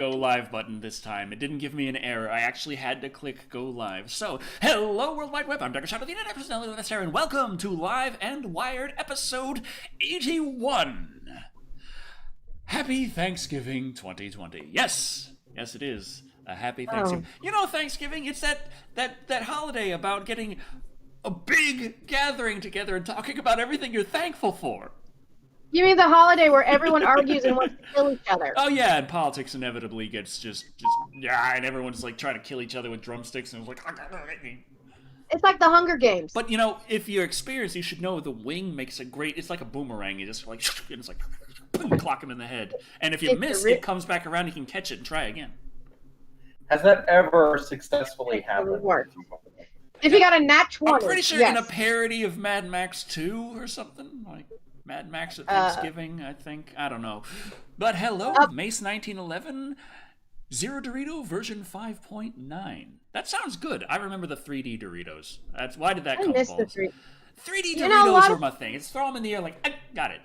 go live button this time. It didn't give me an error. I actually had to click go live. So, hello World Wide Web. I'm Dr. Shadow, the Internet Personality with and welcome to Live and Wired episode 81. Happy Thanksgiving 2020. Yes, it is a happy Thanksgiving. You know, Thanksgiving, it's that holiday about getting a big gathering together and talking about everything you're thankful for. You mean the holiday where everyone argues and wants to kill each other? Oh yeah, and politics inevitably gets just and everyone's like trying to kill each other with drumsticks, and it's like. It's like the Hunger Games. But you know, if you're experienced, you should know the wing makes a great. It's like a boomerang. You just like and it's like boom, clock him in the head, and if you miss, it comes back around. You can catch it and try again. Has that ever successfully happened? If you got a nat 20, I'm pretty sure in a parody of Mad Max 2 or something like. Mad Max at Thanksgiving, I think. I don't know. But hello, Mace 1911, Zero Dorito version 5.9. That sounds good. I remember the 3D Doritos. Why did that come from? 3D Doritos were my thing. It's throw them in the air like, I got it.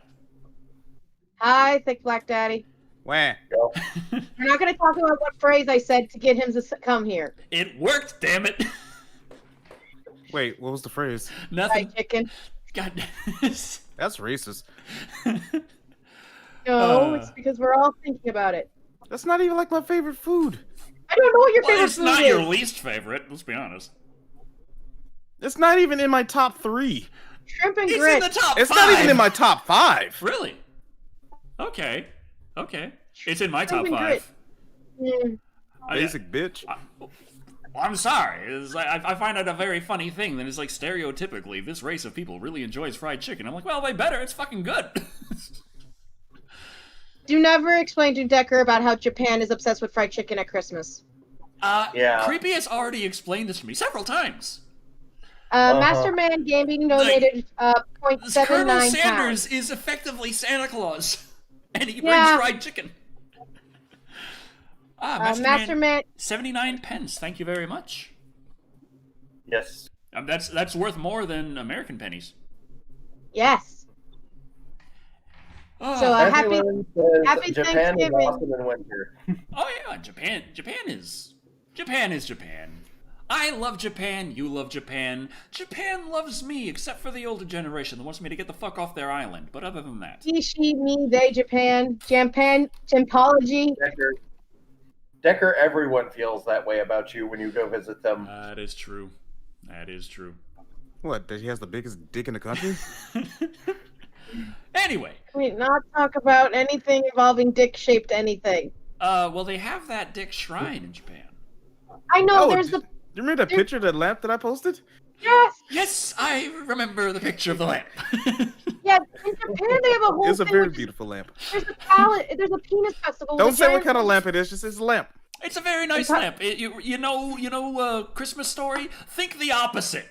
Hi, Thick Black Daddy. Where? We're not going to talk about what phrase I said to get him to come here. It worked, damn it. Wait, what was the phrase? Nothing. Fried chicken. God. That's racist. No, it's because we're all thinking about it. That's not even like my favorite food. I don't know what your favorite food is. It's not your least favorite, let's be honest. It's not even in my top 3. Shrimp and It's grits. in the top 5. It's not even in my top 5. Really? Okay. It's in my top 5. Basic bitch. I'm sorry. I find it a very funny thing that is like stereotypically this race of people really enjoys fried chicken. I'm like, well, they better. It's fucking good. Do never explain to Decker about how Japan is obsessed with fried chicken at Christmas. Yeah. Creepy has already explained this to me several times. Masterman Gaming donated 0.79 Colonel pounds. Sanders is effectively Santa Claus, and he brings fried chicken. Masterman 79 pence. Thank you very much. Yes. That's worth more than American pennies. Yes. So happy Japan is Thanksgiving. awesome in winter. Oh yeah, Japan is Japan. I love Japan. You love Japan. Japan loves me, except for the older generation that wants me to get the fuck off their island. But other than that, He, she, me, they, Japan, Jampology. Decker, everyone feels that way about you when you go visit them. that is true. What, that he has the biggest dick in the country? Anyway. Can we not talk about anything involving dick-shaped anything? Well, they have that dick shrine in Japan. I know, You remember that picture of that lamp that I posted? Yes! Yes, I remember the picture of the lamp. Yeah, in Japan they have a whole It's a thing very which is- beautiful lamp. There's a penis festival. Don't with say what giant- kind of lamp it is, just it's a lamp. It's a very nice lamp. You know, Christmas Story? Think the opposite.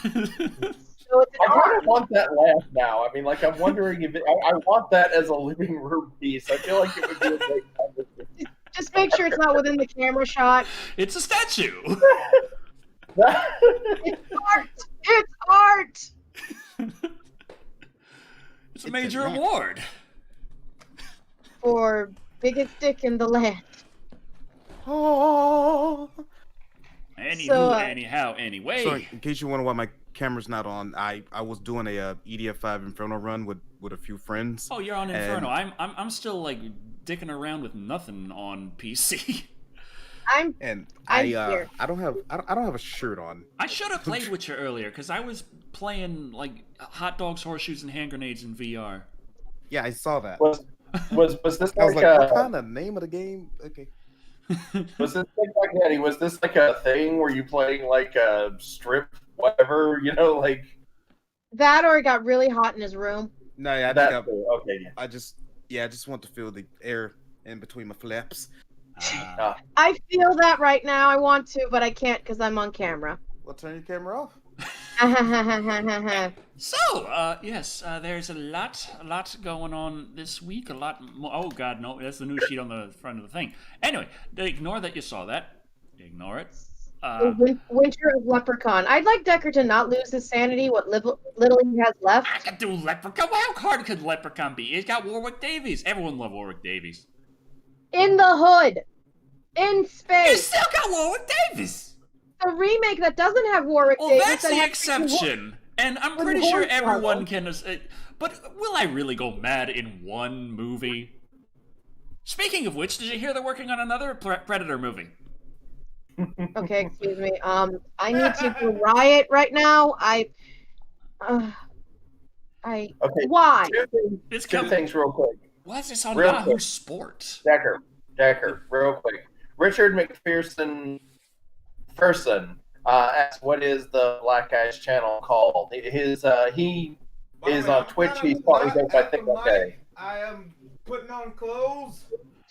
So it's an I kind art. of want that lamp now. I mean, like, I'm wondering if I want that as a living room piece. I feel like it would be a great conversation. Just make sure it's not within the camera shot. It's a statue. It's art! It's art! It's a major award. For biggest dick in the land. Oh. Anyway. So, in case you wonder why my camera's not on, I was doing a EDF5 Inferno run with a few friends. Oh, you're on Inferno. I'm still like dicking around with nothing on PC. I'm here. I don't have a shirt on. I should have played with you earlier because I was playing like hot dogs, horseshoes, and hand grenades in VR. Yeah, I saw that. Was this I was like like, what kind of name of the game? Okay. Was this like Daddy? Was this like a thing where you playing like a strip, whatever? You know, like That or it got really hot in his room. No, yeah, okay. I just want to feel the air in between my flaps. I feel that right now. I want to, but I can't because I'm on camera. Well, turn your camera off. So, yes, there's a lot going on this week. A lot more. Oh God, no, that's the new sheet on the front of the thing. Anyway, ignore that you saw that. Ignore it. Winter of Leprechaun. I'd like Decker to not lose his sanity, what little he has left. I could do Leprechaun. How hard could Leprechaun be? He's got Warwick Davies. Everyone loved Warwick Davies. In the Hood. In You space. still got Warwick Davis. The remake that doesn't have Warwick Well, Davis. that's that the has exception, and I'm with pretty sure Hornswoggle. everyone can. But will I really go mad in one movie? Speaking of which, did you hear they're working on another Predator movie? Okay, excuse me. I need to go riot right now. Okay. Why? It's Two coming. things real quick. Why is this on Real Yahoo quick. Sports? Decker, real quick. Richard McPherson asked, "What is the Black Guy's channel called?" His he is on Twitch. He's goes by Thick Black Daddy. I am putting on clothes.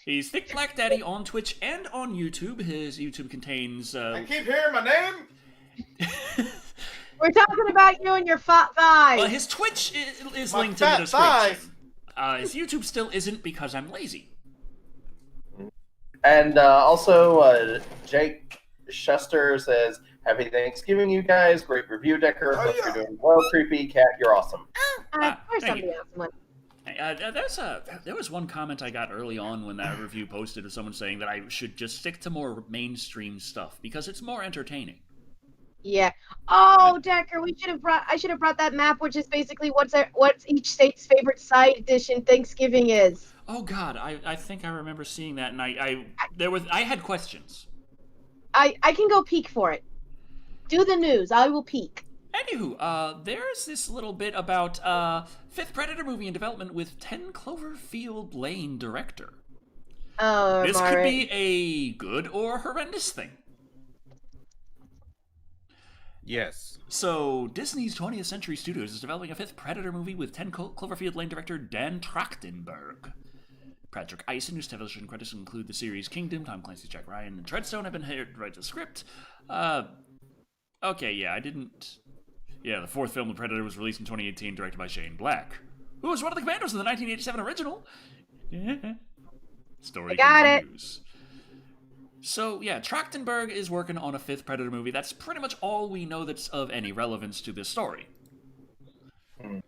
He's Thick Black Daddy on Twitch and on YouTube. His YouTube contains. I keep hearing my name. We're talking about you and your fat thighs. Well, his Twitch is My linked in the fat description. thighs. His YouTube still isn't because I'm lazy. And also, Jake Shuster says, "Happy Thanksgiving, you guys! Great review, Decker. Hope you're doing well. Creepy cat, you're awesome." Of course, thank I'm you. the awesome one. There was one comment I got early on when that review posted of someone saying that I should just stick to more mainstream stuff because it's more entertaining. Yeah. Oh, Decker, I should have brought that map, which is basically what's each state's favorite side dish in Thanksgiving is. Oh God, I think I remember seeing that, and I had questions. I can go peek for it. Do the news. I will peek. Anywho, there's this little bit about fifth Predator movie in development with 10 Cloverfield Lane director. Oh, This could be a good or horrendous thing. Yes. So, Disney's 20th Century Studios is developing a fifth Predator movie with 10 Cloverfield Lane director Dan Trachtenberg. Patrick Eisen, whose television credits include the series Kingdom, Tom Clancy's Jack Ryan, and Treadstone, have been hired to write the script. Okay, yeah, I didn't... Yeah, the fourth film, The Predator, was released in 2018, directed by Shane Black, who was one of the commandos in the 1987 original. Story continues. So, yeah, Trachtenberg is working on a fifth Predator movie. That's pretty much all we know that's of any relevance to this story. And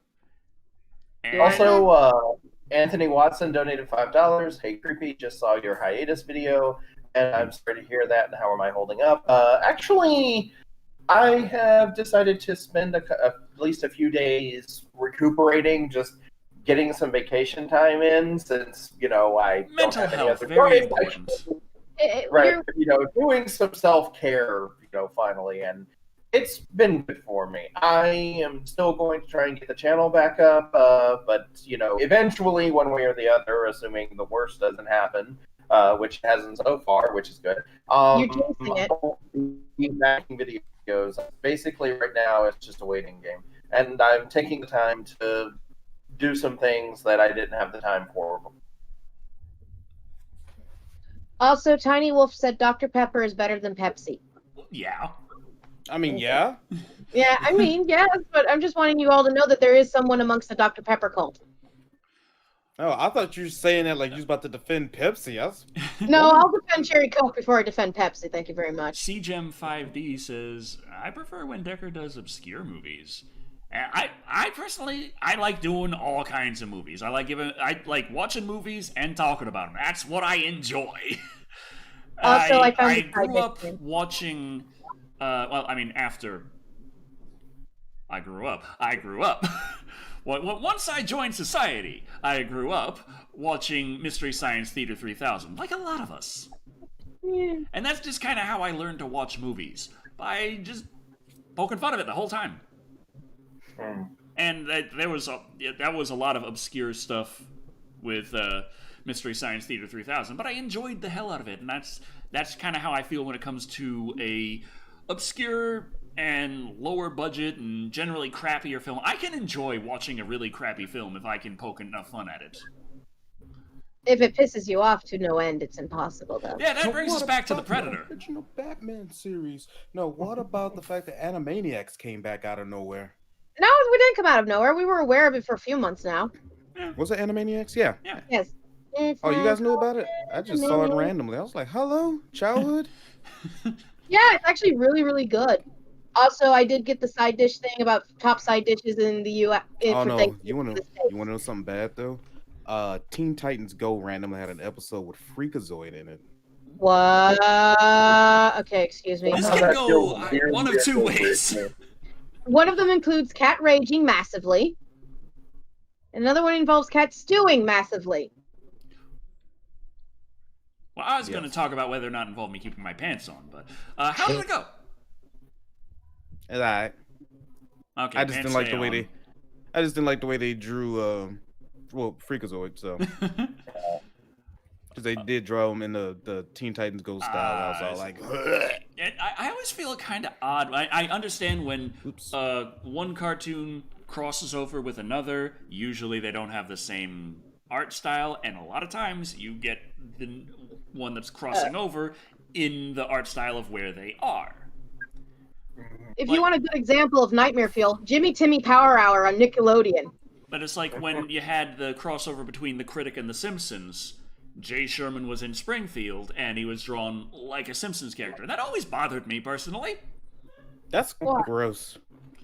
Also, Anthony Watson donated $5. "Hey, Creepy, just saw your hiatus video, and I'm sorry to hear that, and how am I holding up?" Actually, I have decided to spend at least a few days recuperating, just getting some vacation time in, since, I don't mental have any health, other very choice. important. Right, doing some self-care, finally, and it's been good for me. I am still going to try and get the channel back up, but, eventually, one way or the other, assuming the worst doesn't happen, which hasn't so far, which is good. You're jinxing it. I'll be making videos. Basically, right now, it's just a waiting game. And I'm taking the time to do some things that I didn't have the time for. Also, Tiny Wolf said Dr. Pepper is better than Pepsi. Yeah. I mean, yeah. Yeah, I mean, yes, but I'm just wanting you all to know that there is someone amongst the Dr. Pepper cult. Oh, I thought you were saying that like you was about to defend Pepsi. No, I'll defend Cherry Coke before I defend Pepsi. Thank you very much. CGEM5D says, "I prefer when Decker does obscure movies. And I personally, I like doing all kinds of movies. I like watching movies and talking about them. That's what I enjoy." Also, I found I the grew side up dish. watching. After I grew up. Once I joined society, I grew up watching Mystery Science Theater 3000, like a lot of us. Yeah. And that's just kind of how I learned to watch movies, by just poking fun of it the whole time. And that was a lot of obscure stuff with Mystery Science Theater 3000, but I enjoyed the hell out of it, and that's kind of how I feel when it comes to a obscure and lower budget and generally crappier film. I can enjoy watching a really crappy film if I can poke enough fun at it. If it pisses you off to no end, it's impossible, though. Yeah, that brings us what back to the about Predator. Original Batman series. No, what about the fact that Animaniacs came back out of nowhere? No, we didn't come out of nowhere. We were aware of it for a few months now. Was it Animaniacs? Yeah. Yes. Oh, you guys knew about it? I just saw it randomly. I was like, hello, childhood? Yeah, it's actually really, really good. Also, I did get the side dish thing about top side dishes in the U.S. Oh, no. You wanna know something bad, though? Teen Titans Go randomly had an episode with Freakazoid in it. What? Okay, excuse me. This Somehow can that go feels one of weirdly two appropriate ways. to me. One of them includes cat raging massively. Another one involves cat stewing massively. Well, I was going to Yes. talk about whether or not it involved me keeping my pants on, but how did it go? And I Okay, just pants didn't like stay the way on. they I just didn't like the way they drew Freakazoid, so because they did draw him in the Teen Titans Go style. I was all like, I always feel kind of odd. I understand when oops. one cartoon crosses over with another. Usually they don't have the same art style, and a lot of times you get the one that's crossing over in the art style of where they are. If you want a good example of Nightmare Fuel, Jimmy Timmy Power Hour on Nickelodeon. But it's like when you had the crossover between The Critic and The Simpsons. Jay Sherman was in Springfield, and he was drawn like a Simpsons character. That always bothered me personally. That's What? gross.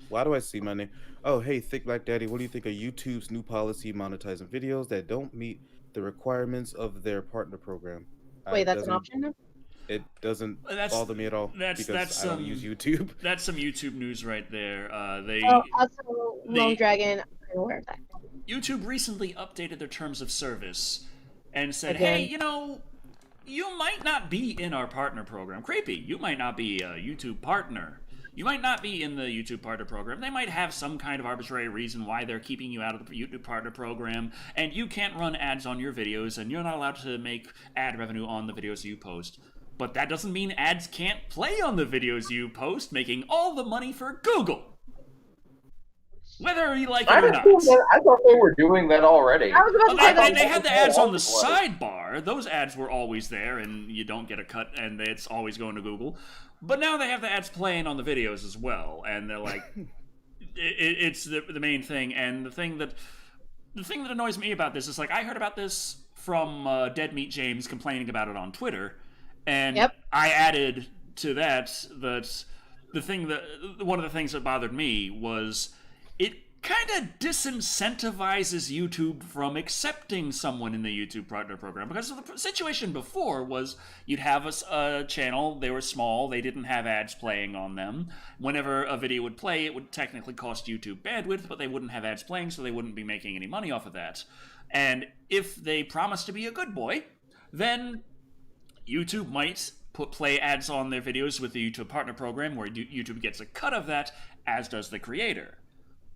Why do I see my name? Oh, hey, Thick Black Daddy, what do you think of YouTube's new policy monetizing videos that don't meet the requirements of their partner program? Wait, that's an option now? It doesn't That's- bother me at all that's- because that's, I don't use YouTube. That's some YouTube news right there. They Also, Lone Dragon, I'm aware of that. YouTube recently updated their terms of service and said, Again. hey, you might not be in our partner program. Creepy. You might not be a YouTube partner. You might not be in the YouTube partner program. They might have some kind of arbitrary reason why they're keeping you out of the YouTube partner program, and you can't run ads on your videos, and you're not allowed to make ad revenue on the videos you post. But that doesn't mean ads can't play on the videos you post, making all the money for Google. Whether you like it or not. I thought they were doing that already. I was about to say that. They had the ads on the Was. sidebar. Those ads were always there, and you don't get a cut, and it's always going to Google. But now they have the ads playing on the videos as well, and they're like, it's the main thing. And the thing that annoys me about this is, like, I heard about this from Dead Meat James complaining about it on Twitter, and Yep. I added to that one of the things that bothered me was it kind of disincentivizes YouTube from accepting someone in the YouTube partner program, because the situation before was you'd have a channel, they were small, they didn't have ads playing on them. Whenever a video would play, it would technically cost YouTube bandwidth, but they wouldn't have ads playing, so they wouldn't be making any money off of that. And if they promised to be a good boy, then YouTube might play ads on their videos with the YouTube partner program, where YouTube gets a cut of that, as does the creator.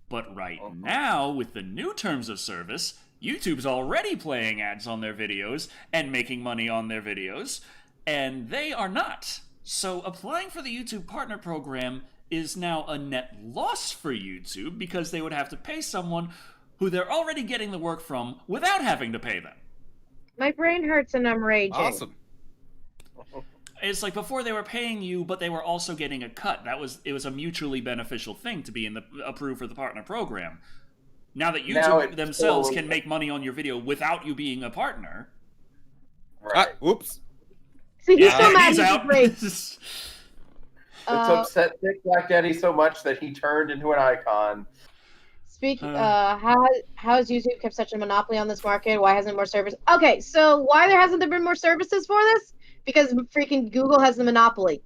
But right now, with the new terms of service, YouTube's already playing ads on their videos and making money on their videos, and they are not. So applying for the YouTube partner program is now a net loss for YouTube, because they would have to pay someone who they're already getting the work from without having to pay them. My brain hurts and I'm raging. Awesome. It's like before they were paying you, but they were also getting a cut. It was a mutually beneficial thing to be in the approved for the partner program. Now that YouTube themselves can make money on your video without you being a partner. Right. Whoops. See, he's so mad he's he's out. afraid. It's upset Thick Black Daddy so much that he turned into an icon. How has YouTube kept such a monopoly on this market? Why hasn't more service? Okay, so why hasn't there been more services for this? Because freaking Google has the monopoly.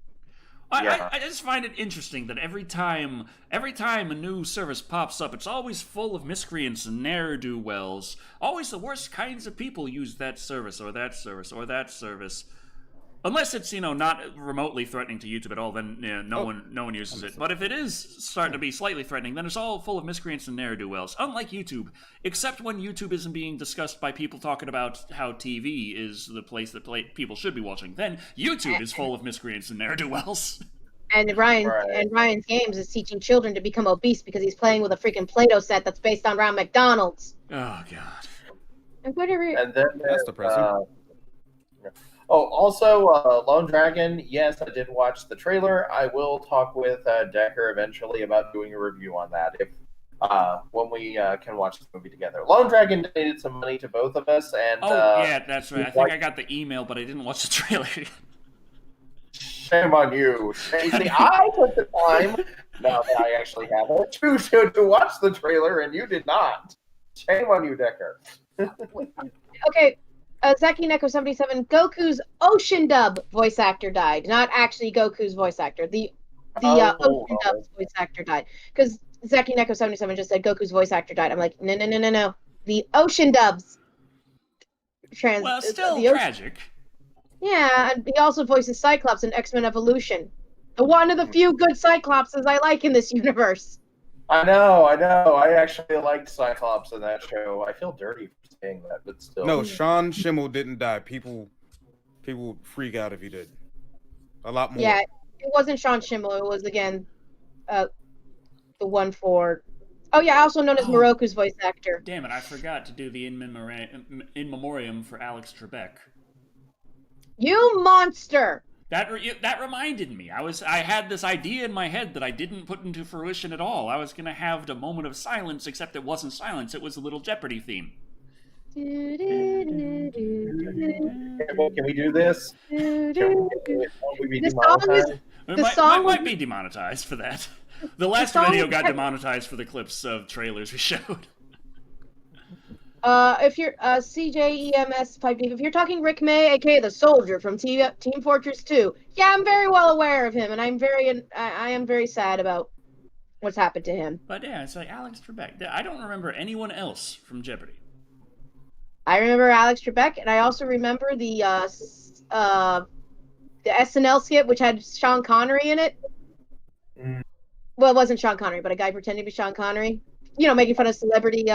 I just find it interesting that every time a new service pops up, it's always full of miscreants and ne'er-do-wells. Always the worst kinds of people use that service or that service or that service. Unless it's, not remotely threatening to YouTube at all, then no one uses it. But if it is starting to be slightly threatening, then it's all full of miscreants and ne'er-do-wells. Unlike YouTube, except when YouTube isn't being discussed by people talking about how TV is the place that people should be watching. Then YouTube is full of miscreants and ne'er-do-wells. And Ryan's Games is teaching children to become obese because he's playing with a freaking Play-Doh set that's based on Ronald McDonald's. Oh God. And whatever. And then That's depressing. Also, Lone Dragon, yes, I did watch the trailer. I will talk with Decker eventually about doing a review on that when we can watch this movie together. Lone Dragon donated some money to both of us, and yeah, that's right. I think I got the email, but I didn't watch the trailer. Shame on you. See, I took the time, now that I actually have it, to watch the trailer, and you did not. Shame on you, Decker. Okay, Zaki Neko 77. Goku's Ocean Dub voice actor died. Not actually Goku's voice actor. The Ocean Dub's voice actor died. Because Zaki Neko 77 just said Goku's voice actor died. I'm like, no. The Ocean Dub's Well, still the tragic. Yeah, and he also voices Cyclops in X-Men Evolution. One of the few good Cyclopses I like in this universe. I know. I actually liked Cyclops in that show. I feel dirty for saying that, but still. No, Sean Schimmel didn't die. People freak out if he did. A lot more. Yeah, it wasn't Sean Schimmel. It was, again, the one for... Oh, yeah, also known as Moroku's voice actor. Damn it, I forgot to do the in memoriam for Alex Trebek. You monster! That reminded me. I had this idea in my head that I didn't put into fruition at all. I was going to have the moment of silence, except it wasn't silence. It was the Little Jeopardy theme. Can we do this? Can we be demonetized? Might be demonetized for that. The last video got demonetized for the clips of trailers we showed. If you're CJEMS Pipe Deep, if you're talking Rick May, aka the Soldier from Team Fortress 2, yeah, I'm very well aware of him, and I am very sad about what's happened to him. But yeah, it's like Alex Trebek. I don't remember anyone else from Jeopardy. I remember Alex Trebek, and I also remember the SNL skit which had Sean Connery in it. Well, it wasn't Sean Connery, but a guy pretending to be Sean Connery. You know, making fun of celebrity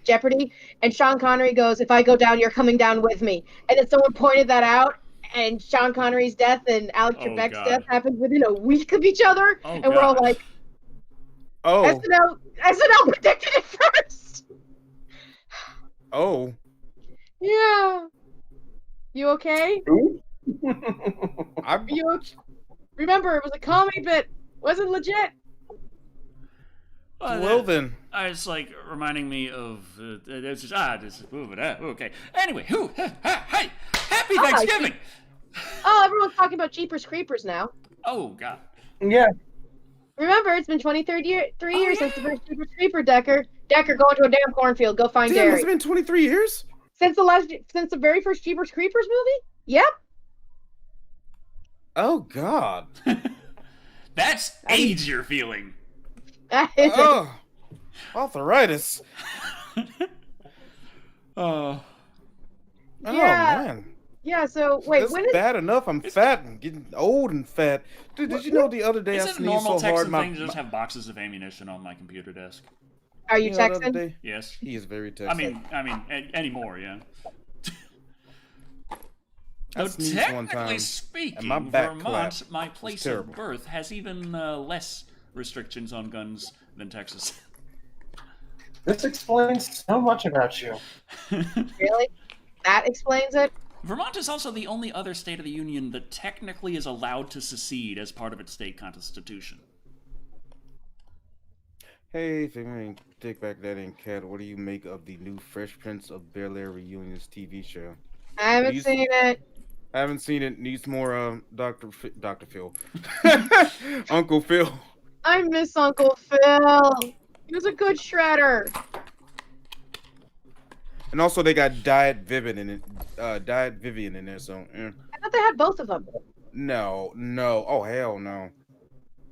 Jeopardy. And Sean Connery goes, "If I go down, you're coming down with me." And then someone pointed that out, and Sean Connery's death and Alex Trebek's death happened within a week of each other. And we're all like, SNL predicted it first. Oh. Yeah. You okay? Remember, it was a comedy bit. Wasn't legit. Well then. It's like reminding me of okay. Anyway, hey, happy Thanksgiving. Everyone's talking about Jeepers Creepers now. Oh God. Yeah. Remember, it's been 23 years since the first Jeepers Creeper, Decker. Decker, go into a damn cornfield. Go find Derry. It's been 23 years? Since the very first Jeepers Creepers movie? Yep. Oh God. That's age you're feeling. Arthritis. Oh. Yeah. Man. Yeah, so wait, That's bad enough. I'm fat and getting old and fat. Dude, did you know the other day I sneezed so hard? Is it a normal Texan thing to just have boxes of ammunition on my computer desk? Are you Texan? Yes. He is very Texan. I mean, anymore, yeah. I Though sneezed one technically time, speaking, and my back Vermont, collapsed. my place of birth, has even less restrictions on guns than Texas. This explains so much about you. Really? That explains it? Vermont is also the only other state of the Union that technically is allowed to secede as part of its state constitution. Hey, figuring Dick Back Daddy and Cat, what do you make of the new Fresh Prince of Bel-Air Reunions TV show? I haven't seen it. I haven't seen it. Needs more Dr. Phil. Uncle Phil. I miss Uncle Phil. He was a good shredder. And also they got Diet Vivian in it. Diet Vivian in there, so I thought they had both of them. No. Oh hell no.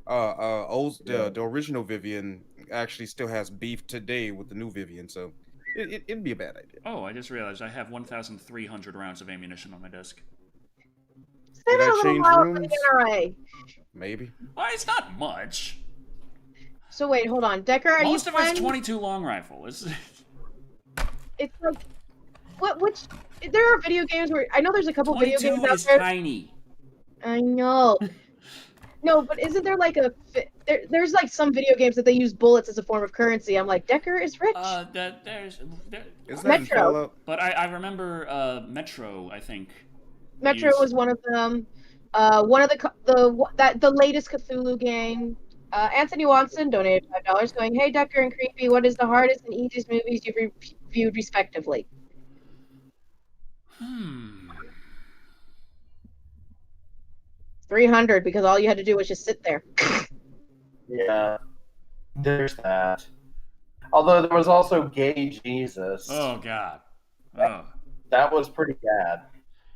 The original Vivian actually still has beef today with the new Vivian, so it'd be a bad idea. Oh, I just realized I have 1,300 rounds of ammunition on my desk. Did I change rooms? NRA. Maybe. Well, it's not much. So wait, hold on, Decker. Are Most you of it's 22 long rifle. It's like which? There are video games where I know there's a couple video games out there. 22 is tiny. I know. No, but isn't there like there's like some video games that they use bullets as a form of currency? I'm like, Decker is rich. There's Metro. But I remember Metro. I think Metro was one of them. One of the latest Cthulhu game. Anthony Watson donated $5, going, "Hey Decker and Creepy, what is the hardest and easiest movies you've reviewed respectively?" 300, because all you had to do was just sit there. Yeah, there's that. Although there was also Gay Jesus. Oh God. Oh. That was pretty bad.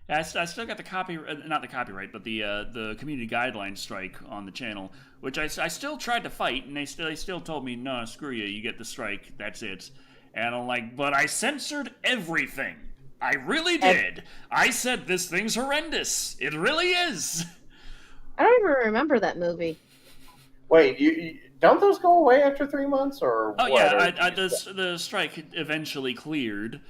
Yeah, I still got the not the copyright, but the community guidelines strike on the channel, which I still tried to fight, and they still told me, no, screw you, you get the strike, that's it. And I'm like, but I censored everything. I really did. I said this thing's horrendous. It really is. I don't even remember that movie. Wait, you don't those go away after 3 months, or Oh what? yeah, the strike eventually cleared,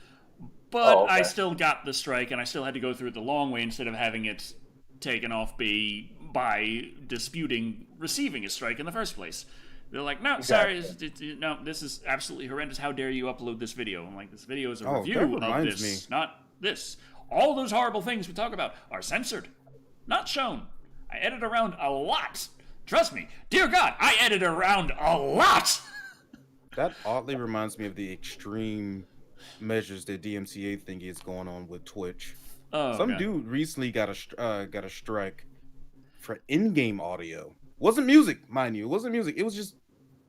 but Oh, okay. I still got the strike, and I still had to go through it the long way instead of having it taken off by disputing receiving a strike in the first place. They're like, no, sorry, no, this is absolutely horrendous. How dare you upload this video? I'm like, this video is a review of this, not this. All those horrible things we talk about are censored, not shown. I edit around a lot. Trust me, dear God, I edit around a lot. That oddly reminds me of the extreme measures that DMCA thingy is going on with Twitch. Oh, Some dude recently got a strike for in-game audio. Wasn't music, mind you. It wasn't music. It was just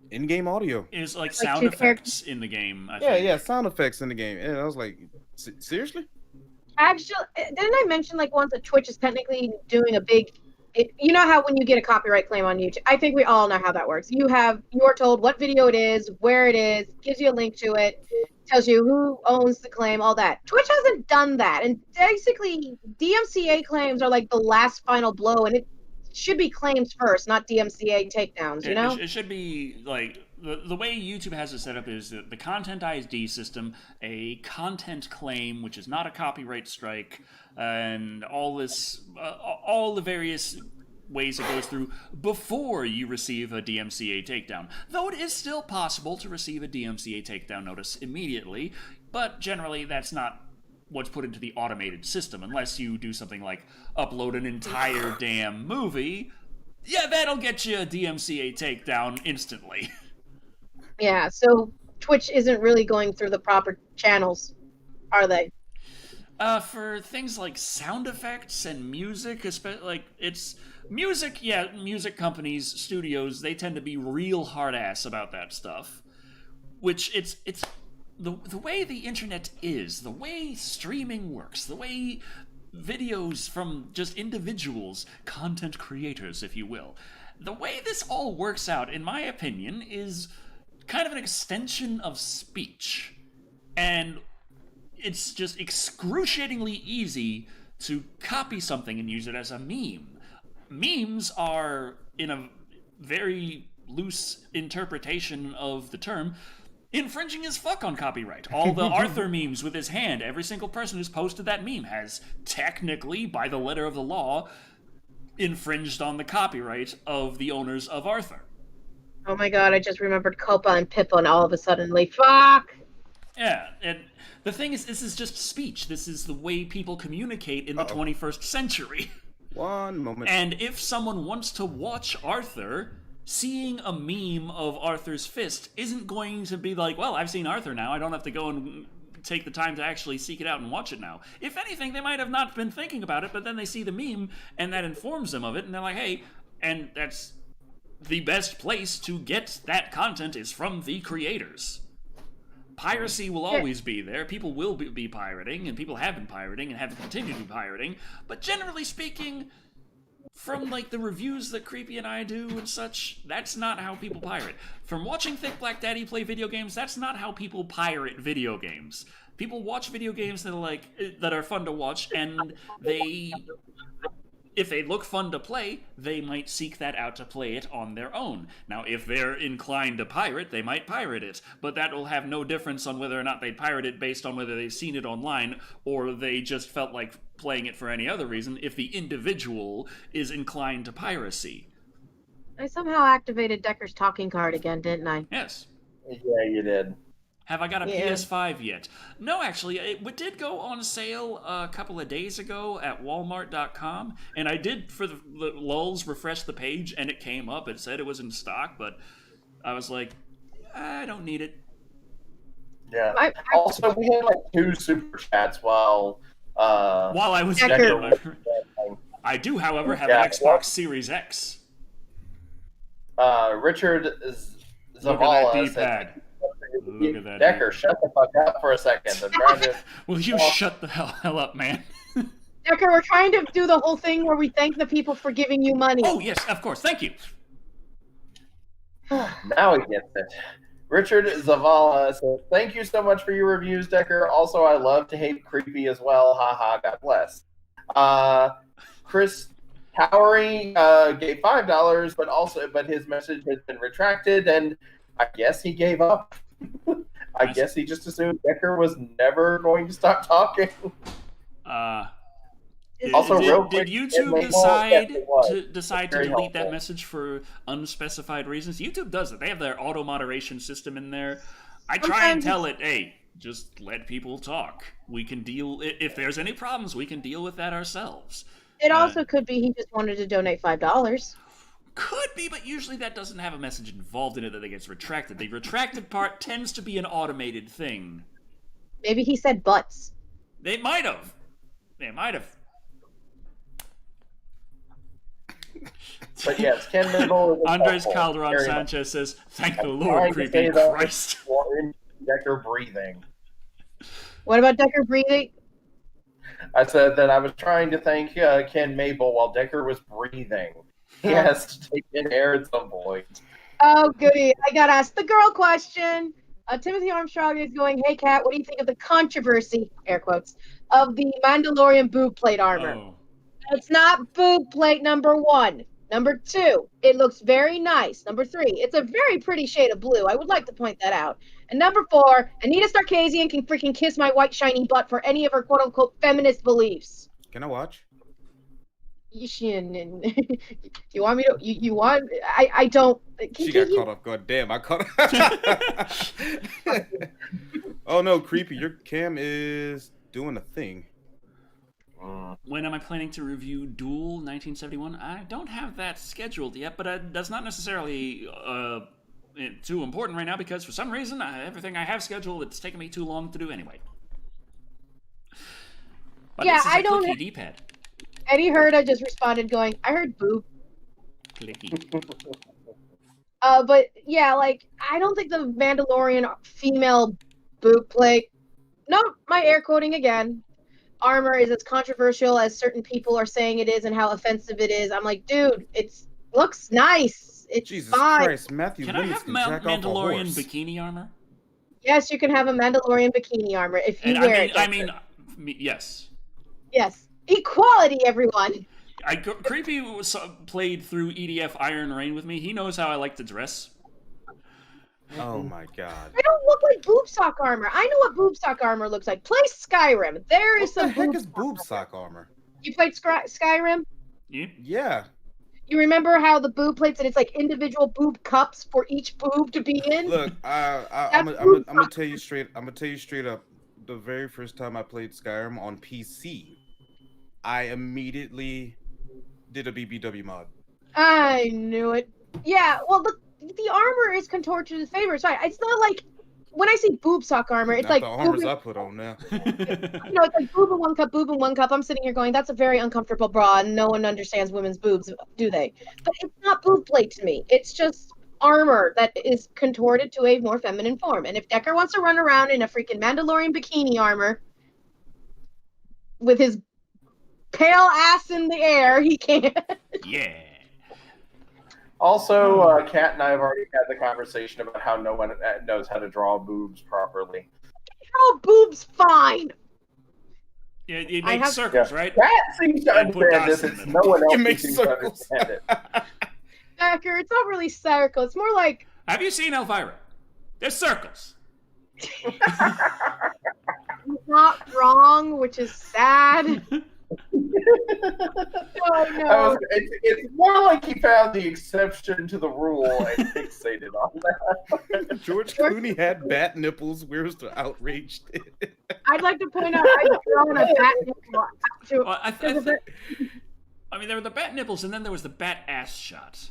in-game audio. It was like sound effects in the game. I think. Yeah, sound effects in the game. And I was like, seriously? Actually, didn't I mention like once that Twitch is technically doing a big... you know how when you get a copyright claim on YouTube, I think we all know how that works. You're told what video it is, where it is, gives you a link to it, tells you who owns the claim, all that. Twitch hasn't done that, and basically DMCA claims are like the last final blow, and it should be claims first, not DMCA takedowns. You know, it should be like the way YouTube has it set up is the content ID system, a content claim, which is not a copyright strike, and all the various ways it goes through before you receive a DMCA takedown. Though it is still possible to receive a DMCA takedown notice immediately, but generally that's not what's put into the automated system, unless you do something like upload an entire damn movie. Yeah, that'll get you a DMCA takedown instantly. Yeah, so Twitch isn't really going through the proper channels, are they? For things like sound effects and music, especially like it's music. Yeah, music companies, studios, they tend to be real hard ass about that stuff. Which it's the way the internet is, the way streaming works, the way videos from just individuals, content creators, if you will. The way this all works out, in my opinion, is kind of an extension of speech. And it's just excruciatingly easy to copy something and use it as a meme. Memes are, in a very loose interpretation of the term, infringing as fuck on copyright. All the Arthur memes with his hand, every single person who's posted that meme has technically, by the letter of the law, infringed on the copyright of the owners of Arthur. Oh my god, I just remembered Copa and Pippa and all of a sudden, fuck! Yeah, and the thing is, this is just speech. This is the way people communicate in the 21st century. One moment. And if someone wants to watch Arthur, seeing a meme of Arthur's fist isn't going to be like, well, I've seen Arthur now, I don't have to go and take the time to actually seek it out and watch it now. If anything, they might have not been thinking about it, but then they see the meme, and that informs them of it, and they're like, hey, and that's the best place to get that content is from the creators. Piracy will always be there. People will be pirating, and people have been pirating and have continued to be pirating, but generally speaking, from like the reviews that Creepy and I do and such, that's not how people pirate. From watching Thick Black Daddy play video games, that's not how people pirate video games. People watch video games that are fun to watch, and if they look fun to play, they might seek that out to play it on their own. Now, if they're inclined to pirate, they might pirate it, but that will have no difference on whether or not they pirate it based on whether they've seen it online or they just felt like playing it for any other reason if the individual is inclined to piracy. I somehow activated Decker's talking card again, didn't I? Yes. Yeah, you did. Have I got a PS5 yet? No, actually, it did go on sale a couple of days ago at Walmart.com, and I did, for the lulz, refresh the page, and it came up. It said it was in stock, but I was like, I don't need it. Yeah. Also, we had like 2 super chats while I was Decker. I do, however, have an Xbox Series X. Richard Look at that Zavala D-pad. said, Look at that. Decker, shut the fuck up for a second. I'm trying to. Will you shut the hell up, man? Decker, we're trying to do the whole thing where we thank the people for giving you money. Oh, yes, of course. Thank you. Now he gets it. Richard Zavala says, "Thank you so much for your reviews, Decker. Also, I love to hate creepy as well. Haha, God bless." Chris Towery gave $5, but his message has been retracted, and I guess he gave up. I guess he just assumed Decker was never going to stop talking. Also, real quick, did YouTube decide to delete that message for unspecified reasons? YouTube does it. They have their auto moderation system in there. I try and tell it, hey, just let people talk. We can deal if there's any problems. We can deal with that ourselves. It also could be he just wanted to donate $5. Could be, but usually that doesn't have a message involved in it that gets retracted. The retracted part tends to be an automated thing. Maybe he said butts. They might have. But yes, Ken Mabel. Andres Calderon Sanchez says, "Thank the Lord, creepy Christ." Decker breathing. What about Decker breathing? I said that I was trying to thank Ken Mabel while Decker was breathing. He has to take in air at some point. Oh, goody. I got asked the girl question. Timothy Armstrong is going, "Hey, Kat, what do you think of the controversy, air quotes, of the Mandalorian boob plate armor?" Oh. It's not boob plate number 1. Number 2, it looks very nice. Number 3, it's a very pretty shade of blue. I would like to point that out. And number 4, Anita Sarkeesian can freaking kiss my white shiny butt for any of her quote-unquote feminist beliefs. Can I watch? You want me to? You want? I don't. She got caught off guard. Damn, I caught her. Oh no, creepy. Your cam is doing a thing. When am I planning to review Duel 1971? I don't have that scheduled yet, but that's not necessarily too important right now because for some reason everything I have scheduled it's taking me too long to do anyway. But yeah, this is a I don't. clicky D-pad. Eddie Herda just responded, going, "I heard boob." Clicky. But yeah, like I don't think the Mandalorian female boob plate. Nope, my air quoting again. Armor is as controversial as certain people are saying it is and how offensive it is. I'm like, dude, it looks nice. It's Jesus fine. Christ, Matthew Can I Willis have can jack off a Mandalorian horse. bikini armor? Yes, you can have a Mandalorian bikini armor if you And wear it. I mean, yes. Yes. Equality, everyone. Creepy played through EDF Iron Rain with me. He knows how I like to dress. Oh my god. I don't look like boob sock armor. I know what boob sock armor looks like. Play Skyrim. There is What the some heck boob is boob sock armor? You played Skyrim? Yeah. You remember how the boob plates and it's like individual boob cups for each boob to be in? Look, I'm gonna tell you straight. I'm gonna tell you straight up. The very first time I played Skyrim on PC, I immediately did a BBW mod. I knew it. Yeah, well, the armor is contorted to his favor. It's fine. It's not like when I say boob sock armor, it's Not like the armors boob, I put on now. it's like boob in one cup, boob in one cup. I'm sitting here going, that's a very uncomfortable bra, and no one understands women's boobs, do they? But it's not boob plate to me. It's just armor that is contorted to a more feminine form. And if Decker wants to run around in a freaking Mandalorian bikini armor with his pale ass in the air, he can. Yeah. Also, Kat and I have already had the conversation about how no one knows how to draw boobs properly. Draw boobs fine. Yeah, it makes circles, right? Kat seems to And put understand dots this. in It's them. no one else You who make seems to circles. understand it. Decker, it's not really circle. It's more like Have you seen Elvira? There's circles. he's not wrong, which is sad. Oh no. It's more like he found the exception to the rule and fixated on that. George Clooney had bat nipples. Where's the outrage? I'd like to point out I've drawn a bat nipple. Well, I mean, there were the bat nipples, and then there was the bat ass shot.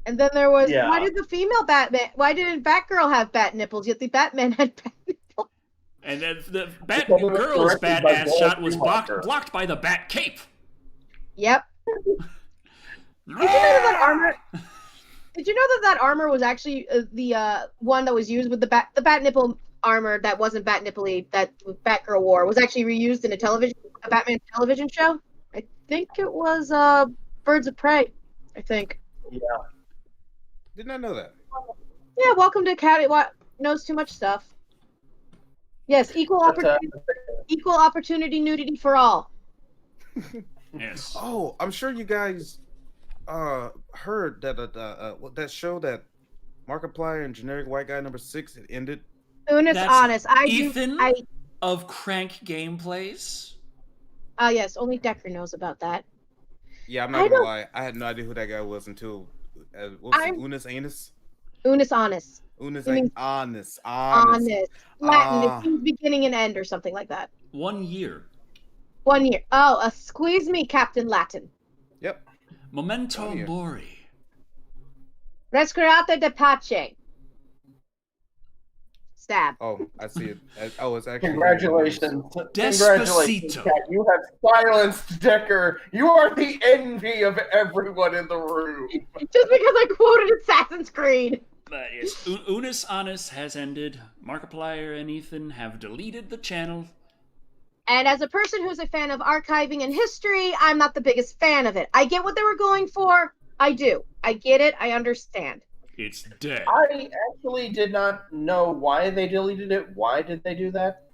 And then there was Yeah. why did the female Batman? Why didn't Batgirl have bat nipples? Yet the Batman had bat nipples. And then the bat Because it was girl's directed bat by ass Joel shot was Schumacher. blocked by the bat cape. Yep. Did you know that armor? Did you know that armor was actually the one that was used with the bat nipple armor that wasn't bat nipple-y, that Batgirl wore, was actually reused in a Batman television show? I think it was Birds of Prey. I think. Yeah. Did not know that. Yeah, welcome to Cat knows too much stuff. Yes, equal opportunity nudity for all. Yes. Oh, I'm sure you guys heard that that show that Markiplier and Generic White Guy #6 it ended. Honest, honest. Ethan of Crank Gameplays. Yes, only Decker knows about that. Yeah, I'm not gonna lie. I had no idea who that guy was until what was it? Unis Anus? Unis honest. Unis honest. Honest. Latin. It means beginning and end or something like that. 1 year. 1 year. Oh, squeeze me, Captain Latin. Yep. Memento Mori. Rescurate de pace. Stab. Oh, I see it. It's actually. Congratulations. Despacito. Kat. You have silenced Decker. You are the envy of everyone in the room. Just because I quoted Assassin's Creed. But yes, Unis Honest has ended. Markiplier and Ethan have deleted the channel. And as a person who's a fan of archiving and history, I'm not the biggest fan of it. I get what they were going for. I do. I get it. I understand. It's dead. I actually did not know why they deleted it. Why did they do that?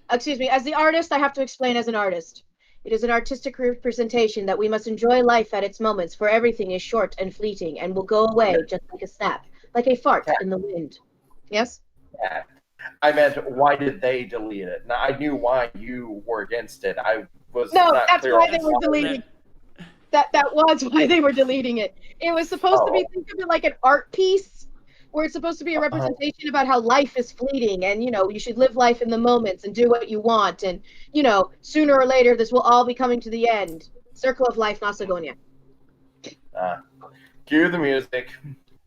Excuse me. As the artist, I have to explain as an artist. It is an artistic representation that we must enjoy life at its moments, for everything is short and fleeting and will go away just like a snap, like a fart in the wind. Yes? Yeah. I meant, why did they delete it? Now, I knew why you were against it. I was not that's clear why on they were deleting. That was why they were deleting it. It was supposed to be, think of it like an art piece, where it's supposed to be a representation about how life is fleeting, and you should live life in the moments and do what you want, and sooner or later this will all be coming to the end. Circle of life, Macedonia. Cue the music.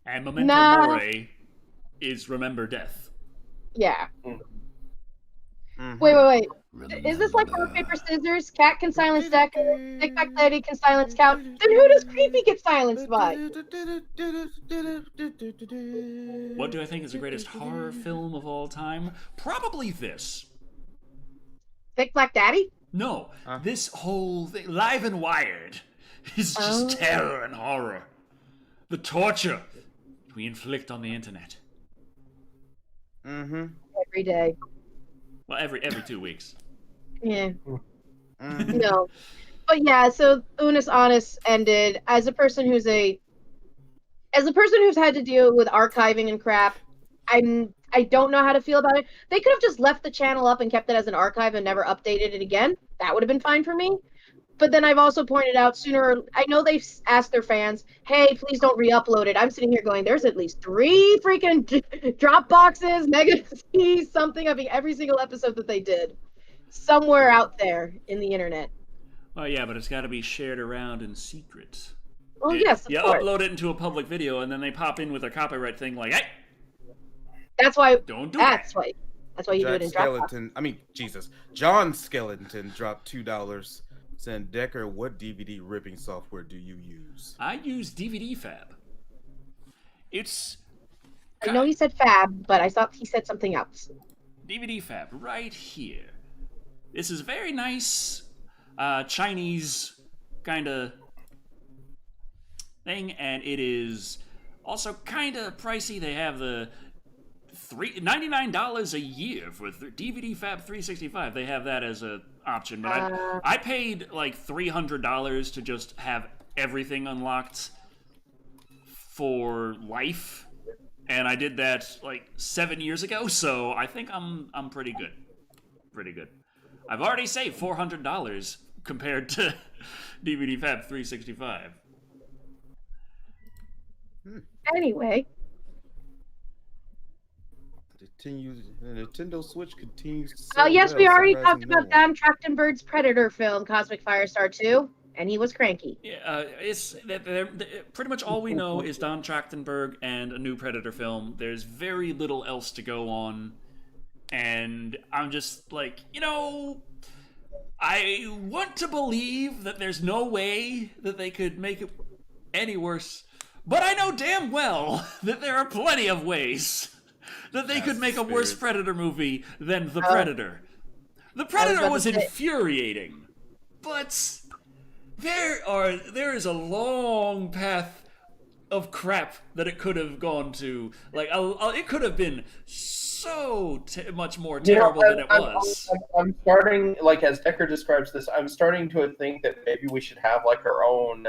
And Memento Mori is Remember Death. Yeah. Mm-hmm. Wait. Is this like rock, paper, scissors? Cat can silence Decker. Big Back Lady can silence Count. Then who does Creepy get silenced by? What do I think is the greatest horror film of all time? Probably this. Thick Black Daddy? No, this whole thing, Live and Wired, is just terror and horror. The torture we inflict on the internet. Mm-hmm. Every day. Well, every 2 weeks. Yeah. No. But yeah, so Unis Honest ended. As a person who's had to deal with archiving and crap, I don't know how to feel about it. They could have just left the channel up and kept it as an archive and never updated it again. That would have been fine for me. But then I've also pointed out I know they've asked their fans, hey, please don't re-upload it. I'm sitting here going, there's at least 3 freaking Dropboxes, Mega CDs, something of every single episode that they did. Somewhere out there in the internet. Oh yeah, but it's got to be shared around in secret. Well, yes, of course. Upload it into a public video, and then they pop in with their copyright thing like, hey! That's why Don't do that. That's why you do it in Dropbox. John Skellington dropped $2. Saying, Decker, what DVD ripping software do you use? I use DVD Fab. I know he said Fab, but I thought he said something else. DVD Fab, right here. This is very nice Chinese kind of thing, and it is also kind of pricey. They have the $99 a year for DVD Fab 365. They have that as an option, but I paid like $300 to just have everything unlocked for life, and I did that like 7 years ago. So I think I'm pretty good. I've already saved $400 compared to DVD Fab 365. Anyway. The Nintendo Switch continues to Oh, yes, we already talked about Don Trachtenberg's Predator film, Cosmic Firestar 2, and he was cranky. Yeah, pretty much all we know is Don Trachtenberg and a new Predator film. There's very little else to go on, and I'm just like, I want to believe that there's no way that they could make it any worse, But I know damn well that there are plenty of ways that they could make a worse Predator movie than The Predator. The Predator was infuriating, but there is a long path of crap that it could have gone to. Like, it could have been so much more terrible than it was. I'm starting, like, as Decker describes this, I'm starting to think that maybe we should have, like, our own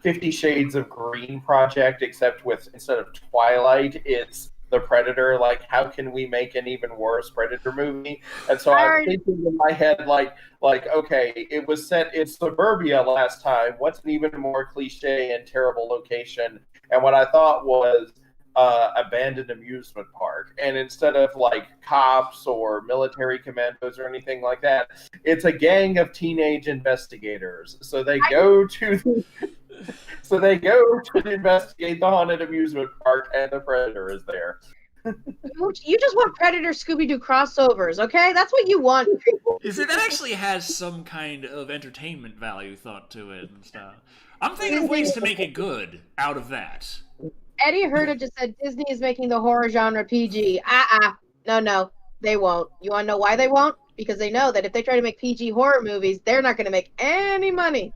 50 Shades of Green project, except with, instead of Twilight, it's The Predator. Like, how can we make an even worse Predator movie? And so I'm thinking in my head, like, okay, it was set in suburbia last time. What's an even more cliche and terrible location? And what I thought was abandoned amusement park. And instead of, like, cops or military commandos or anything like that, it's a gang of teenage investigators. So they go to investigate the haunted amusement park, and the Predator is there. You just want Predator Scooby-Doo crossovers, okay? That's what you want. Is it that actually has some kind of entertainment value thought to it and stuff? I'm thinking of ways to make it good out of that. Eddie Herta just said Disney is making the horror genre PG. No, they won't. You want to know why they won't? Because they know that if they try to make PG horror movies, they're not going to make any money.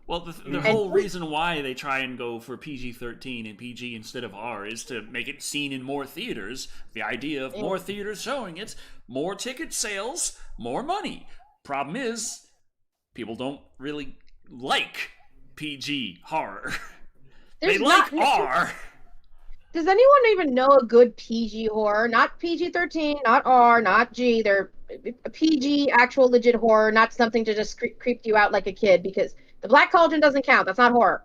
Well, the whole reason why they try and go for PG-13 and PG instead of R is to make it seen in more theaters. The idea of more theaters showing it, more ticket sales, more money. Problem is, people don't really like PG horror. They like R. Does anyone even know a good PG horror? Not PG-13, not R, not G. They're a PG, actual legit horror, not something to just creep you out like a kid, because the Black Cauldron doesn't count. That's not horror.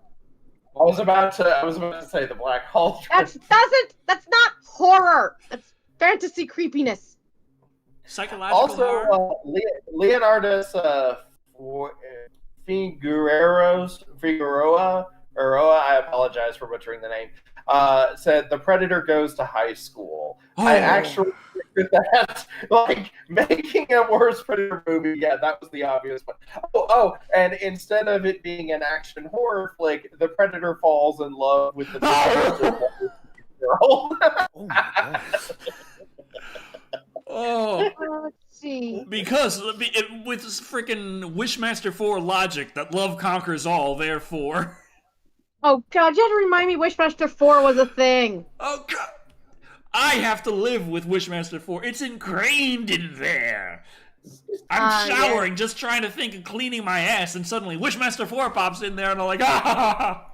I was about to say the Black Cauldron. That's not horror. That's fantasy creepiness. Psychological horror. Also, Leonardus Figueroa, I apologize for butchering the name, said The Predator goes to high school. Oh. I actually think that, like, making a worse Predator movie, yeah, that was the obvious one. Oh, and instead of it being an action horror flick, the Predator falls in love with the girl. Oh my god. Oh. Let's see. Because with freaking Wishmaster 4 logic that love conquers all, therefore. Oh god, you had to remind me Wishmaster 4 was a thing. Oh god. I have to live with Wishmaster 4. It's ingrained in there. I'm showering, just trying to think of cleaning my ass, and suddenly Wishmaster 4 pops in there, and I'm like, ah!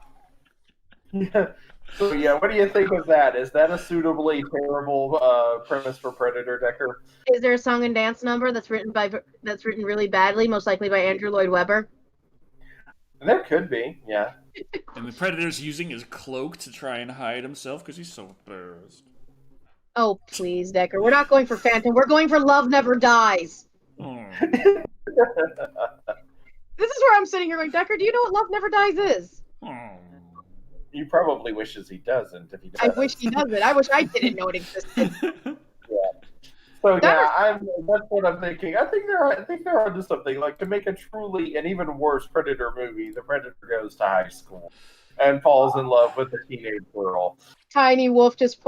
So yeah, what do you think of that? Is that a suitably terrible premise for Predator, Decker? Is there a song and dance number that's written really badly, most likely by Andrew Lloyd Webber? There could be, yeah. And the Predator's using his cloak to try and hide himself because he's so embarrassed. Oh, please, Decker. We're not going for Phantom. We're going for Love Never Dies. Oh. This is where I'm sitting here going, Decker, do you know what Love Never Dies is? Oh. He probably wishes he doesn't. If he does, I wish he doesn't. I wish I didn't know it existed. So yeah, that's what I'm thinking. I think they're onto something. Like, to make an even worse Predator movie, the Predator goes to high school and falls in love with a teenage girl. Tiny Wolf just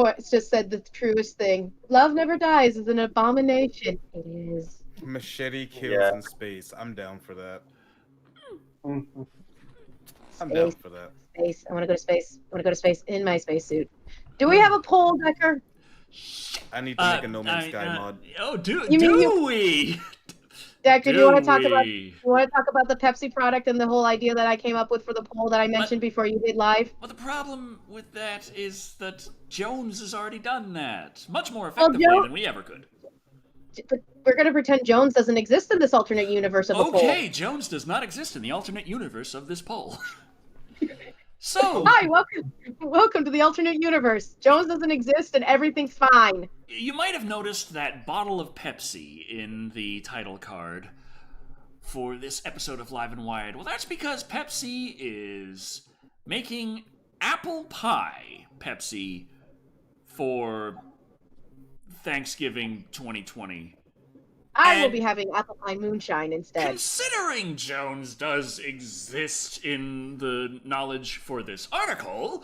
said the truest thing. Love Never Dies is an abomination. It is. Machete kills in space. I'm down for that. I'm down for that. Space. I want to go to space. I want to go to space in my spacesuit. Do we have a poll, Decker? I need to make a No Man's Sky mod. Oh, do we? Decker, do you want to talk about the Pepsi product and the whole idea that I came up with for the poll that I mentioned before you did live? Well, the problem with that is that Jones has already done that much more effectively than we ever could. But we're going to pretend Jones doesn't exist in this alternate universe of the poll. Okay, Jones does not exist in the alternate universe of this poll. So, hi, welcome to the alternate universe. Jones doesn't exist and everything's fine. You might have noticed that bottle of Pepsi in the title card for this episode of Live and Wired. Well, that's because Pepsi is making apple pie Pepsi for Thanksgiving 2020. I will be having apple pie moonshine instead. Considering Jones does exist in the knowledge for this article,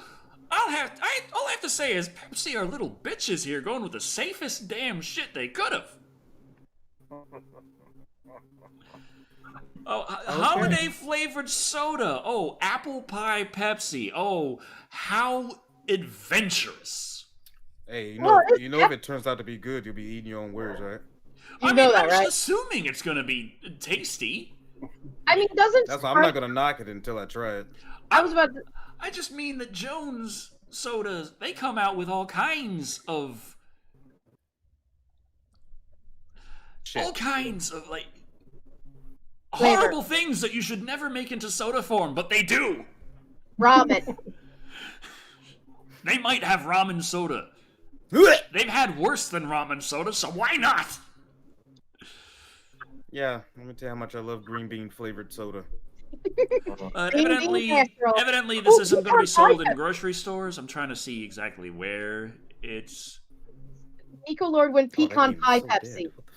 all I have to say is Pepsi are little bitches here, going with the safest damn shit they could have. Oh, holiday flavored soda. Oh, apple pie Pepsi. Oh, how adventurous. Hey, Well, if it turns out to be good, you'll be eating your own words, right? You know that, I'm right? just assuming it's gonna be tasty. I mean, doesn't That's why I'm not gonna knock it until I try it. I was about to. I just mean that Jones sodas, they come out with all kinds of like Flavor. horrible things that you should never make into soda form, but they do. Ramen. They might have ramen soda. They've had worse than ramen soda, so why not? Yeah, let me tell you how much I love green bean flavored soda. Evidently, this isn't going to be sold in grocery stores. I'm trying to see exactly where it's. Nico Lord went Oh, that pecan game is pie so Pepsi. dead. What the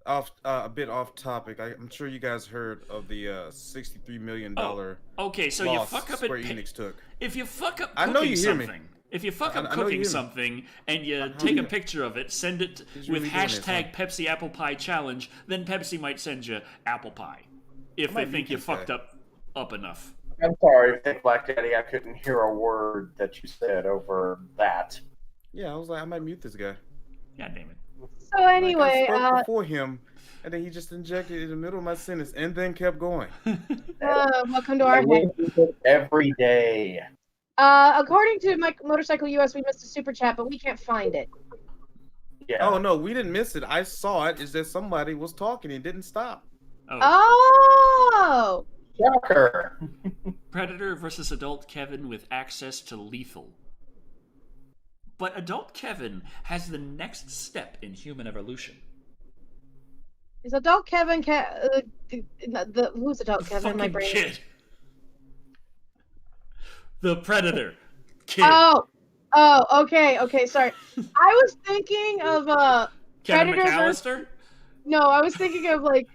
fuck? A bit off topic. I'm sure you guys heard of the $63 million Okay, so loss you fuck up Square at Enix took. if you fuck up I know cooking you hear me. something, if you fuck up I know you cooking hear me. something and you take a picture of it, send it He's with really doing this, hashtag Pepsi Apple Pie Challenge, then Pepsi might send you apple pie if I they might think mute you this fucked guy. up enough. I'm sorry, Thick Black Daddy. I couldn't hear a word that you said over that. Yeah, I was like, I might mute this guy. God damn it. So anyway, Like, I spoke before him, and then he just injected it in the middle of my sentence, and then kept going. welcome to our head. Every day. According to my Motorcycle US, we missed a super chat, but we can't find it. Yeah. Oh no, we didn't miss it. I saw it. Is that somebody was talking and didn't stop? Oh! Shocker. Predator versus Adult Kevin with access to lethal. But Adult Kevin has the next step in human evolution. Is Adult Kevin who's Adult Kevin in my Fucking brain? kid. The Predator. Kid. Okay, sorry. I was thinking of Kevin Predator McAllister? No, I was thinking of like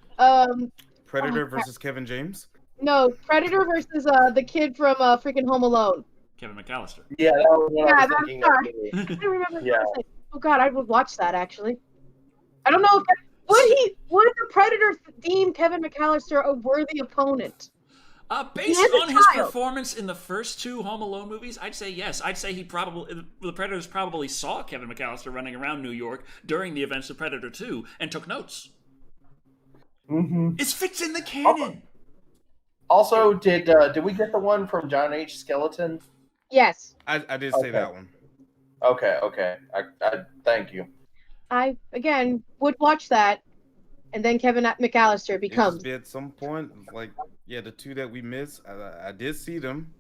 Predator versus Kevin James. no, Predator versus the kid from freaking Home Alone. Kevin McAllister. Yeah, that was what I was I'm thinking sorry. of. I don't remember. Yeah. Oh God, I would watch that actually. I don't know if would the Predator deem Kevin McAllister a worthy opponent? Based is a on his child. performance in the first two Home Alone movies, I'd say yes. I'd say the Predators probably saw Kevin McAllister running around New York during the events of Predator 2 and took notes. Mm-hmm. It fits in the canon. Also, did we get the one from John H. Skeleton? Yes. I did say that one. Okay. I thank you. I again would watch that, and then Kevin McAllister It becomes. just be at some point, like, yeah, the two that we missed, I did see them.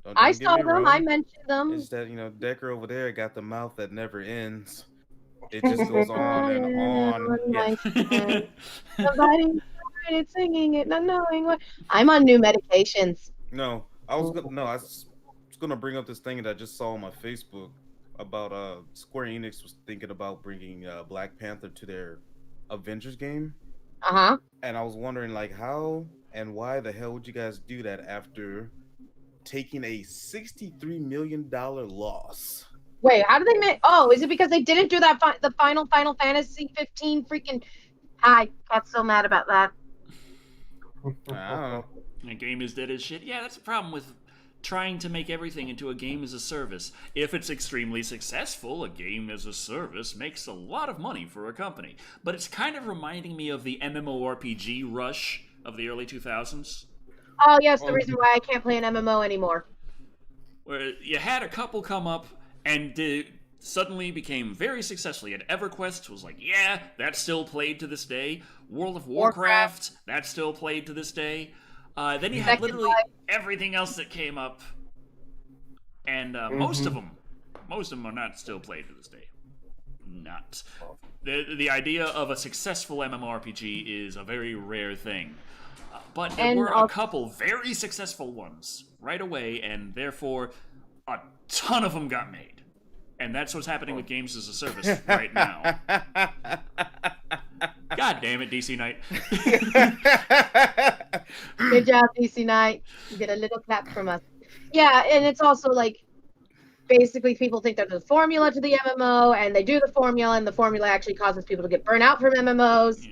I Don't get saw me them. wrong. I mentioned them. It's that, Decker over there got the mouth that never ends. It just goes on and on. Yeah. Somebody started singing it, not knowing what. I'm on new medications. No, I was gonna bring up this thing that I just saw on my Facebook about Square Enix was thinking about bringing Black Panther to their Avengers game, and I was wondering like how and why the hell would you guys do that after taking a $63 million loss? Wait, how did they make? Oh, is it because they didn't do that? The Final Fantasy 15 freaking. I got so mad about that. I don't know. The game is dead as shit. Yeah, that's the problem with trying to make everything into a game as a service. If it's extremely successful, a game as a service makes a lot of money for a company. But it's kind of reminding me of the MMORPG rush of the early 2000s. Oh, yes, the reason why I can't play an MMO anymore. Where you had a couple come up and suddenly became very successful. And EverQuest was like, yeah, that's still played to this day. World of Warcraft, that's still played to this day. Then you had literally everything else that came up, and most of them are not still played to this day. Not. The idea of a successful MMORPG is a very rare thing. But there were a couple very successful ones right away, and therefore a ton of them got made. And that's what's happening with games as a service right now. God damn it, DC Knight. Good job, DC Knight. You get a little clap from us. Yeah, and it's also like basically people think there's a formula to the MMO, and they do the formula, and the formula actually causes people to get burnt out from MMOs. Yeah.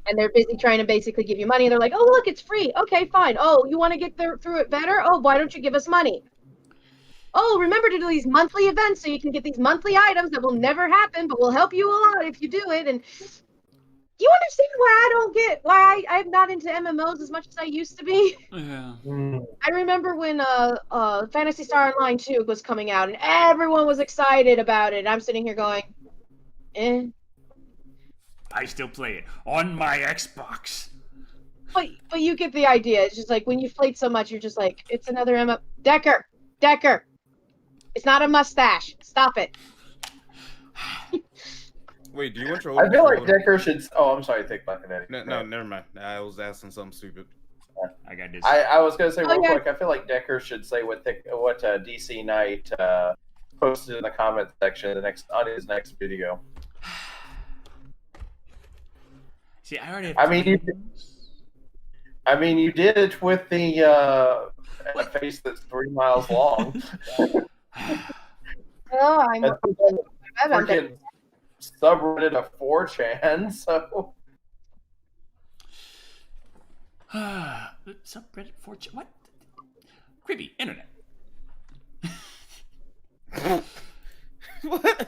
And they're busy trying to basically give you money. They're like, oh, look, it's free. Okay, fine. Oh, you want to get through it better? Oh, why don't you give us money? Oh, remember to do these monthly events so you can get these monthly items that will never happen, but will help you a lot if you do it. And do you understand why I'm not into MMOs as much as I used to be? Yeah. I remember when Phantasy Star Online 2 was coming out and everyone was excited about it. I'm sitting here going, eh. I still play it on my Xbox. But you get the idea. It's just like when you've played so much, you're just like, it's another MMO. Decker. It's not a mustache. Stop it. Wait, do you want your? I feel like Decker should. Oh, I'm sorry. Take my kinetic. No, never mind. I was asking something stupid. I got this. I was gonna say real quick. I feel like Decker should say what DC Knight posted in the comment section on his next video. See, I already. You did it with the face that's 3 miles long. Oh, I'm freaking subreddit of 4chan, so. Subreddit 4chan? What? Creepy internet. What?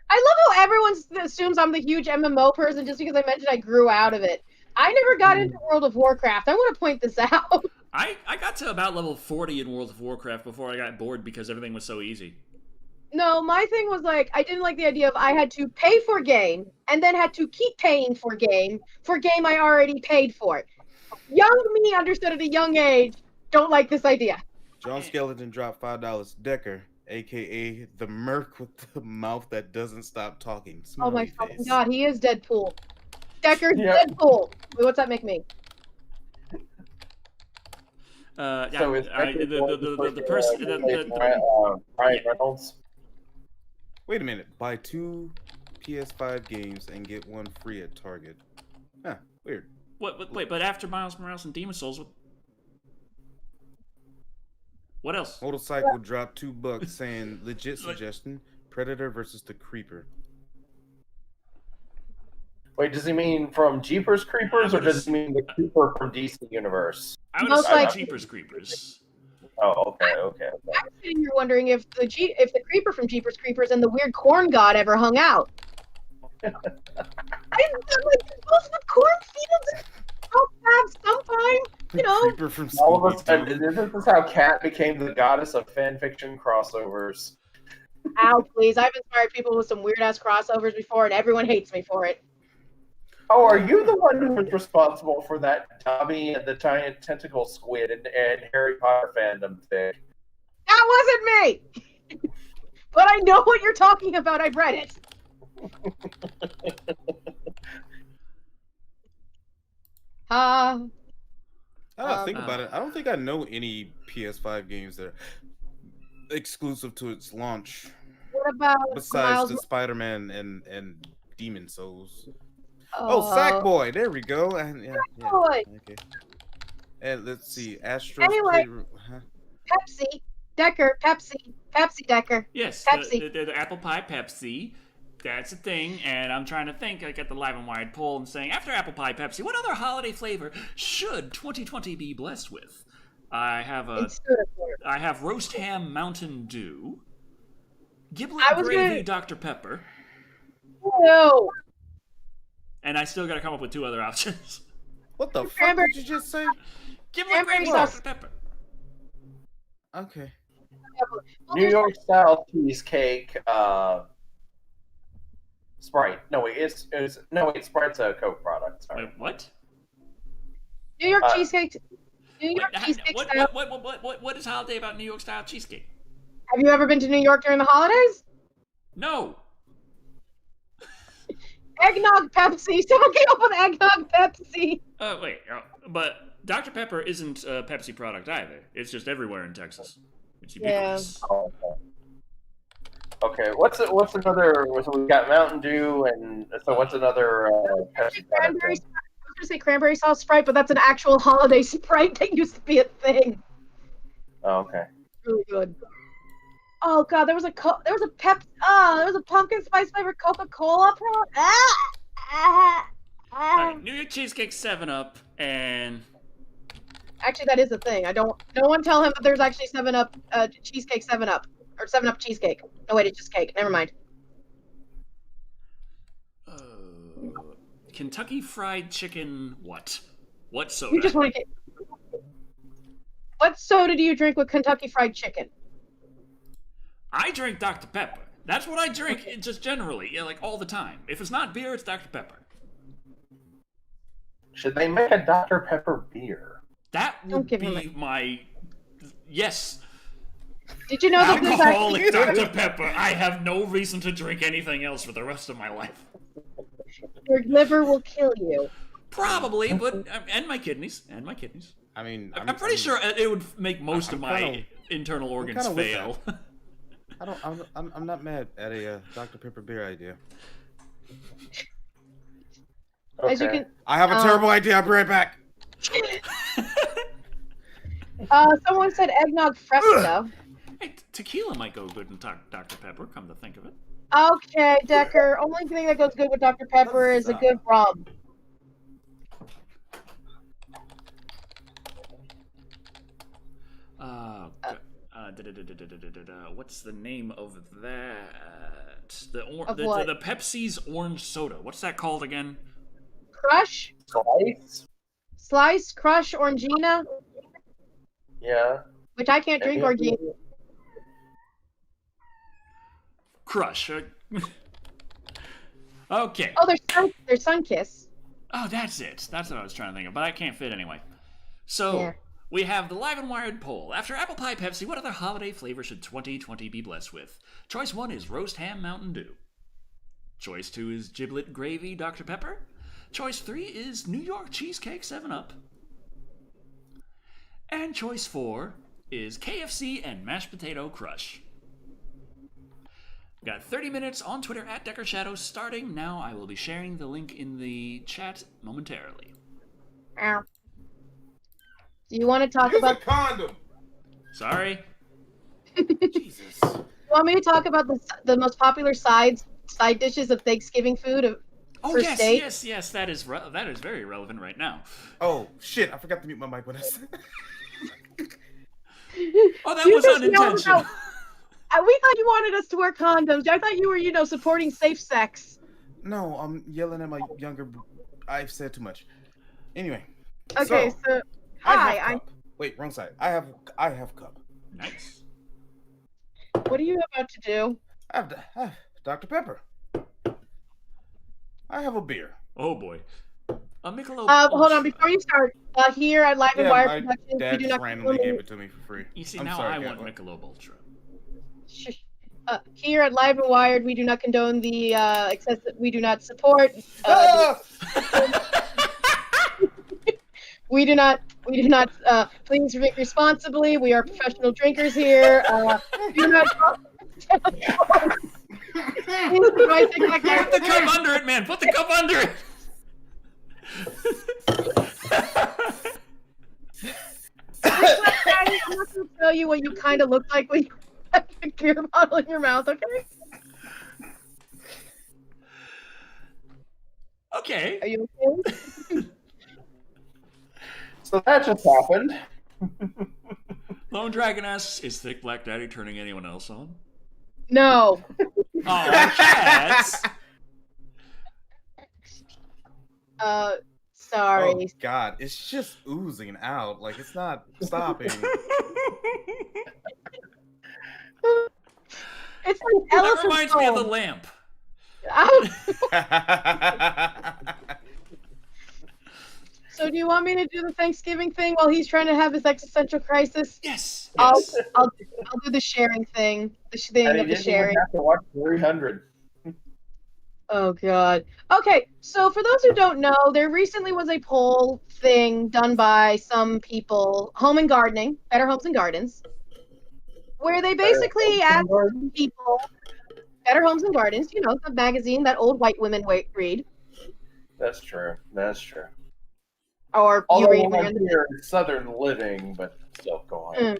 I love how everyone assumes I'm the huge MMO person just because I mentioned I grew out of it. I never got into World of Warcraft. I want to point this out. I got to about level 40 in World of Warcraft before I got bored because everything was so easy. No, my thing was like, I didn't like the idea of I had to pay for game and then had to keep paying for game I already paid for. Young me understood at a young age, don't like this idea. John Skeleton dropped $5. Decker, a.k.a. the Merc with the mouth that doesn't stop talking. Oh my Smiley face. God, he is Deadpool. Decker's Deadpool. Wait, what's that make me? So the person, Ryan Reynolds. Wait a minute. Buy 2 PS5 games and get 1 free at Target. Huh, weird. Wait, but after Miles Morales and Demon Souls, what else? Motorcycle dropped $2 saying, legit suggestion, Predator versus the Creeper. Wait, does he mean from Jeepers Creepers, or does he mean the Creeper from DC Universe? I would assume Jeepers Creepers. Oh, okay. I'm sitting here wondering if the Creeper from Jeepers Creepers and the weird corn god ever hung out. I'm like, both the cornfields have some kind, you know. Creeper from All of a sudden, this is how Kat became the goddess of fanfiction crossovers. Ow, please. I've inspired people with some weird-ass crossovers before, and everyone hates me for it. Oh, are you the one who was responsible for that Dobby and the giant tentacle squid and Harry Potter fandom thing? That wasn't me! But I know what you're talking about. I've read it. Think about it. I don't think I know any PS5 games that are exclusive to its launch. What about besides the Spider-Man and Demon Souls? Sackboy. There we go. Sackboy. Okay. And let's see. Astro. Anyway, Pepsi. Decker. Pepsi. Pepsi Decker. Yes. Pepsi. The apple pie Pepsi. That's a thing, and I'm trying to think. I got the Live and Wired poll and saying, after apple pie Pepsi, what other holiday flavor should 2020 be blessed with? I have roast ham Mountain Dew, giblet gravy Dr. Pepper. No. And I still got to come up with 2 other options. What the fuck did you just say? Giblet gravy Dr. Pepper. Okay. New York style cheesecake. Sprite. No wait, Sprite's a Coke product. Sorry. Wait, what? New York cheesecake. New York cheesecake style. What is holiday about New York style cheesecake? Have you ever been to New York during the holidays? No. Eggnog Pepsi. Someone came up with eggnog Pepsi. Wait, but Dr. Pepper isn't a Pepsi product either. It's just everywhere in Texas. It's ubiquitous. Yeah. Oh, okay. What's another? So we got Mountain Dew, and so what's another Pepsi product? going to say cranberry sauce Sprite, but that's an actual holiday Sprite that used to be a thing. Oh, okay. Really good. Oh god, there was a pumpkin spice flavored Coca-Cola Alright, New York Cheesecake 7-Up, and... Actually, that is a thing. No one tell him that there's actually 7-Up, cheesecake 7-Up. Or 7-Up cheesecake. No, wait, it's just cake. Never mind. Kentucky Fried Chicken what? What soda? You just want to get... What soda do you drink with Kentucky Fried Chicken? I drink Dr. Pepper. That's what I drink just generally, like all the time. If it's not beer, it's Dr. Pepper. Should they make a Dr. Pepper beer? That would be my... Yes. Did you know that there's Alcoholic Dr. Pepper. I have no reason to drink anything else for the rest of my life. Your liver will kill you. Probably, but... And my kidneys. I mean... I'm pretty sure it would make most of my internal organs fail. I'm not mad at a Dr. Pepper beer idea. Okay. As you can, I have a terrible idea. I'll be right back. Someone said eggnog fresco. Hey, tequila might go good in Dr. Pepper, come to think of it. Okay, Decker. Only thing that goes good with Dr. Pepper is a good rum. What's the name of that? The Pepsi's orange soda. What's that called again? Crush? Slice, Crush, Orangina? Yeah. Which I can't drink Orangina. Crush. Okay. Oh, there's Sunkiss. Oh, that's it. That's what I was trying to think of, but I can't fit anyway. So, we have the Live and Wired poll. After apple pie Pepsi, what other holiday flavor should 2020 be blessed with? Choice 1 is roast ham Mountain Dew. Choice 2 is giblet gravy Dr. Pepper. Choice 3 is New York cheesecake 7-Up. And choice 4 is KFC and mashed potato crush. We've got 30 minutes on Twitter at DeckerShadows starting now. I will be sharing the link in the chat momentarily. Ow. Do you want to talk Use about a condom? Sorry. Jesus. You want me to talk about the most popular side dishes of Thanksgiving food? Oh yes, that is very relevant right now. Oh shit! I forgot to mute my mic when I said. Oh, that was unintentional. We thought you wanted us to wear condoms. I thought you were, supporting safe sex. No, I'm yelling at my younger. I've said too much. Anyway. Okay, so hi. Wait, wrong side. I have cup. Nice. What are you about to do? I have Dr. Pepper. I have a beer. Oh boy. A Michelob. Hold on, before you start. Here at Live and Wire Productions, dad we do not randomly gave it to me for free. You see, I'm now sorry, I want Michelob Ultra. Here at Live and Wired, we do not condone the excess. We do not support. We do not. Please drink responsibly. We are professional drinkers here. Do not. Put the cup under it, man. Put the cup under it. I'm not going to tell you what you kind of look like when you have a beer bottle in your mouth, okay? Okay. Are you okay? So that just happened. Lone Dragon asks, is Thick Black Daddy turning anyone else on? No. Oh, cats. Sorry. Oh God, it's just oozing out. Like it's not stopping. It's like That reminds me of the lamp. So do you want me to do the Thanksgiving thing while he's trying to have his existential crisis? Yes. I'll do the sharing thing. The thing of the sharing. Have to watch 300. Oh God. Okay, so for those who don't know, there recently was a poll thing done by some people, Home and Gardening, Better Homes and Gardens, where they basically asked people, Better Homes and Gardens, the magazine that old white women read. That's true. That's true. Or you Although were either I'm in the here in Southern Living, but still go on.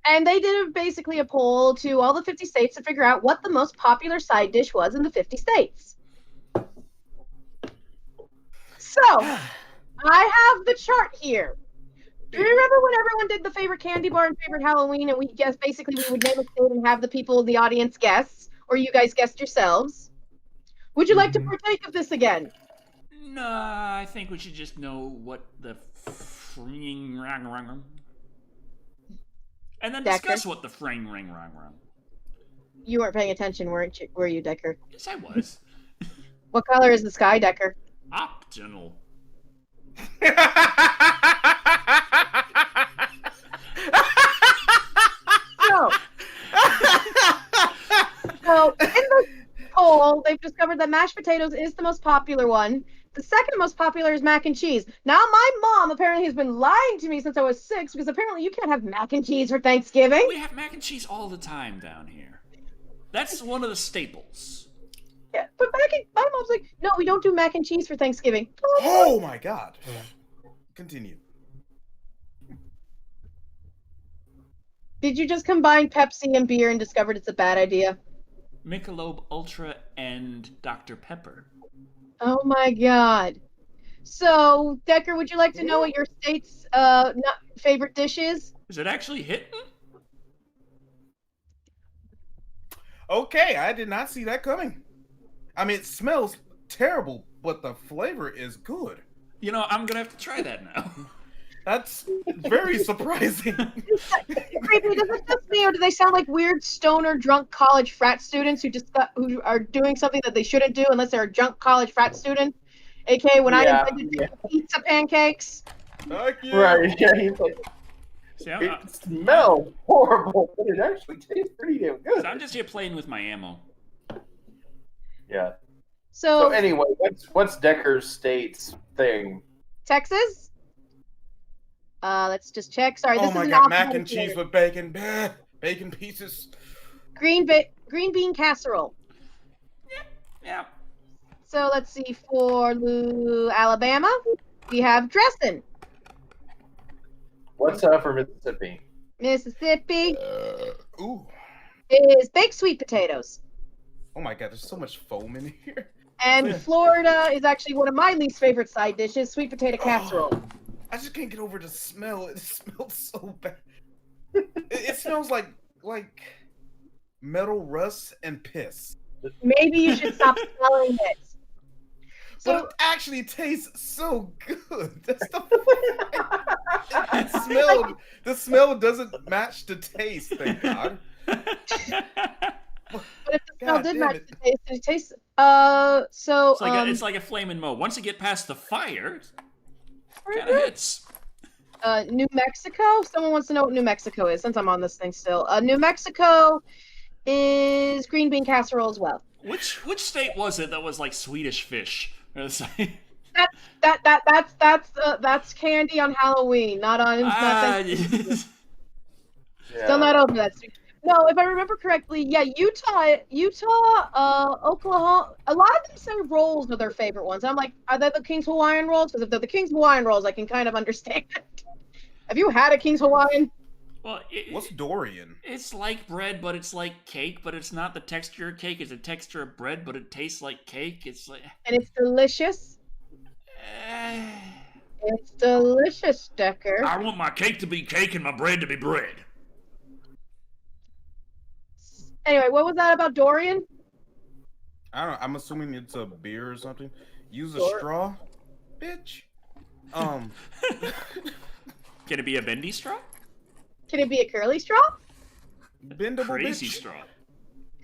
And they did basically a poll to all the 50 states to figure out what the most popular side dish was in the 50 states. So, I have the chart here. Do you remember when everyone did the favorite candy bar and favorite Halloween, and we guessed basically we would name a state and have the people in the audience guess, or you guys guessed yourselves? Would you like to partake of this again? Nah, I think we should just know what the and then discuss what the ring. You weren't paying attention, were you, Decker? Yes, I was. What color is the sky, Decker? Optional. So, in the poll, they've discovered that mashed potatoes is the most popular one. The second most popular is mac and cheese. Now, my mom apparently has been lying to me since I was 6, because apparently you can't have mac and cheese for Thanksgiving. We have mac and cheese all the time down here. That's one of the staples. Yeah, but my mom's like, no, we don't do mac and cheese for Thanksgiving. Oh my god. Continue. Did you just combine Pepsi and beer and discovered it's a bad idea? Michelob Ultra and Dr. Pepper. Oh my god. So, Decker, would you like to know what your state's favorite dish is? Is it actually hitting? Okay, I did not see that coming. I mean, it smells terrible, but the flavor is good. You know, I'm gonna have to try that now. That's very surprising. Creepy, does it just me, or do they sound like weird stoner drunk college frat students who are doing something that they shouldn't do unless they're a drunk college frat student? AKA when I invented pizza pancakes. Fuck you. Right, yeah, he's like, See, it smells horrible, but it actually tastes pretty damn good. So I'm just here playing with my ammo. Yeah. So anyway, what's Decker's state's thing? Texas? Let's just check. Sorry, this Oh my is god, mac and cheese with bacon. Bacon pieces. Green bean casserole. Yeah. So let's see, for Alabama, we have dressing. What's for Mississippi? Mississippi Ooh. is baked sweet potatoes. Oh my god, there's so much foam in here. And Florida is actually one of my least favorite side dishes, sweet potato casserole. I just can't get over the smell. It smells so bad. It smells like metal rust and piss. Maybe you should stop smelling it. But So it actually tastes so good. That's the smell doesn't match the taste, thank God. but if the smell did match it. the taste, it tastes It's like a flaming mo. Once you get past the fire, pretty kind of good. hits. New Mexico. Someone wants to know what New Mexico is, since I'm on this thing still. New Mexico is green bean casserole as well. Which state was it that was like Swedish fish? That's candy on Halloween, not on. Yes. Still not over that. No, if I remember correctly, yeah, Utah, Oklahoma. A lot of them say rolls are their favorite ones. I'm like, are they the King's Hawaiian rolls? Because if they're the King's Hawaiian rolls, I can kind of understand. Have you had a King's Hawaiian? Well, What's Dorian? It's like bread, but it's like cake, but it's not the texture of cake. It's a texture of bread, but it tastes like cake. It's like... And it's delicious. It's delicious, Decker. I want my cake to be cake and my bread to be bread. Anyway, what was that about Dorian? I don't know. I'm assuming it's a beer or something. Use a Sure. straw, bitch. Can it be a bendy straw? Can it be a curly straw? Bendable Crazy bitch. straw.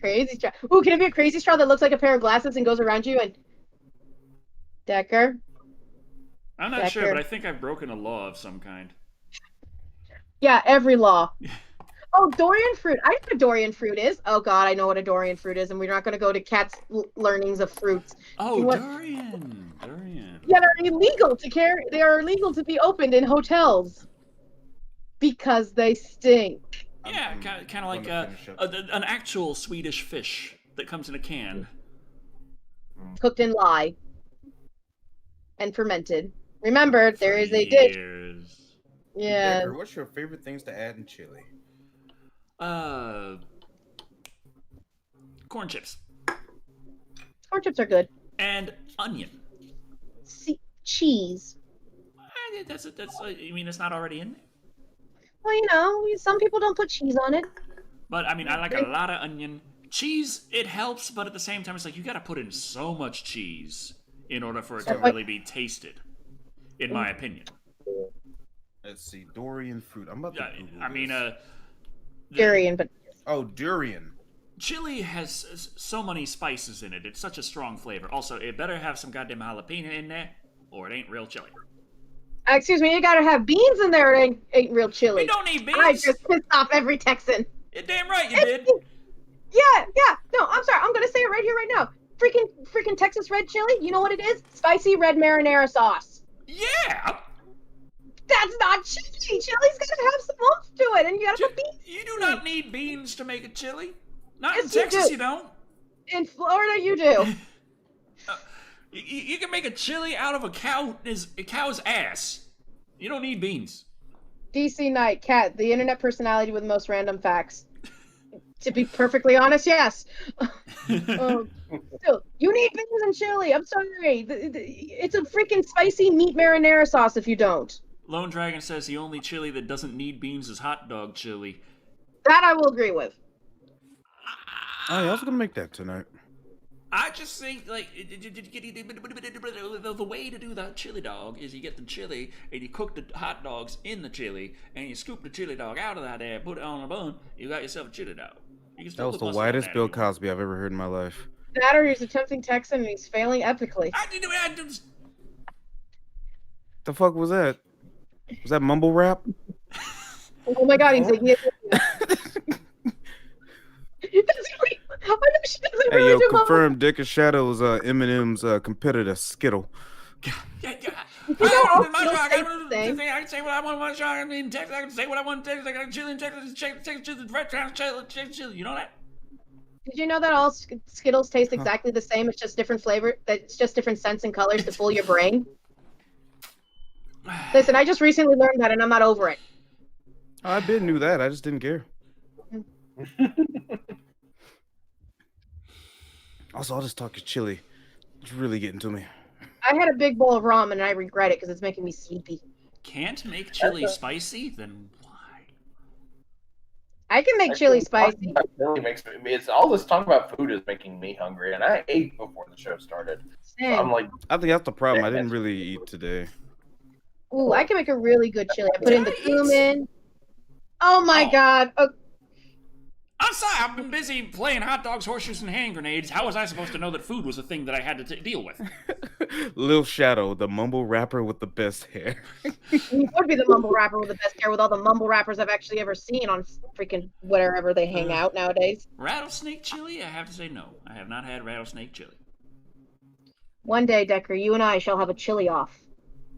Crazy straw. Ooh, can it be a crazy straw that looks like a pair of glasses and goes around you and... Decker? I'm not sure, but I think I've broken a law of some kind. Yeah, every law. Oh, dorian fruit. I know what a dorian fruit is. Oh god, I know what a dorian fruit is, and we're not going to go to Kat's learnings of fruits. Oh, What- durian. Yeah, they're illegal to carry. They are illegal to be opened in hotels because they stink. Yeah, kind of like gonna finish up. an actual Swedish fish that comes in a can. Cooked in lye. and fermented. Remember, there is a dish. Yeah. Decker, what's your favorite things to add in chili? Corn chips. Corn chips are good. And onion. Cheese. That's you mean it's not already in there? Well, some people don't put cheese on it. But I mean, I like a lot of onion. Cheese, it helps, but at the same time, it's like you gotta put in so much cheese in order for it to really be tasted, in my opinion. Let's see, durian fruit. I'm about to Google Durian, but... Oh, durian. Chili has so many spices in it. It's such a strong flavor. Also, it better have some goddamn jalapeno in there, or it ain't real chili. Excuse me, you gotta have beans in there. It ain't real chili. We don't need beans. I just pissed off every Texan. You're damn right you did. Yeah. No, I'm sorry. I'm gonna say it right here, right now. Freaking Texas red chili. You know what it is? Spicy red marinara sauce. Yeah. That's not chili. Chili's gotta have some oomph to it, and you gotta put beans. You do not need beans to make a chili. Not Yes, in Texas, do. you don't. In Florida, you do. You can make a chili out of a cow's ass. You don't need beans. DC Knight, Cat, the internet personality with the most random facts. To be perfectly honest, yes. Still, you need beans and chili. I'm sorry. It's a freaking spicy meat marinara sauce if you don't. Lone Dragon says the only chili that doesn't need beans is hot dog chili. That I will agree with. Oh, yeah, I was gonna make that tonight. I just think, like, the way to do the chili dog is you get the chili and you cook the hot dogs in the chili and you scoop the chili dog out of that there, put it on a bone, you got yourself a chili dog. That was the whitest Bill Cosby I've ever heard in my life. That or he's attempting Texan and he's failing epically. The fuck was that? Was that mumble rap? Oh my god, he's like, Hey, yo, confirmed Dick and Shadow's Eminem's competitor, Skittle. I can say what I want in Texas. I can say what I want in Texas. I got chili in Texas. Chili. You know that? Did you know that all Skittles taste exactly the same? It's just different flavor. It's just different scents and colors to fool your brain. Listen, I just recently learned that, and I'm not over it. I did knew that. I just didn't care. Also, I'll just talk to chili. It's really getting to me. I had a big bowl of ramen, and I regret it because it's making me sleepy. Can't make chili spicy? Then why? I can make chili spicy. Chili makes me. It's all this talk about food is making me hungry, and I ate before the show started. So I'm like, I think that's the problem. I didn't really eat today. Ooh, I can make a really good chili. I put in the cumin. Oh my god. Oh. I'm sorry, I've been busy playing hot dogs, horseshoes, and hand grenades. How was I supposed to know that food was a thing that I had to deal with? Lil Shadow, the mumble rapper with the best hair. He would be the mumble rapper with the best hair with all the mumble rappers I've actually ever seen on freaking wherever they hang out nowadays. Rattlesnake chili? I have to say no. I have not had rattlesnake chili. One day, Decker, you and I shall have a chili off.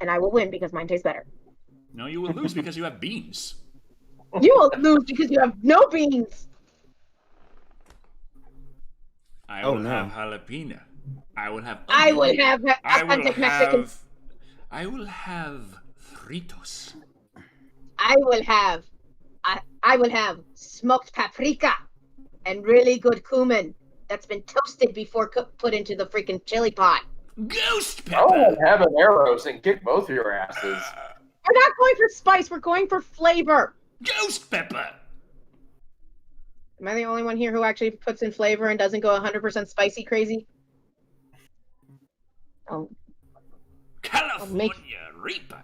And I will win because mine tastes better. No, you will lose because you have beans. You will lose because you have no beans. I will have jalapeno. I will have. I will have authentic Mexican. I will have fritos. I will have smoked paprika and really good cumin that's been toasted before put into the freaking chili pot. Ghost pepper. I'll have habaneros and kick both of your asses. We're not going for spice. We're going for flavor. Ghost pepper. Am I the only one here who actually puts in flavor and doesn't go 100% spicy crazy? California Reaper.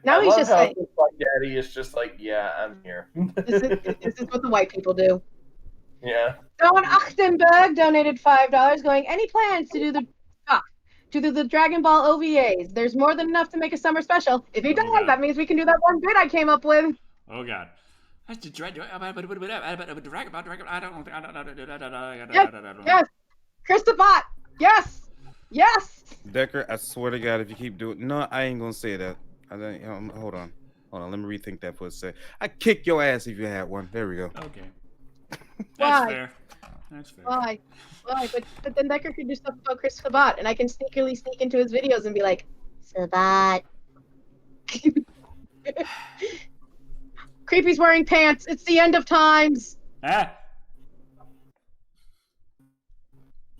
Now he's just like, Daddy is just like, yeah, I'm here. this is what the white people do. Yeah. Don Achtenberg donated $5, going, any plans to do the Dragon Ball OVAs? There's more than enough to make a summer special. If he does, that means we can do that one bit I came up with. Oh god. Yes, Chris the Bot. Yes. Decker, I swear to God, if you keep doing, no, I ain't gonna say that. Hold on. Let me rethink that for a sec. I kick your ass if you had one. There we go. Okay. That's fair. That's fair. Why? But then Decker could do stuff about Chris Sabat, and I can sneakily sneak into his videos and be like, Sabat. Creepy's wearing pants. It's the end of times. Ah.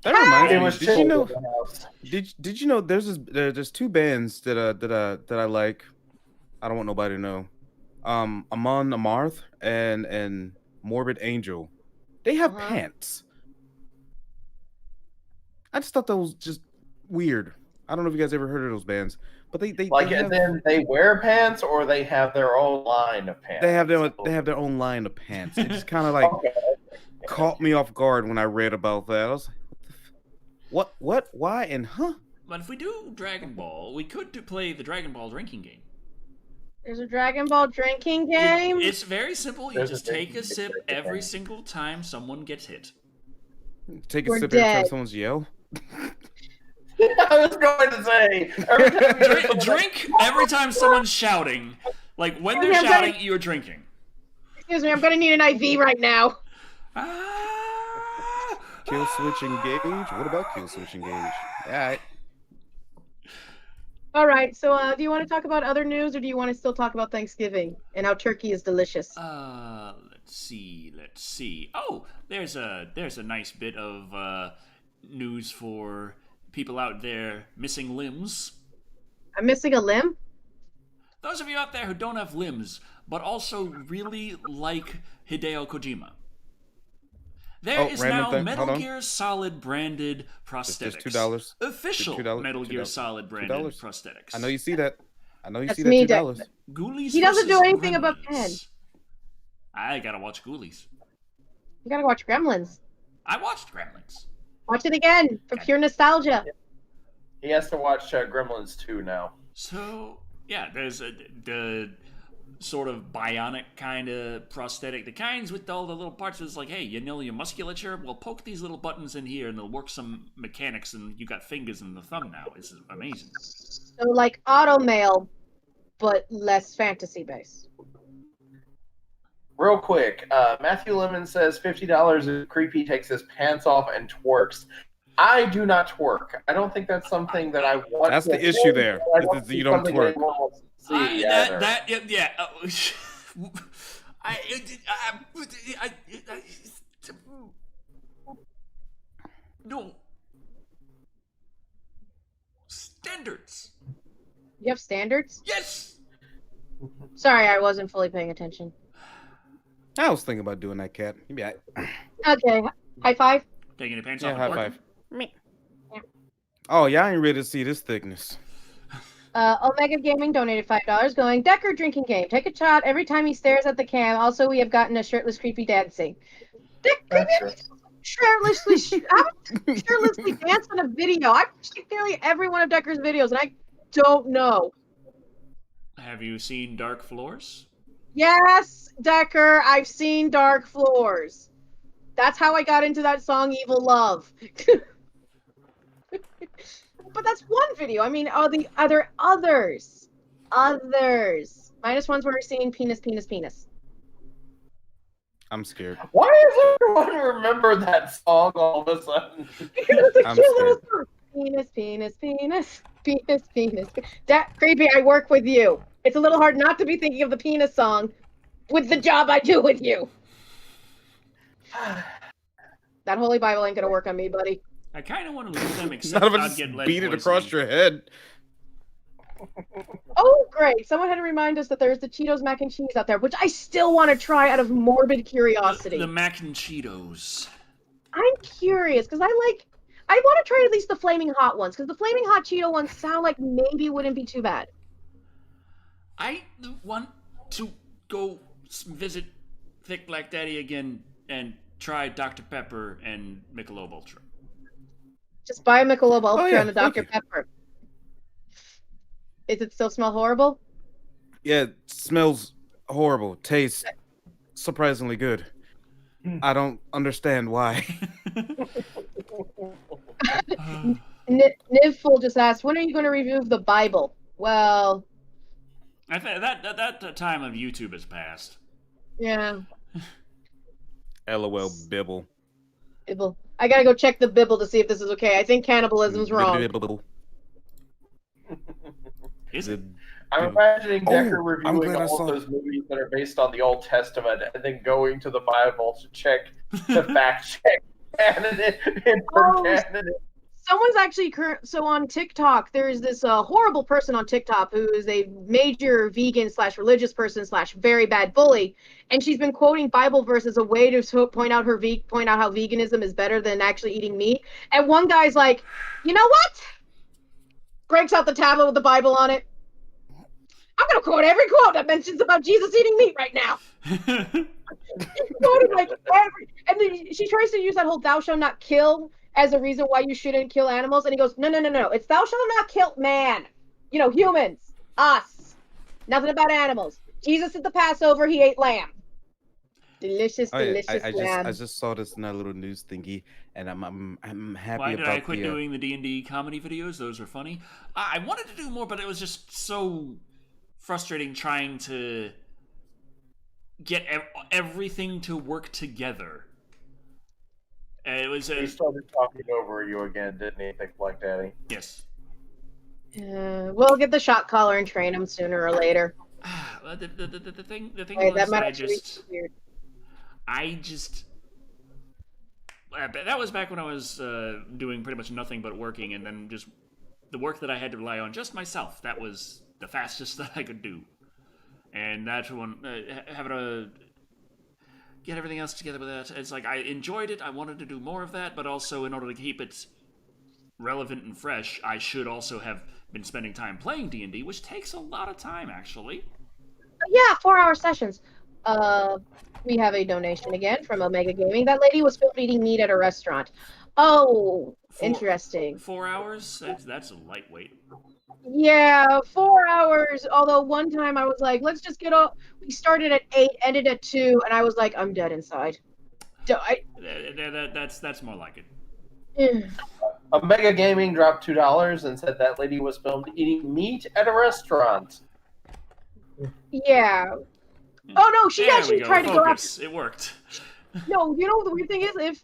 That reminds It me. was Did you know? in the house. Did you know there's two bands that I like. I don't want nobody to know. Amon Amarth and Morbid Angel. They have pants. I just thought that was just weird. I don't know if you guys ever heard of those bands, but they Like, they have, and then they wear pants, or they have their own line of pants. they have their own line of pants. It just kind of like caught me off guard when I read about that. I was like, what, why, and huh? But if we do Dragon Ball, we could play the Dragon Ball drinking game. There's a Dragon Ball drinking game. It's very simple. You There's just a take a drinking sip game. every single time someone gets hit. Take a We're sip every time dead. someone's yell. I was going to say, every time you hear someone Drink every time someone's shouting. Like, when they're I'm shouting, gonna- you're drinking. Excuse me, I'm gonna need an IV right now. Ah! Kill switch engage. What about kill switch engage? All right. All right, so do you want to talk about other news, or do you want to still talk about Thanksgiving and how turkey is delicious? Let's see. Oh, there's a nice bit of news for people out there missing limbs. I'm missing a limb. Those of you out there who don't have limbs, but also really like Hideo Kojima. There is random now thing. Metal Hold on. Gear Solid branded prosthetics. Just $2. Official $2. Metal Gear $2. Solid branded $2. prosthetics. I know you see that. That's see that me, $2. Ghoulies He doesn't do versus anything about Gremlins. I gotta watch Ghoulies. You gotta watch Gremlins. I watched Gremlins. Watch it again for pure nostalgia. he has to watch Gremlins 2 now. So yeah, there's the sort of bionic kind of prosthetic, the kinds with all the little parts. It's like, hey, you know your musculature? Well, poke these little buttons in here, and they'll work some mechanics, and you got fingers in the thumb now. This is amazing. So like automail, but less fantasy based. Real quick, Matthew Lemon says $50 if Creepy takes his pants off and twerks. I do not twerk. I don't think that's something that I want. That's to the issue do. there, I is don't that see you don't something twerk. anyone wants to see either. Yeah. No. Standards. You have standards? Yes. Sorry, I wasn't fully paying attention. I was thinking about doing that, Cat. You be all right. Okay, high five. Taking your pants Yeah, off. high and five. twerking? Oh, y'all ain't ready to see this thickness. Omega Gaming donated $5, going Decker drinking game. Take a shot every time he stares at the cam. Also, we have gotten a shirtless creepy dancing. That's true. Shirtlessly dance in a video. I've watched nearly every one of Decker's videos, and I don't know. Have you seen Dark Floors? Yes, Decker, I've seen Dark Floors. That's how I got into that song, Evil Love. But that's one video. I mean, are the others? Minus ones where we're seeing penis. I'm scared. Why does everyone remember that song all of a sudden? Because it's a I'm cute little scared. song. Penis. That creepy, I work with you. It's a little hard not to be thinking of the penis song with the job I do with you. That Holy Bible ain't gonna work on me, buddy. I kind of want to lose them, except None of I'd us get lead beat it poisoning. across your head. Oh, great. Someone had to remind us that there's the Cheetos mac and cheese out there, which I still want to try out of morbid curiosity. The mac and Cheetos. I'm curious, because I want to try at least the Flaming Hot ones, because the Flaming Hot Cheeto ones sound like maybe wouldn't be too bad. I want to go visit Thick Black Daddy again and try Dr. Pepper and Michelob Ultra. Just buy a Michelob Ultra yeah, and a thank Dr. you. Pepper. Is it still smell horrible? Yeah, it smells horrible. Tastes surprisingly good. I don't understand why. Nivful just asked, when are you going to review the Bible? Well, I think that time of YouTube has passed. yeah. LOL Bibble. Bibble. I gotta go check the Bibble to see if this is okay. I think cannibalism's wrong. Is it? I'm imagining Decker I'm reviewing glad I all saw- of those movies that are based on the Old Testament and then going to the Bible to fact check canon and Oh, canon. someone's actually so on TikTok. There's this horrible person on TikTok who is a major vegan / religious person / very bad bully, and she's been quoting Bible verses as a way to point out how veganism is better than actually eating meat. And one guy's like, you know what? Breaks out the tablet with the Bible on it. I'm gonna quote every quote that mentions about Jesus eating meat right now. Quoted like every, and then she tries to use that whole "thou shalt not kill" as a reason why you shouldn't kill animals, and he goes, no, it's "thou shalt not kill man." Humans, us. Nothing about animals. Jesus at the Passover, he ate lamb. Delicious lamb. I just saw this in that little news thingy, and I'm happy Why about did I quit doing the D&D comedy videos? Those are funny. I wanted to do more, but it was just so frustrating trying to get everything to work together. It was. He started talking over you again, didn't he? Think like Daddy. Yes. We'll get the shot caller and train him sooner or later. The thing Right, was that that was back when I was doing pretty much nothing but working, and then just the work that I had to rely on just myself. That was the fastest that I could do, and that's when having to get everything else together with that. It's like I enjoyed it. I wanted to do more of that, but also in order to keep it relevant and fresh, I should also have been spending time playing D&D, which takes a lot of time, actually. Yeah, 4-hour sessions. We have a donation again from Omega Gaming. That lady was filmed eating meat at a restaurant. Oh, interesting. 4 hours? That's a lightweight. Yeah, 4 hours. Although one time I was like, let's just get off. We started at 8, ended at 2, and I was like, I'm dead inside. That's more like it. Omega Gaming dropped $2 and said that lady was filmed eating meat at a restaurant. Yeah. Oh no, she There actually we go. tried to go after. Focus. It worked. No, the weird thing is, if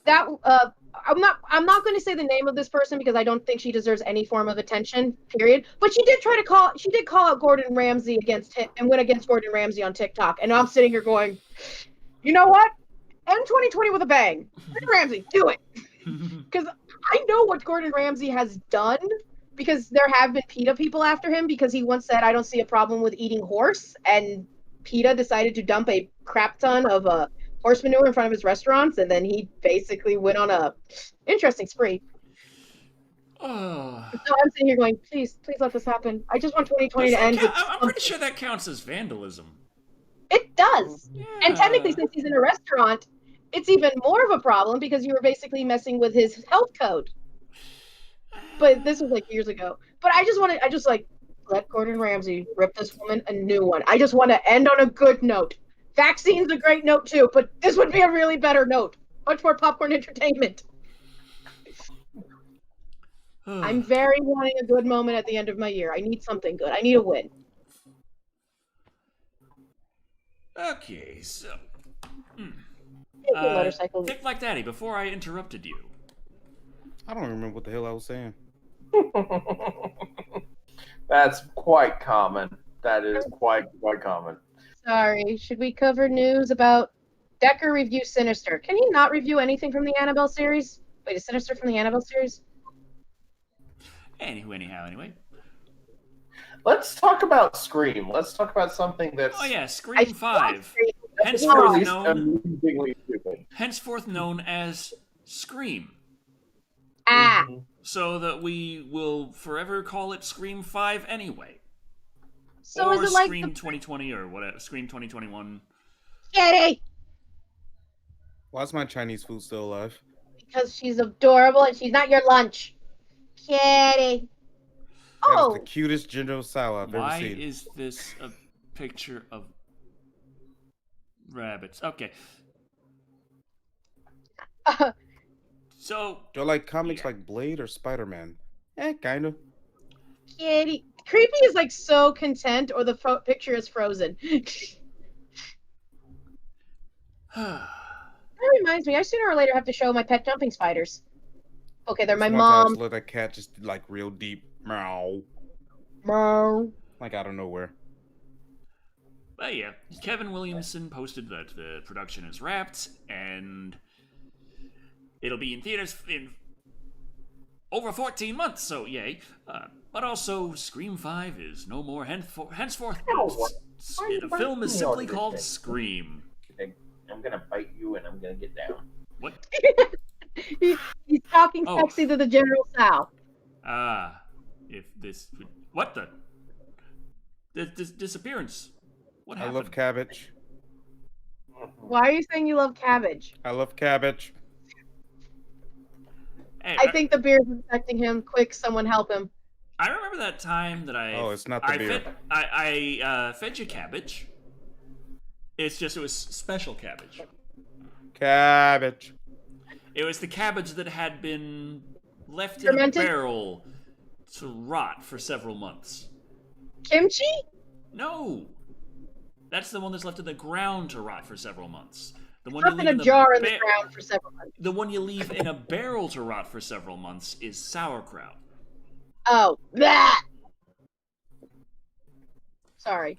I'm not going to say the name of this person because I don't think she deserves any form of attention. Period. But she did call out Gordon Ramsay against him and went against Gordon Ramsay on TikTok, and I'm sitting here going, you know what? End 2020 with a bang. Gordon Ramsay, do it. Because I know what Gordon Ramsay has done. Because there have been PETA people after him because he once said, I don't see a problem with eating horse. And PETA decided to dump a crap ton of horse manure in front of his restaurants. And then he basically went on a interesting spree. Oh. So I'm sitting here going, please let this happen. I just want 2020 to end. I'm pretty sure that counts as vandalism. It does. Yeah. And technically, since he's in a restaurant, it's even more of a problem because you were basically messing with his health code. But this was like years ago. But I just let Gordon Ramsay rip this woman a new one. I just want to end on a good note. Vaccine's a great note too, but this would be a really better note. Much more popcorn entertainment. I'm very wanting a good moment at the end of my year. I need something good. I need a win. Okay, so. Motorcycle. Think like Daddy, before I interrupted you. I don't remember what the hell I was saying. That's quite common. That is quite common. Sorry. Should we cover news about Decker review Sinister? Can you not review anything from the Annabelle series? Wait, is Sinister from the Annabelle series? Anyway. Let's talk about Scream. Let's talk about something that's... Oh yeah, Scream 5. Henceforth known as Scream. Ah. So that we will forever call it Scream 5 anyway. So or is it like Scream 2020 or whatever, Scream 2021. Kitty! Why is my Chinese food still alive? Because she's adorable and she's not your lunch. Kitty. That is the cutest ginger sour I've ever seen. Why is this a picture of rabbits? Okay. So. Do you like comics like Blade or Spider-Man? Kind of. Kitty. Creepy is like so content, or the picture is frozen. That reminds me, I sooner or later have to show my pet jumping spiders. Okay, they're my One time I mom. just let that cat just like real deep meow. Meow. Like out of nowhere. But yeah, Kevin Williamson posted that the production is wrapped and it'll be in theaters in over 14 months, so yay. But also, Scream 5 is no more henceforth. The film is simply called Scream. I'm gonna bite you and I'm gonna get down. What? He's talking sexy to the General South. If this... What the? This disappearance. What happened? I love cabbage. Why are you saying you love cabbage? I love cabbage. Hey, I think the beer's infecting him. Quick, someone help him. I remember that time that Oh, it's not the beer. I fed you cabbage. It's just it was special cabbage. Cabbage. It was the cabbage that had been left Fermented? in a barrel to rot for several months. Kimchi? No, that's the one that's left in the ground to rot for several months. The one Left in a jar in the ground for several months. The one you leave in a barrel to rot for several months is sauerkraut. Oh, that. Sorry.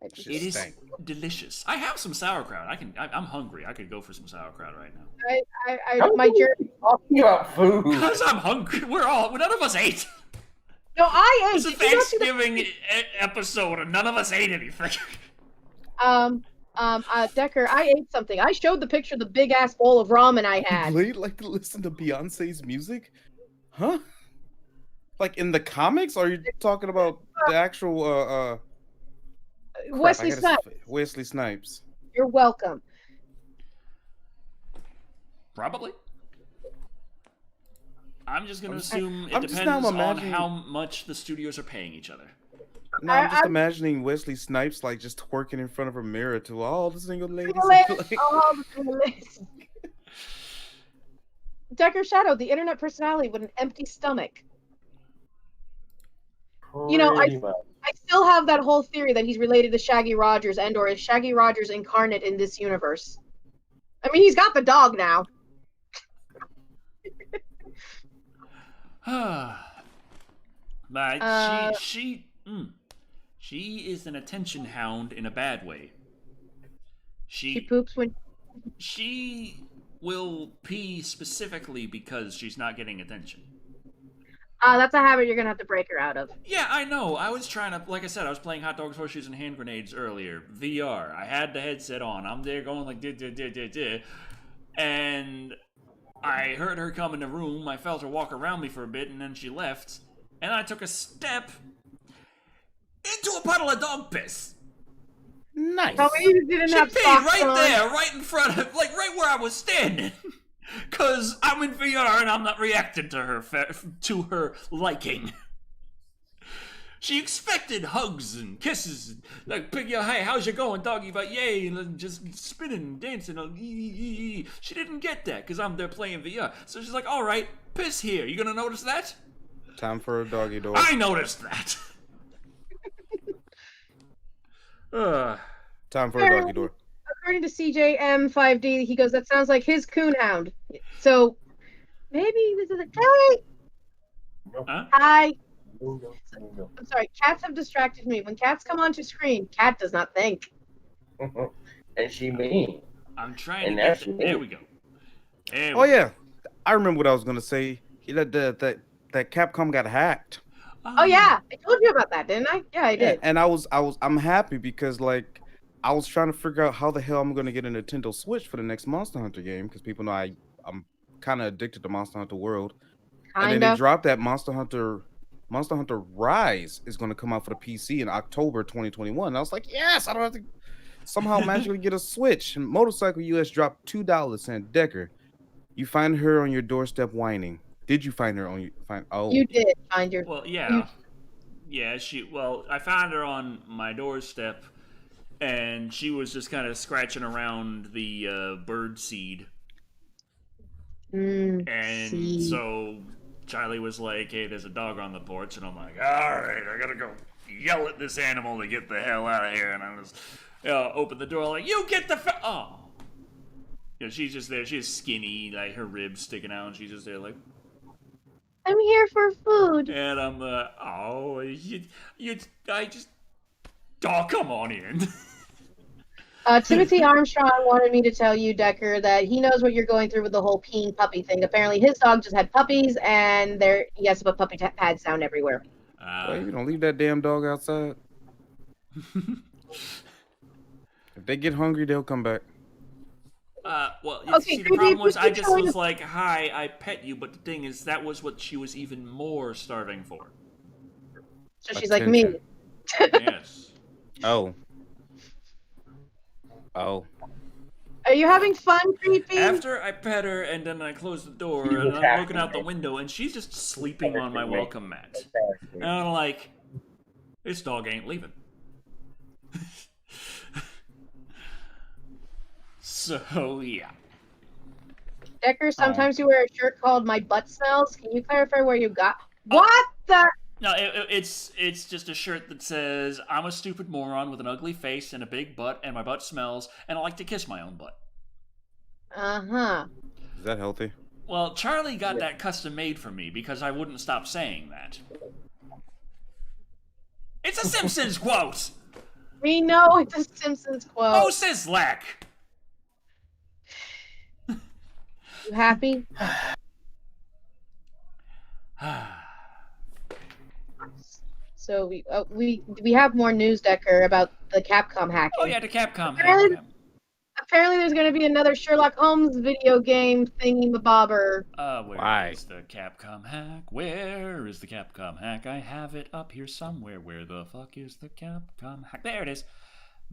It is delicious. I have some sauerkraut. I'm hungry. I could go for some sauerkraut right now. My journey. Talking about food. Because I'm hungry. None of us ate. No, I ate. It's a Thanksgiving episode, and none of us ate anything. Decker, I ate something. I showed the picture of the big ass bowl of ramen I had. Blade like to listen to Beyonce's music? Huh? Like in the comics? Or are you talking about the actual Wesley Snipes. Wesley Snipes. You're welcome. Probably. I'm just going to assume it depends on how much the studios are paying each other. No, I'm just imagining Wesley Snipes like just twerking in front of a mirror to all the single ladies. Decker Shadow, the internet personality with an empty stomach. You know, I still have that whole theory that he's related to Shaggy Rogers and/or is Shaggy Rogers incarnate in this universe. I mean, he's got the dog now. But she is an attention hound in a bad way. She poops when she will pee specifically because she's not getting attention. That's a habit you're gonna have to break her out of. Yeah, I know. I was trying to, like I said, I was playing Hot Dogs, Horseshoes, and Hand Grenades earlier. VR. I had the headset on. I'm there going like, and I heard her come in the room. I felt her walk around me for a bit, and then she left. And I took a step into a puddle of dog piss. Nice. You didn't she have peed right on. there, right in front of, like right where I was standing. Cause I'm in VR and I'm not reacting to her liking. She expected hugs and kisses, like hey, how's you going, doggy? But yay, and just spinning, dancing. She didn't get that because I'm there playing VR. So she's like, all right, piss here. You gonna notice that? Time for a doggy door. I noticed that. Time for a doggy door. According to CJM5D, he goes, that sounds like his coonhound. So maybe this is a Kelly. Huh? Hi. I'm sorry, cats have distracted me. When cats come onto screen, cat does not think. And she mean. I'm trying to get it. There we go. Yeah. I remember what I was gonna say. That Capcom got hacked. Oh yeah. I told you about that, didn't I? Yeah, I did. And I'm happy because like I was trying to figure out how the hell I'm gonna get a Nintendo Switch for the next Monster Hunter game because people know I'm kind of addicted to Monster Hunter World. And then they dropped that Monster Hunter Rise is gonna come out for the PC in October 2021. And I was like, yes, I don't have to somehow magically get a Switch. And Motorcycle US dropped $2. And Decker, you find her on your doorstep whining. Did you find her on your Oh, you did find your. Well, yeah, yeah. I found her on my doorstep. And she was just kind of scratching around the bird seed. So Charlie was like, "Hey, there's a dog on the porch," and I'm like, "All right, I gotta go yell at this animal to get the hell out of here." And I just open the door like, "You get the oh." She's just there. She's skinny, like her ribs sticking out, and she's just there like, I'm here for food. and I'm come on in. Timothy Armstrong wanted me to tell you, Decker, that he knows what you're going through with the whole peeing puppy thing. Apparently, his dog just had puppies, and he has to put puppy pads down everywhere. Well, you don't leave that damn dog outside. If they get hungry, they'll come back. Well, see, the problem was I just was like, "Hi, I pet you," but the thing is, that was what she was even more starving for. So she's like me. Yes. Oh. Are you having fun, Creepy? After I pet her, and then I close the door, and I'm looking out the window, and she's just sleeping on my welcome mat. And I'm like, this dog ain't leaving. So, yeah. Decker, sometimes you wear a shirt called My Butt Smells. Can you clarify where you got... What the... No, it's just a shirt that says, "I'm a stupid moron with an ugly face and a big butt, and my butt smells, and I like to kiss my own butt." Uh-huh. Is that healthy? Well, Charlie got that custom made for me because I wouldn't stop saying that. It's a Simpsons quote! We know it's a Simpsons quote. Oh, Sislak! You happy? So we have more news, Decker, about the Capcom hacking. Oh yeah, the Capcom hacking. Apparently there's going to be another Sherlock Holmes video game thingy-mabobber. Where is the Capcom hack? Where is the Capcom hack? I have it up here somewhere. Where the fuck is the Capcom hack? There it is.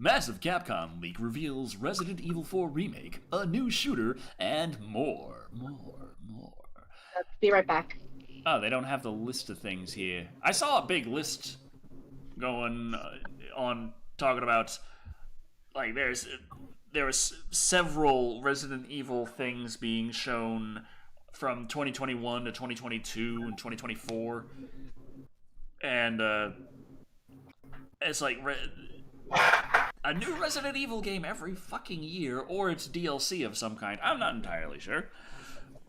Massive Capcom leak reveals Resident Evil 4 remake, a new shooter, and more. Be right back. Oh, they don't have the list of things here. I saw a big list going on talking about, like, there was several Resident Evil things being shown from 2021 to 2022 and 2024, and it's like a new Resident Evil game every fucking year, or it's DLC of some kind. I'm not entirely sure.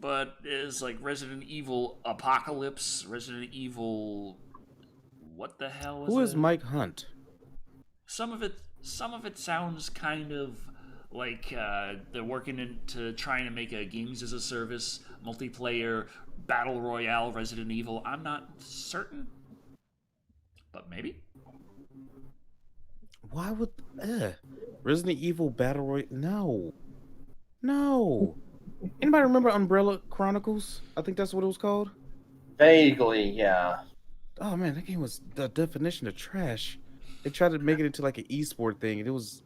But it's like Resident Evil Apocalypse, Resident Evil... What the hell is it? Who is Mike Hunt? Some of it sounds kind of like they're working into trying to make a games as a service, multiplayer, battle royale Resident Evil. I'm not certain. But maybe. Why would... Resident Evil Battle Royale... No. Anybody remember Umbrella Chronicles? I think that's what it was called. Vaguely, yeah. Oh man, that game was the definition of trash. They tried to make it into like an esport thing, and it was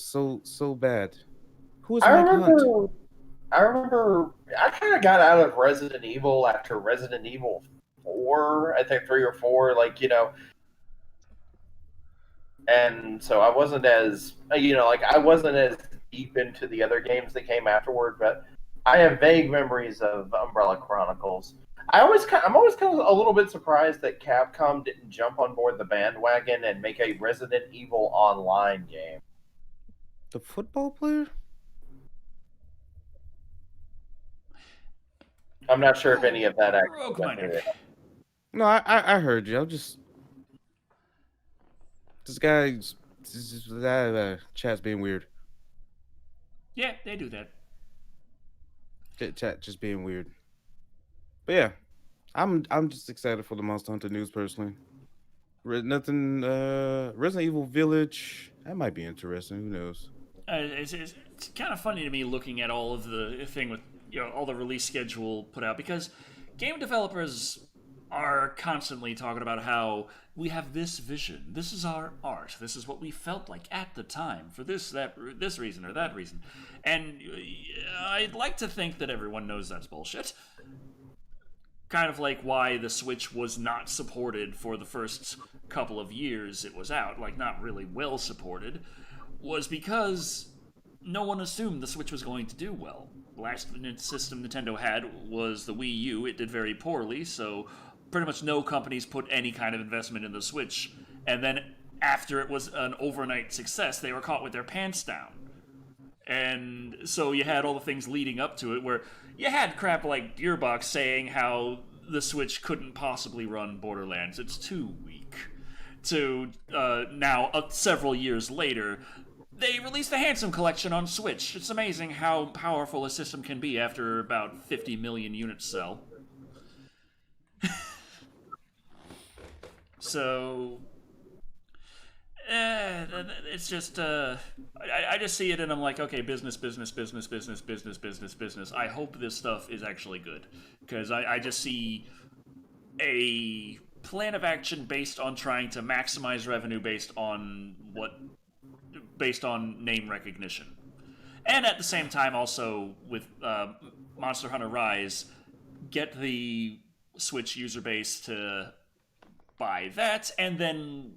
so bad. Who is Mike Hunt? I remember I kind of got out of Resident Evil after Resident Evil 4, I think 3 or 4, and so I wasn't as, I wasn't as deep into the other games that came afterward, but I have vague memories of Umbrella Chronicles. I'm always kind of a little bit surprised that Capcom didn't jump on board the bandwagon and make a Resident Evil Online game. The football player? I'm not sure if any of that actually went through. No, I heard you. I'm just... This chat's being weird. Yeah, they do that. Chat just being weird. But yeah, I'm just excited for the Monster Hunter news personally. Resident Evil Village, that might be interesting. Who knows? It's kind of funny to me looking at all of the thing with all the release schedule put out, because game developers are constantly talking about how we have this vision, this is our art, this is what we felt like at the time for this reason or that reason, and I'd like to think that everyone knows that's bullshit. Kind of like why the Switch was not supported for the first couple of years it was out, like not really well supported, was because no one assumed the Switch was going to do well. The last system Nintendo had was the Wii U. It did very poorly, so pretty much no companies put any kind of investment in the Switch. And then after it was an overnight success, they were caught with their pants down. And so you had all the things leading up to it, where you had crap like Gearbox saying how the Switch couldn't possibly run Borderlands. It's too weak. To now, several years later, they released the Handsome Collection on Switch. It's amazing how powerful a system can be after about 50 million units sell. So... it's just, I just see it and I'm like, okay, business. I hope this stuff is actually good. Because I just see a plan of action based on trying to maximize revenue based on name recognition. And at the same time also with Monster Hunter Rise, get the Switch user base to buy that and then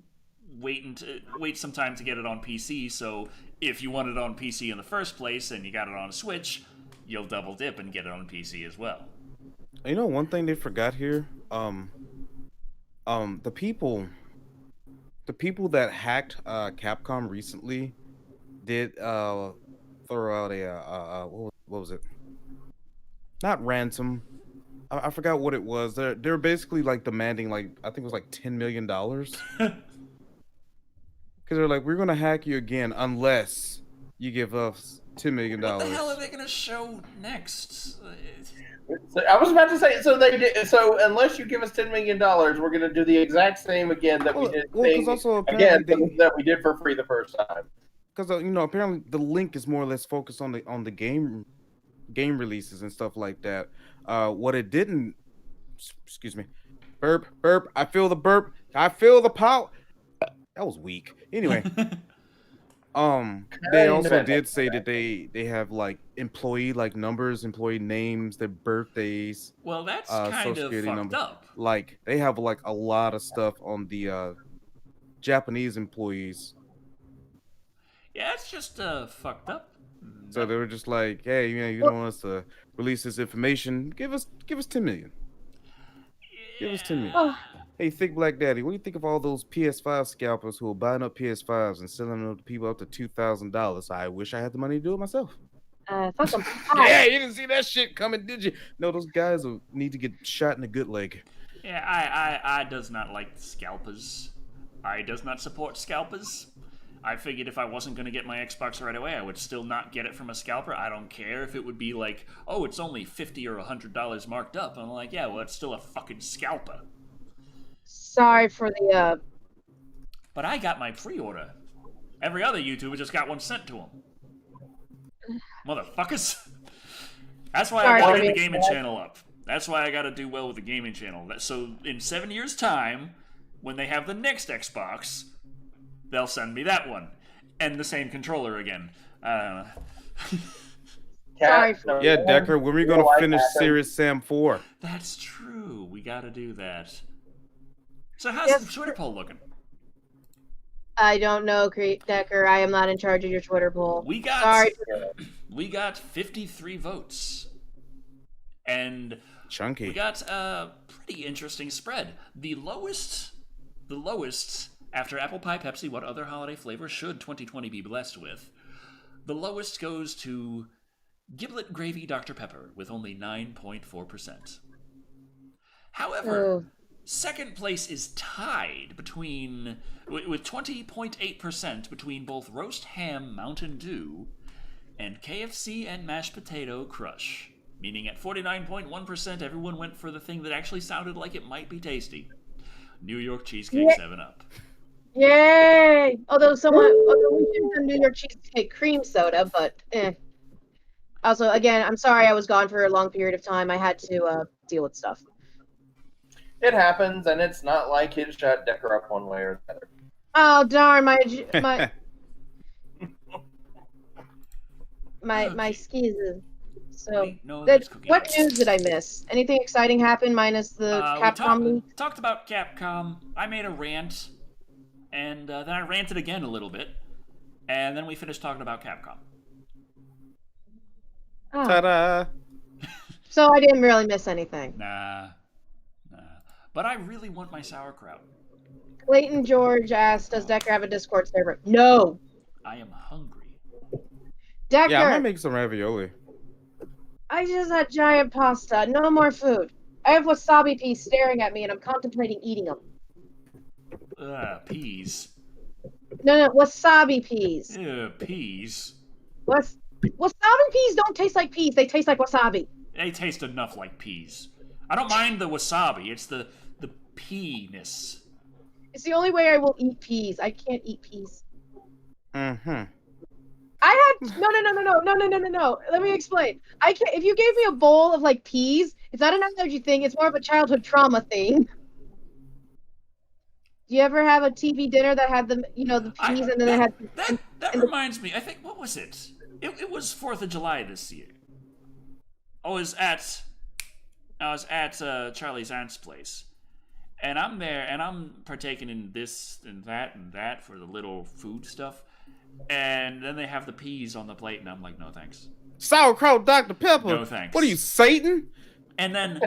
wait some time to get it on PC, so if you want it on PC in the first place and you got it on a Switch, you'll double dip and get it on PC as well. You know, one thing they forgot here, the people that hacked Capcom recently did throw out a what was it? Not ransom. I forgot what it was. They're basically like demanding I think it was like $10 million. Because they're like, we're going to hack you again unless you give us $10 million. What the hell are they going to show next? So I was about to say, so they did. So unless you give us $10 million, we're going to do the exact same again that we did. That we did for free the first time. Because apparently the link is more or less focused on the game releases and stuff like that. What it didn't, excuse me, burp. I feel the burp. I feel the power. That was weak. Anyway, they also did say that they have employee numbers, employee names, their birthdays. Well, that's kind of fucked up. They have a lot of stuff on the Japanese employees. Yeah, it's just fucked up. So they were just like, hey, you don't want us to release this information? Give us $10 million. Give us $10 million. Hey, Thick Black Daddy, what do you think of all those PS5 scalpers who are buying up PS5s and selling them to people up to $2,000? I wish I had the money to do it myself. Fuck them. Yeah, you didn't see that shit coming, did you? No, those guys need to get shot in the good leg. Yeah, I does not like scalpers. I does not support scalpers. I figured if I wasn't going to get my Xbox right away, I would still not get it from a scalper. I don't care if it would be like, oh, it's only $50 or $100 marked up. I'm like, yeah, well, it's still a fucking scalper. Sorry for the, But I got my pre-order. Every other YouTuber just got one sent to them. Motherfuckers. That's why I gotta get the gaming channel up. That's why I gotta do well with the gaming channel. So in 7 years' time, when they have the next Xbox, they'll send me that one. And the same controller again. sorry. Yeah, Decker, when are we going to finish Serious Sam 4? That's true. We got to do that. So how's the Twitter poll looking? I don't know, Decker. I am not in charge of your Twitter poll. We got 53 votes. And chunky. We got a pretty interesting spread. The lowest after apple pie, Pepsi, what other holiday flavor should 2020 be blessed with? The lowest goes to Giblet Gravy Dr. Pepper with only 9.4%. However, second place is tied with 20.8% between both Roast Ham Mountain Dew and KFC and Mashed Potato Crush. Meaning at 49.1%, everyone went for the thing that actually sounded like it might be tasty. New York Cheesecake 7-Up. Yay! Although we should have done New York Cheesecake cream soda, but Also, again, I'm sorry I was gone for a long period of time. I had to deal with stuff. It happens, and it's not like it shut Decker up one way or the other. Oh darn, my skis. So, what news did I miss? Anything exciting happen minus the Capcom? We talked about Capcom. I made a rant, and then I ranted again a little bit, and then we finished talking about Capcom. Oh. Ta-da! So I didn't really miss anything. Nah. But I really want my sauerkraut. Clayton George asked, does Decker have a Discord server? No. I am hungry. Decker, Yeah, I might make some ravioli. I just had giant pasta. No more food. I have wasabi peas staring at me, and I'm contemplating eating them. Peas. No, wasabi peas. Peas. Wasabi peas don't taste like peas. They taste like wasabi. They taste enough like peas. I don't mind the wasabi. It's the pea-ness. It's the only way I will eat peas. I can't eat peas. Mm-hmm. I had no. Let me explain. I can't. If you gave me a bowl of like peas, it's not an allergy thing. It's more of a childhood trauma thing. Do you ever have a TV dinner that had the peas and then they had that reminds me. I think what was it? It was 4th of July this year. I was at Charlie's aunt's place, and I'm there and I'm partaking in this and that for the little food stuff, and then they have the peas on the plate, and I'm like, no thanks. Sauerkraut, Dr. Pepper. No thanks. What are you, Satan? And then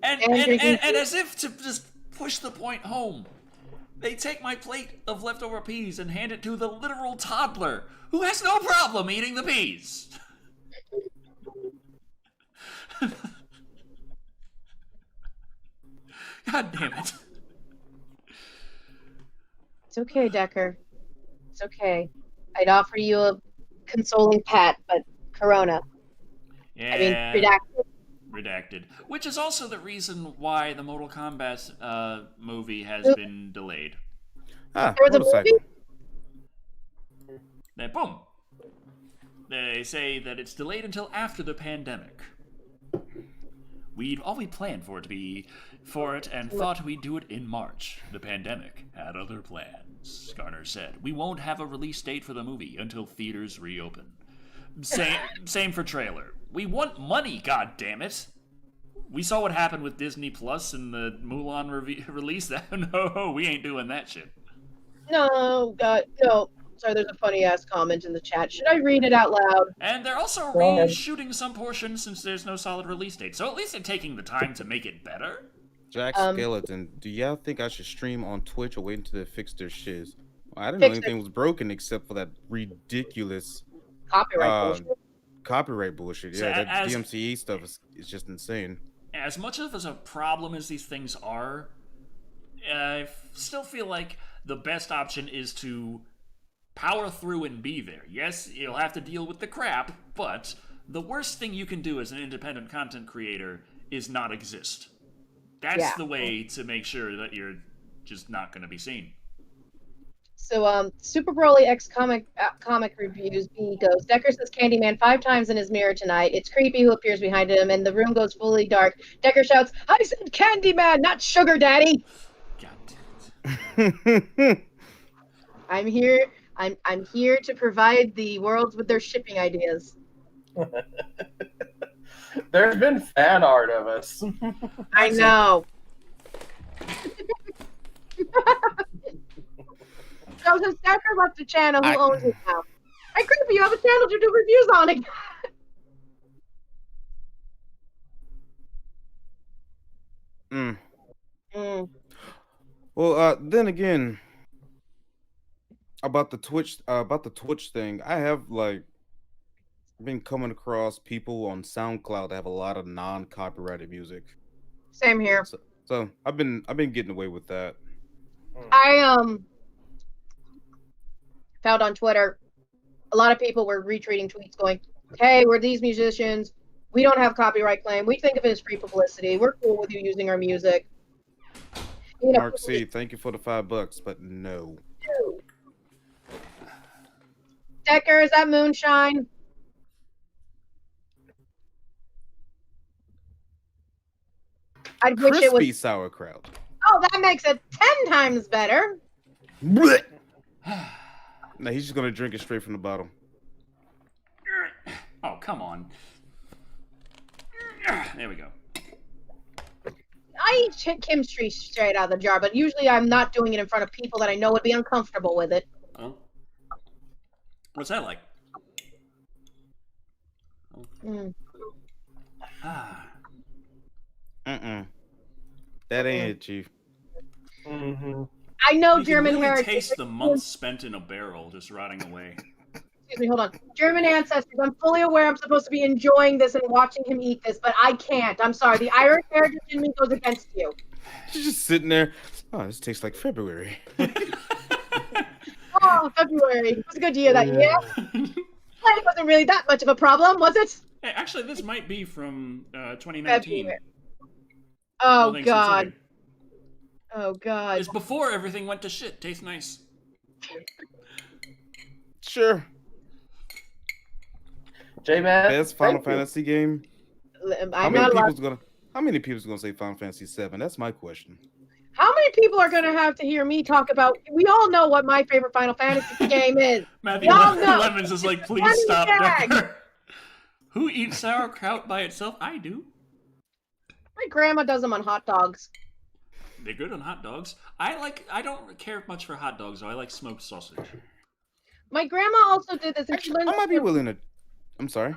and as if to just push the point home, they take my plate of leftover peas and hand it to the literal toddler who has no problem eating the peas. God damn it. It's okay, Decker. It's okay. I'd offer you a consoling pat, but Corona. Yeah. I mean, redacted. Which is also the reason why the Mortal Kombat movie has been delayed. Ah, there was a motorcycle. movie? Then boom. They say that it's delayed until after the pandemic. We planned for it and thought we'd do it in March. The pandemic had other plans, Garner said. We won't have a release date for the movie until theaters reopen. Same for trailer. We want money, goddammit. We saw what happened with Disney Plus and the Mulan release. No, we ain't doing that shit. No, God, no. Sorry, there's a funny-ass comment in the chat. Should I read it out loud? And they're also reshooting some portions since there's no solid release date. So at least they're taking the time to make it better. Jack Skeleton, do y'all think I should stream on Twitch or wait until they fix their shiz? Well, I didn't know anything was broken except for that ridiculous copyright bullshit. So Yeah, that DMCA stuff is just insane. As much of a problem as these things are, I still feel like the best option is to power through and be there. Yes, you'll have to deal with the crap, but the worst thing you can do as an independent content creator is not exist. That's the way to make sure that you're just not going to be seen. So, Super Broly X comic reviews. B goes, Decker says Candyman 5 times in his mirror tonight. It's creepy who appears behind him, and the room goes fully dark. Decker shouts, I said Candyman, not Sugar Daddy! God damn it. I'm here to provide the world with their shipping ideas. There's been fan art of us. I know. So since Decker left the channel, who owns it now? Hey, creepy, you have a channel to do reviews on it. Well, then again, about the Twitch thing, I have been coming across people on SoundCloud that have a lot of non-copyrighted music. Same here. So I've been getting away with that. I found on Twitter a lot of people were retweeting tweets going, hey, we're these musicians. We don't have copyright claim. We think of it as free publicity. We're cool with you using our music. You know, Mark C, thank you for the $5, but no. Decker, is that moonshine? I wish it Crispy was sauerkraut. Oh, that makes it 10 times better. No, he's just gonna drink it straight from the bottle. Oh, come on. There we go. I eat chemistry straight out of the jar, but usually I'm not doing it in front of people that I know would be uncomfortable with it. Oh. What's that like? That ain't it, Chief. Mm-hmm. I know You German can really heritage. taste the months spent in a barrel just rotting away. Excuse me, hold on. German ancestors. I'm fully aware I'm supposed to be enjoying this and watching him eat this, but I can't. I'm sorry. The Irish heritage in me goes against you. She's just sitting there. Oh, this tastes like February. Oh, February. It was a good year that year. It wasn't really that much of a problem, was it? Hey, actually, this might be from 2019. February. Oh, things God. considered. Oh, God. It's before everything went to shit. Tastes nice. Sure. J-Man, Best Final Fantasy game? How many people's gonna say Final Fantasy 7? That's my question. How many people are going to have to hear me talk about... We all know what my favorite Final Fantasy game is. Matthew Lemons is like, please stop, Decker. Who eats sauerkraut by itself? I do. My grandma does them on hot dogs. They're good on hot dogs. I don't care much for hot dogs, though. I like smoked sausage. My grandma also did this. Actually, I might be willing to... I'm sorry?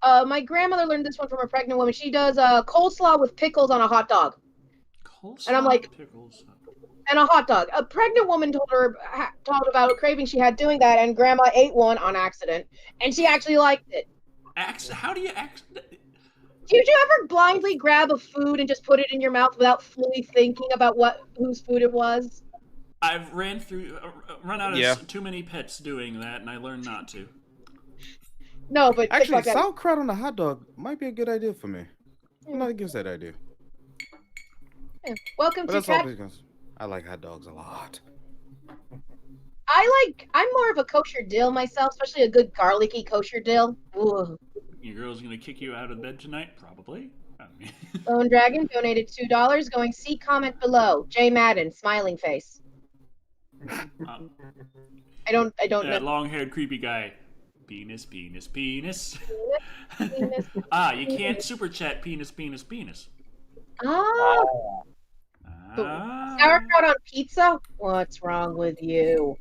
My grandmother learned this one from a pregnant woman. She does coleslaw with pickles on a hot dog. Coleslaw, and I'm like, pickles. And a hot dog. A pregnant woman told about a craving she had doing that, and grandma ate one on accident, and she actually liked it. How do you Did you ever blindly grab a food and just put it in your mouth without fully thinking about whose food it was? I've run out of too many pets doing that, and I learned not to. No, but actually, sauerkraut on a hot dog might be a good idea for me. I'm not against that idea. Yeah. Welcome to Cat. I like hot dogs a lot. I'm more of a kosher dill myself, especially a good garlicky kosher dill. Ooh. Your girl's gonna kick you out of bed tonight, probably. Lone Dragon donated $2. Going, see comment below. Jay Madden, smiling face. I don't know. That long-haired creepy guy. Penis. Penis. You can't super chat penis. Oh. Sauerkraut on pizza? What's wrong with you?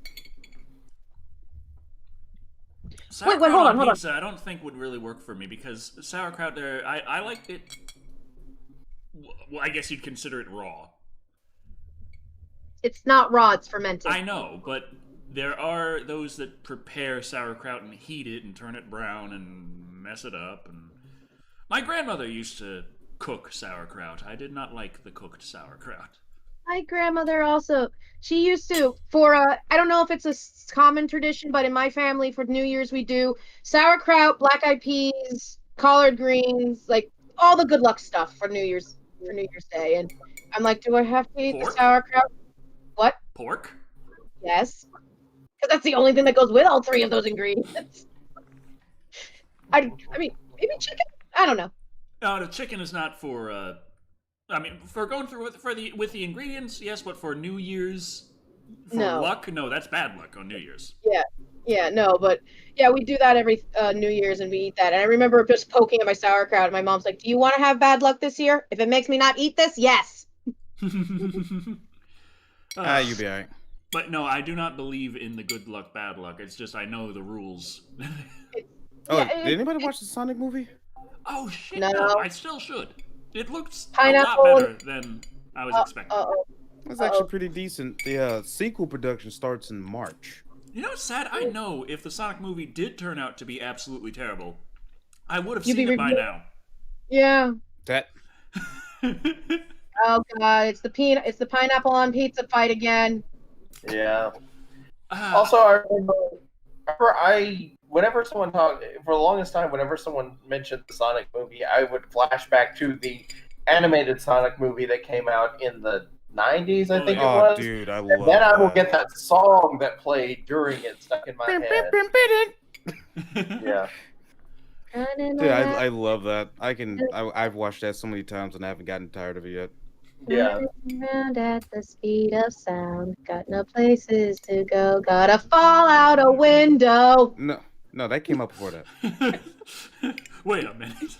Sauerkraut on pizza, I don't think would really work for me because sauerkraut there, I like it. Well, I guess you'd consider it raw. It's not raw, it's fermented. I know, but there are those that prepare sauerkraut and heat it and turn it brown and mess it up. And my grandmother used to cook sauerkraut. I did not like the cooked sauerkraut. My grandmother also, she used to, I don't know if it's a common tradition, but in my family for New Year's we do sauerkraut, black-eyed peas, collard greens, like all the good luck stuff for New Year's Day. And I'm like, do I have to eat the sauerkraut? What? Pork? Yes. Because that's the only thing that goes with all three of those ingredients. I mean, maybe chicken? I don't know. No, the chicken is not for, for going through with the ingredients, yes, but for New Year's, luck? No, that's bad luck on New Year's. But we do that every New Year's and we eat that. And I remember just poking at my sauerkraut and my mom's like, do you want to have bad luck this year? If it makes me not eat this, yes. You'll be all right. But no, I do not believe in the good luck, bad luck. It's just I know the rules. Did anybody watch the Sonic movie? Oh, shit, no. I still should. It looks a lot better than I was expecting. It's actually pretty decent. The sequel production starts in March. You know what's sad? I know if the Sonic movie did turn out to be absolutely terrible, I would have seen it by now. Yeah. That. Oh god, it's the pineapple on pizza fight again. Yeah. Also, I remember whenever someone talked, for the longest time, whenever someone mentioned the Sonic movie, I would flash back to the animated Sonic movie that came out in the 90s, I think it was. Oh, dude, I love and then I will get that song that played during it stuck in my head. Yeah. Dude, I love that. I've watched that so many times and I haven't gotten tired of it yet. Yeah. Around at the speed of sound, got no places to go, gotta fall out a window. No, that came out before that. Wait a minute.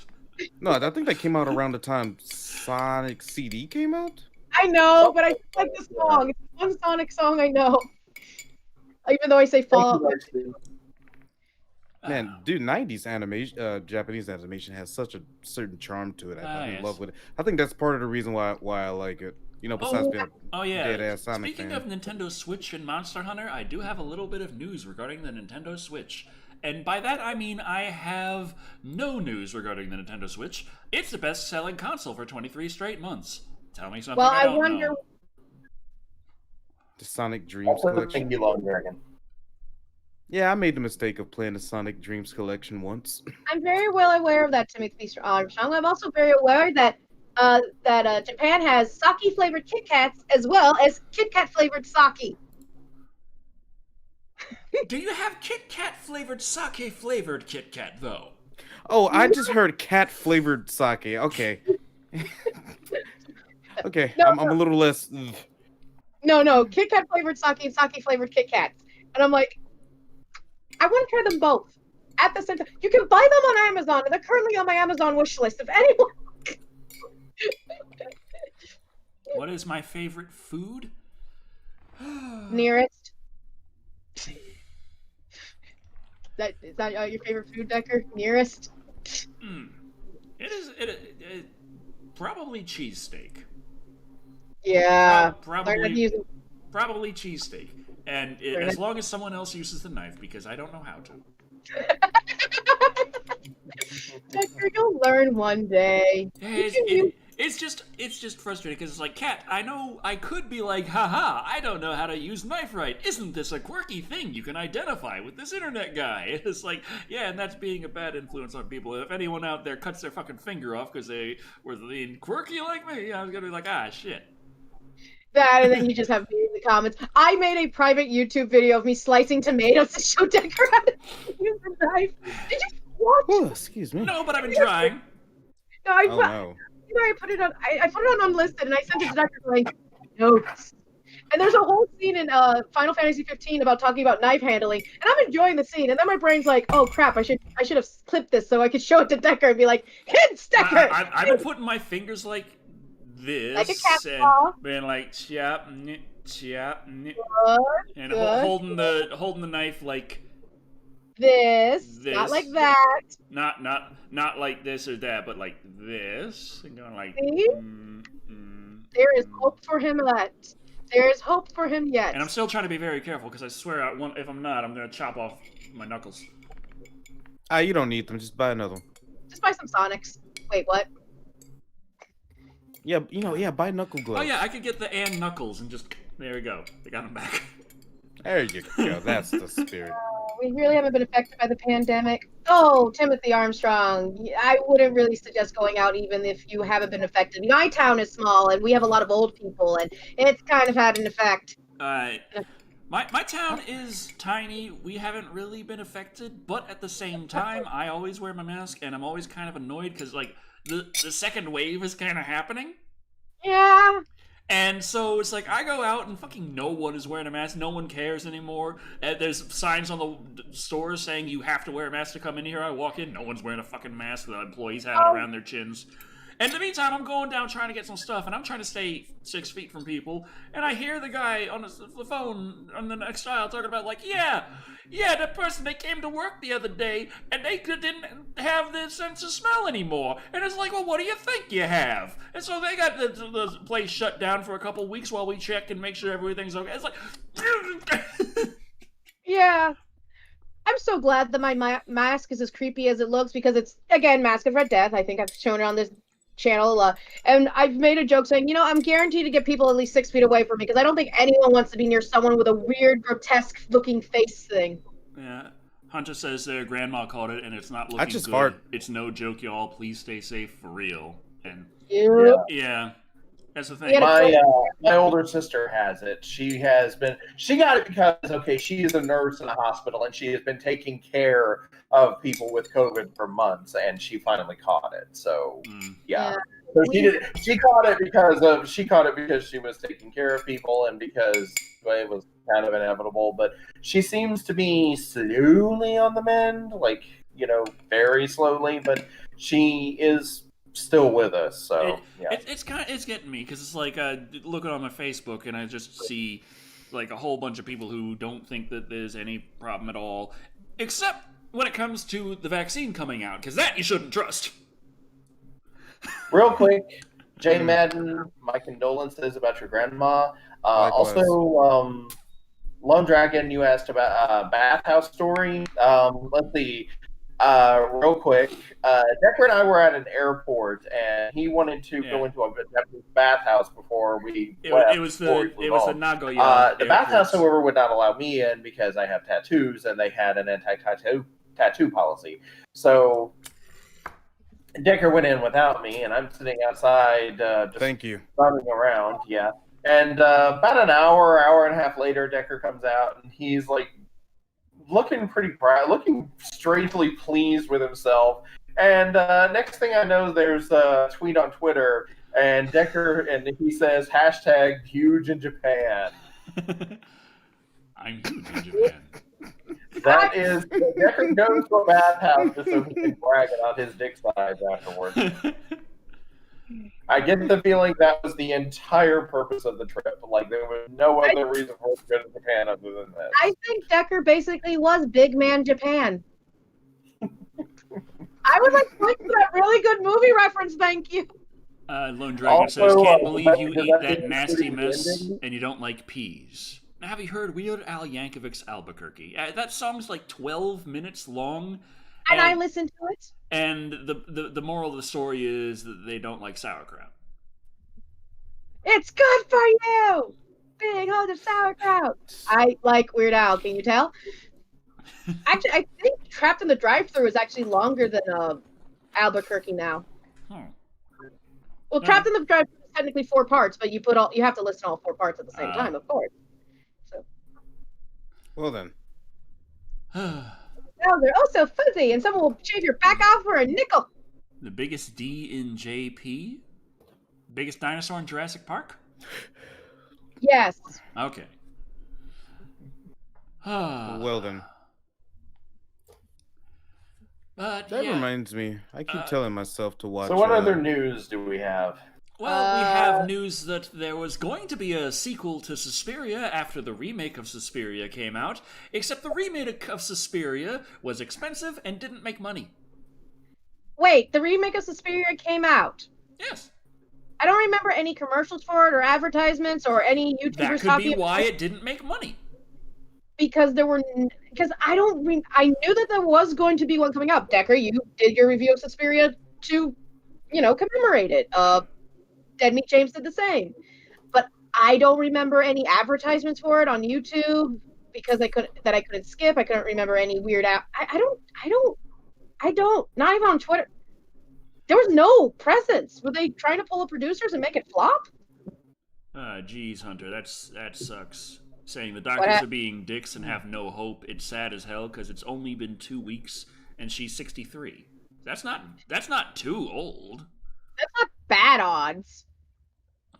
No, I think that came out around the time Sonic CD came out. I know, but I like the song. It's one Sonic song I know. Even though I say fall out. Man, dude, 90s animation, Japanese animation has such a certain charm to it. I'm in Yes. love with it. I think that's part of the reason why I like it. Besides being a Yeah. dead ass Sonic Speaking fan. of Nintendo Switch and Monster Hunter, I do have a little bit of news regarding the Nintendo Switch. And by that I mean I have no news regarding the Nintendo Switch. It's the best-selling console for 23 straight months. Tell me something Well, I I don't wonder. know. The Sonic Dreams Also, the collection. Pinky Long Dragon. Yeah, I made the mistake of playing the Sonic Dreams collection once. I'm very well aware of that, Timothy Armstrong. I'm also very aware that Japan has sake flavored Kit Kats as well as Kit Kat flavored sake. Do you have Kit Kat flavored sake flavored Kit Kat though? Oh, I just heard cat flavored sake. Okay. Okay, No, I'm a little less. No, Kit Kat flavored sake and sake flavored Kit Kats. And I'm like, I want to try them both at the same time. You can buy them on Amazon, and they're currently on my Amazon wish list. If anyone. What is my favorite food? Nearest. Is that your favorite food, Decker? Nearest. It is probably cheesesteak. Yeah. Probably cheesesteak. And as long as someone else uses the knife, because I don't know how to. Decker, you'll learn one day. It's just frustrating because it's like, Kat, I know I could be like, haha, I don't know how to use knife right. Isn't this a quirky thing you can identify with this internet guy? It's like, yeah, and that's being a bad influence on people. If anyone out there cuts their fucking finger off because they were being quirky like me, I was gonna be like, shit. That, and then you just have me in the comments. I made a private YouTube video of me slicing tomatoes to show Decker how to use the knife. Did you watch? Oh, excuse me. No, but I've been trying. No, I put it on. I put it on unlisted, and I sent it to Decker like notes. And there's a whole scene in Final Fantasy 15 about talking about knife handling, and I'm enjoying the scene. And then my brain's like, "Oh crap! I should have clipped this so I could show it to Decker and be like, kids, Decker." I've been putting my fingers like this, like a cat and paw. being like, chop, and Good. holding the knife like this, not like that. Not like this or that, but like this, and going like. See? There is hope for him yet. There is hope for him yet. And I'm still trying to be very careful because I swear, if I'm not, I'm gonna chop off my knuckles. You don't need them. Just buy another one. Just buy some Sonics. Wait, what? Yeah, buy knuckle gloves. Oh yeah, I could get the and knuckles and just there we go. They got them back. There you go. That's the spirit. We really haven't been affected by the pandemic. Oh, Timothy Armstrong, I wouldn't really suggest going out even if you haven't been affected. My town is small, and we have a lot of old people, and it's kind of had an effect. My town is tiny. We haven't really been affected, but at the same time, I always wear my mask, and I'm always kind of annoyed because like the second wave is kind of happening. Yeah. And so it's like I go out and fucking no one is wearing a mask. No one cares anymore. There's signs on the stores saying you have to wear a mask to come in here. I walk in, no one's wearing a fucking mask. The employees have it around their chins. And in the meantime, I'm going down trying to get some stuff, and I'm trying to stay 6 feet from people. And I hear the guy on the phone on the next aisle talking about, like, yeah, that person, they came to work the other day, and they didn't have the sense of smell anymore. And it's like, well, what do you think you have? And so they got the place shut down for a couple weeks while we check and make sure everything's okay. It's like... Yeah. I'm so glad that my mask is as creepy as it looks because it's, again, Mask of Red Death. I think I've shown it on this channel, and I've made a joke saying, I'm guaranteed to get people at least 6 feet away from me because I don't think anyone wants to be near someone with a weird, grotesque-looking face thing. Yeah. Hunter says their grandma called it, and it's not looking I just good. fart. It's no joke, y'all. Please stay safe for real. And yeah, that's the thing. My older sister has it. She got it because, she is a nurse in a hospital, and she has been taking care of people with COVID for months, and she finally caught it. So, yeah. So she caught it because she was taking care of people, and because it was kind of inevitable. But she seems to be slowly on the mend, very slowly. But she is still with us, so it's getting me because it's like looking on my Facebook and I just see like a whole bunch of people who don't think that there's any problem at all, except when it comes to the vaccine coming out, because that you shouldn't trust. Real quick, Jay Madden, my condolences about your grandma. Likewise. Also, Lone Dragon, you asked about a bathhouse story. Let's see. Real quick, Decker and I were at an airport, and he wanted to go into a Japanese bathhouse before we left. It was the Nagoya. The bathhouse, however, would not allow me in because I have tattoos, and they had an anti-tattoo policy. So Decker went in without me, and I'm sitting outside just running around. Yeah. And about an hour and a half later, Decker comes out, and he's like looking pretty proud, looking strangely pleased with himself. And next thing I know, there's a tweet on Twitter, and Decker, and he says, #huge in Japan. I'm huge in Japan. That is, Decker goes to a bathhouse just so he can brag about his dick size afterwards. I get the feeling that was the entire purpose of the trip. Like, there was no other reason for us to go to Japan other than this. I think Decker basically was Big Man Japan. I would like to point to that really good movie reference, thank you. Lone Dragon says, can't believe you eat that nasty mess and you don't like peas. Now, have you heard Weird Al Yankovic's Albuquerque? That song's like 12 minutes long. And I listened to it. And the moral of the story is that they don't like sauerkraut. It's good for you! Big hole of sauerkraut. I like Weird Al, can you tell? Actually, I think Trapped in the Drive-Thru is actually longer than Albuquerque now. Well, Trapped in the Drive-Thru is technically 4 parts, but you have to listen to all 4 parts at the same time, of course. So. Well then. Now they're also fuzzy, and someone will shave your back off for a nickel. The biggest D in JP? Biggest dinosaur in Jurassic Park? Yes. Okay. Well then. But that reminds me. I keep telling myself to watch. So what other news do we have? Well, we have news that there was going to be a sequel to Suspiria after the remake of Suspiria came out, except the remake of Suspiria was expensive and didn't make money. Wait, the remake of Suspiria came out? Yes. I don't remember any commercials for it or advertisements or any YouTubers talking about it. That could be why it didn't make money. Because I knew that there was going to be one coming up. Decker, you did your review of Suspiria to, commemorate it. Dead Meat James did the same. But I don't remember any advertisements for it on YouTube because I couldn't skip. I couldn't remember any weird app. I don't. Not even on Twitter. There was no presence. Were they trying to pull the producers and make it flop? Geez, Hunter, that sucks. Saying the doctors are being dicks and have no hope. It's sad as hell because it's only been 2 weeks and she's 63. That's not too old. That's not bad odds.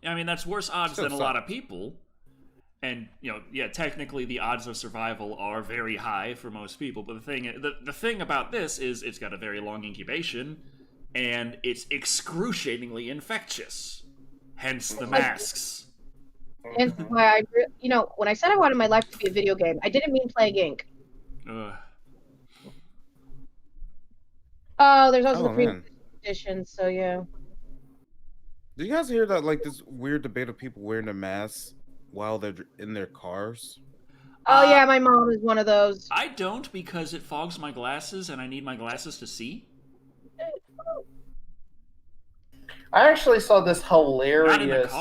I mean, that's worse odds than a lot of people. And, technically the odds of survival are very high for most people. But the thing about this is it's got a very long incubation, and it's excruciatingly infectious. Hence the masks. And why when I said I wanted my life to be a video game, I didn't mean Plague Inc. Oh, there's also the premium edition, so yeah. Do you guys hear that, this weird debate of people wearing a mask while they're in their cars? Oh, yeah, my mom is one of those. I don't because it fogs my glasses and I need my glasses to see. I actually saw this hilarious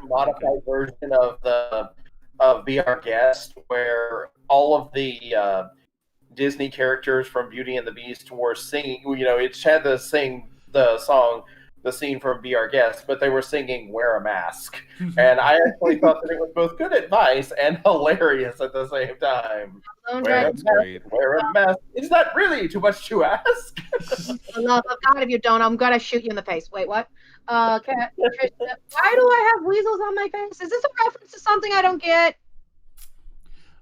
modified version of Be Our Guest where all of the Disney characters from Beauty and the Beast were singing, it had to sing the song, the scene from Be Our Guest, but they were singing Wear a Mask. And I actually thought that it was both good advice and hilarious at the same time. Wear a mask. Is that really too much to ask? For the love of God, if you don't, I'm going to shoot you in the face. Wait, what? Why do I have weasels on my face? Is this a reference to something I don't get?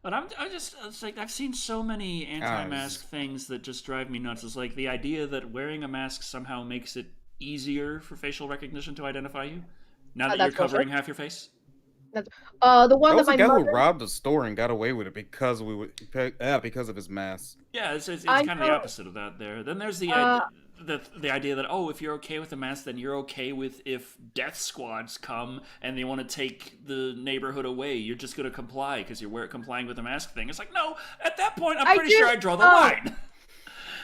But it's like I've seen so many anti-mask things that just drive me nuts. It's like the idea that wearing a mask somehow makes it easier for facial recognition to identify you now that you're covering half your face. That's the one That was that a my guy mother. who robbed the store and got away with it because because of his mask. Yeah, it's I kind of the know. opposite of that there. Then there's Uh, the idea that, oh, if you're okay with the mask, then you're okay with if death squads come and they want to take the neighborhood away. You're just going to comply because you're complying with the mask thing. It's like, no, at that point, I'm pretty sure I draw the line.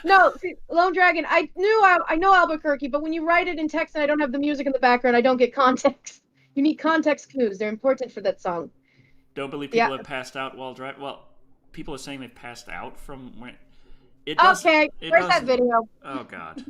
No, see, Lone Dragon. I know Albuquerque, but when you write it in text and I don't have the music in the background, I don't get context. You need context clues. They're important for that song. Don't believe people have passed out while driving. Well, people are saying they've passed out from when. Okay, where's that video? Oh God!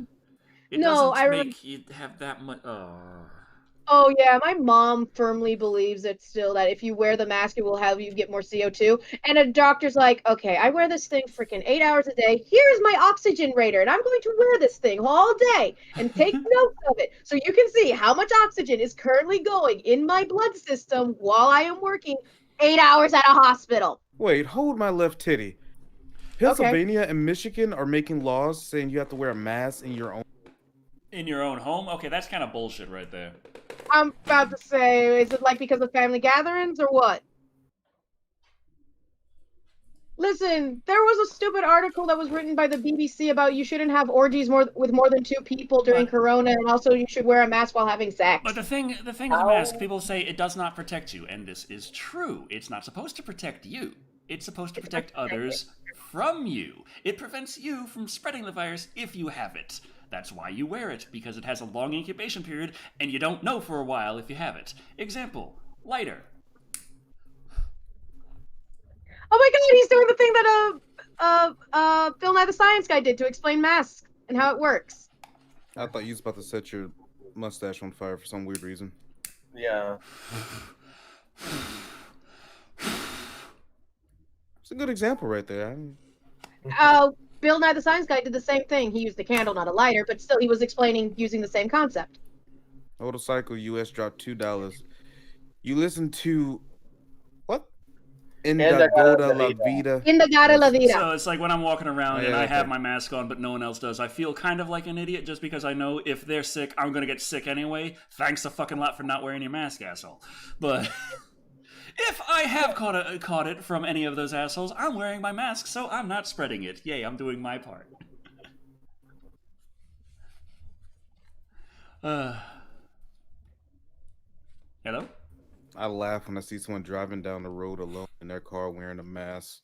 No, I remember. Make you have that much. Oh yeah, my mom firmly believes it's still that if you wear the mask, it will have you get more CO2. And a doctor's like, okay, I wear this thing freaking 8 hours a day. Here's my oxygen rater, and I'm going to wear this thing all day and take notes of it so you can see how much oxygen is currently going in my blood system while I am working 8 hours at a hospital. Wait, hold my left titty. Pennsylvania and Michigan are making laws saying you have to wear a mask in your own home. Okay, that's kind of bullshit right there. I'm about to say, is it like because of family gatherings or what? Listen, there was a stupid article that was written by the BBC about you shouldn't have orgies with more than 2 people during Corona, and also you should wear a mask while having sex. But the thing with the mask, people say it does not protect you, and this is true. It's not supposed to protect you. It's supposed to protect others from you. It prevents you from spreading the virus if you have it. That's why you wear it, because it has a long incubation period, and you don't know for a while if you have it. Example, lighter. Oh my God, he's doing the thing that Bill Nye the Science Guy did to explain masks and how it works. I thought you was about to set your mustache on fire for some weird reason. Yeah. It's a good example right there. Bill Nye the Science Guy did the same thing. He used a candle, not a lighter, but still he was explaining using the same concept. Motorcycle US dropped $2. You listen to what? Indagota La Vida. Indagota La Vida. So it's like when I'm walking around and I have my mask on, but no one else does. I feel kind of like an idiot just because I know if they're sick, I'm gonna get sick anyway. Thanks a fucking lot for not wearing your mask, asshole. But if I have caught it from any of those assholes, I'm wearing my mask, so I'm not spreading it. Yay, I'm doing my part. Hello? I laugh when I see someone driving down the road alone in their car wearing a mask.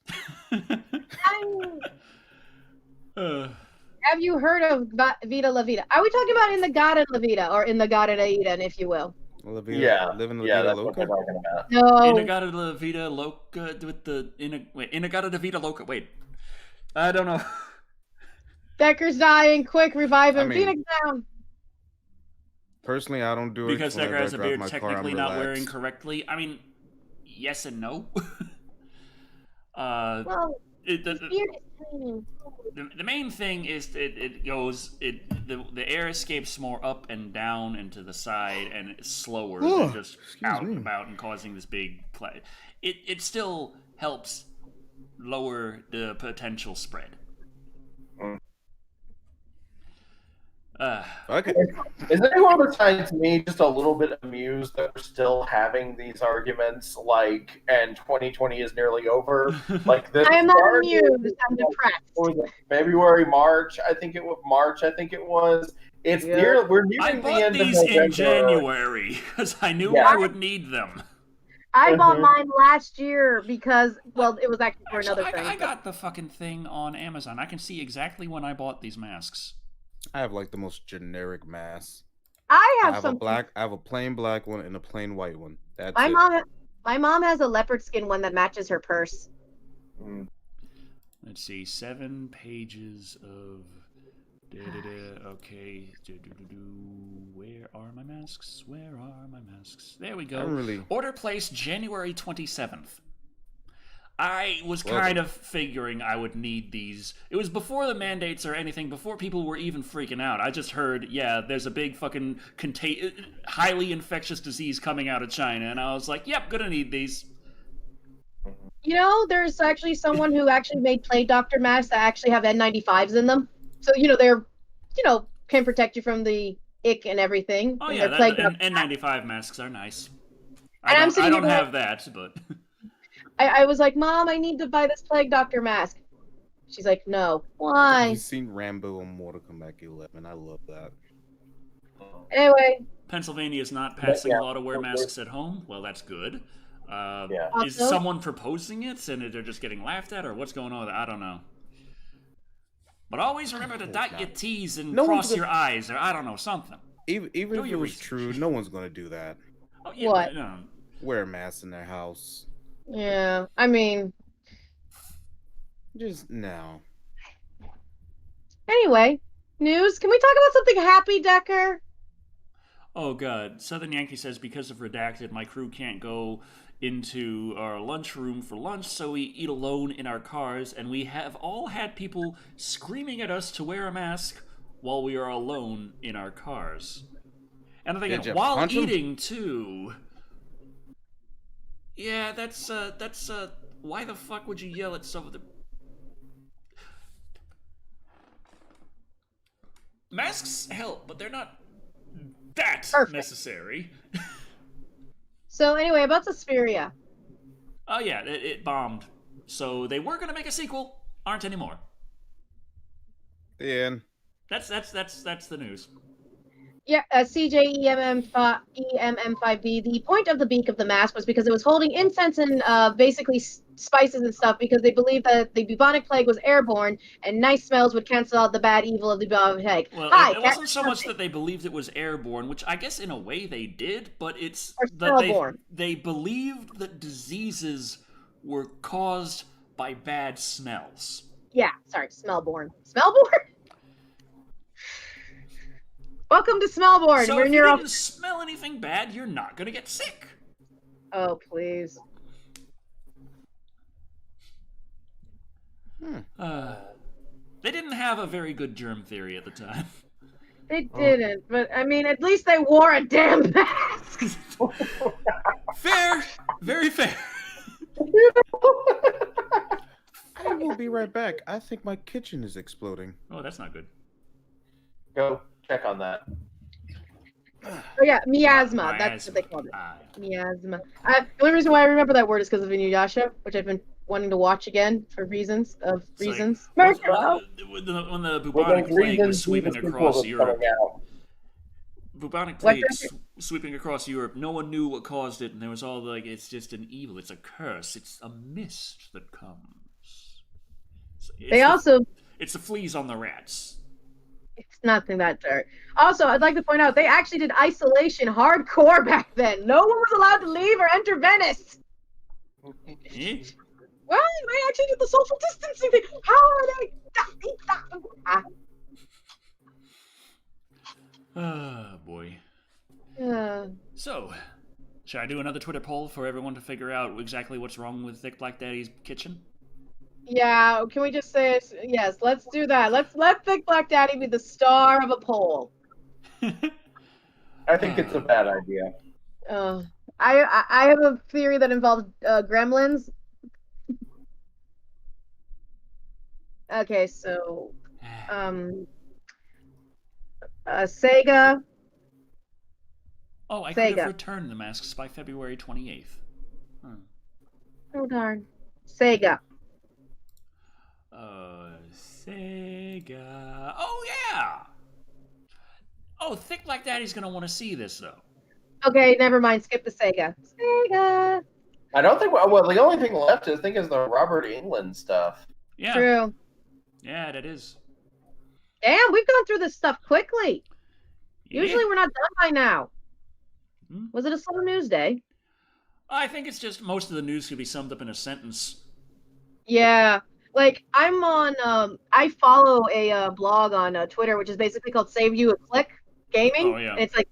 Have you heard of Vida La Vida? Are we talking about Indagota La Vida or Indagota La Ida, if you will? La Vida, living La Vida that's Loca? what they're talking about. No. Indagota La Vida Loca with the Indagota La Vida Loca. Wait, I don't know. Decker's dying. Quick, revive him. Phoenix down. Personally, I don't do it because Decker has a beard. Technically, not relaxed. wearing correctly. I mean, yes and no. Well, the main thing is the air escapes more up and down and to the side, and it's slower than just out and about and causing this big play. It still helps lower the potential spread. Okay. Is anyone besides me just a little bit amused that we're still having these arguments, like, and 2020 is nearly over? Like this. I am not amused. I'm depressed. February, March. I think it was. It's near. We're nearing the end of November. I bought these in January because I knew I would need them. I bought mine last year because, well, it was actually for another thing. I got the fucking thing on Amazon. I can see exactly when I bought these masks. I have like the most generic mask. I have a plain black one and a plain white one. That's my mom has a leopard skin one that matches her purse. Let's see, 7 pages of okay. Where are my masks? Where are my masks? There we go. Order placed January 27th. I was kind of figuring I would need these. It was before the mandates or anything, before people were even freaking out. I just heard, there's a big fucking highly infectious disease coming out of China, and I was like, yep, gonna need these. You know, there's actually someone who actually made plague doctor masks that actually have N95s in them. So, they're, can protect you from the ick and everything. Oh, yeah, N95 masks are nice. I don't have that, but I was like, Mom, I need to buy this Plague Doctor mask. She's like, no. Why? You've seen Rambo and Mortal Kombat 11. I love that. Anyway. Pennsylvania is not passing a law to wear masks at home. Well, that's good. Is someone proposing it and they're just getting laughed at, or what's going on? I don't know. But always remember to dot your T's and cross your I's, or I don't know, something. Even if it was true, no one's going to do that. Oh, yeah, what? No. Wear a mask in their house. Yeah, I mean... Just no. Anyway, news. Can we talk about something happy, Decker? Oh, God. Southern Yankee says, because of Redacted, my crew can't go into our lunchroom for lunch, so we eat alone in our cars, and we have all had people screaming at us to wear a mask while we are alone in our cars. And I'm thinking, while eating, too. Yeah, that's, why the fuck would you yell at some of the... Masks help, but they're not that necessary. So anyway, about Suspiria. Oh yeah, it bombed. So they were gonna make a sequel, aren't anymore. Yeah. That's the news. Yeah, CJEMM5B. The point of the beak of the mask was because it was holding incense and basically spices and stuff, because they believed that the bubonic plague was airborne and nice smells would cancel out the bad evil of the bubonic plague. Well, it wasn't so much that they believed it was airborne, which I guess in a way they did, but it's that they believed that diseases were caused by bad smells. Yeah, sorry, smellborne. Smellborne? Welcome to Smellborne. So if you didn't smell anything bad, you're not gonna get sick. Oh, please. They didn't have a very good germ theory at the time. They didn't, but I mean, at least they wore a damn mask. Fair, very fair. I will be right back. I think my kitchen is exploding. Oh, that's not good. Go check on that. Oh yeah, miasma. That's what they called it. Miasma. The only reason why I remember that word is because of Inuyasha, which I've been wanting to watch again for reasons. When the bubonic plague was sweeping across Europe, sweeping across Europe, no one knew what caused it, and there was all like, it's just an evil, it's a curse, it's a mist that comes. It's the fleas on the rats. It's nothing that dark. Also, I'd like to point out, they actually did isolation hardcore back then. No one was allowed to leave or enter Venice. Well, they actually did the social distancing thing. How are they? Oh, boy. So, should I do another Twitter poll for everyone to figure out exactly what's wrong with Thick Black Daddy's kitchen? Yeah, can we just say it? Yes, let's do that. Let's let Thick Black Daddy be the star of a poll. I think it's a bad idea. I have a theory that involves gremlins. Okay, so Sega. Oh, I could have returned the masks by February 28th. Oh darn. Sega. Sega. Oh yeah. Oh, Thick Black Daddy's gonna want to see this though. Okay, never mind. Skip the Sega. Sega. I don't think. Well, the only thing left is the Robert Englund stuff. Yeah. True. Yeah, that is. Damn, we've gone through this stuff quickly. Yeah. Usually we're not done by now. Was it a slow news day? I think it's just most of the news could be summed up in a sentence. Yeah. Like, I'm on, I follow a blog on Twitter, which is basically called Save You a Click Gaming. Oh, yeah. And it's like,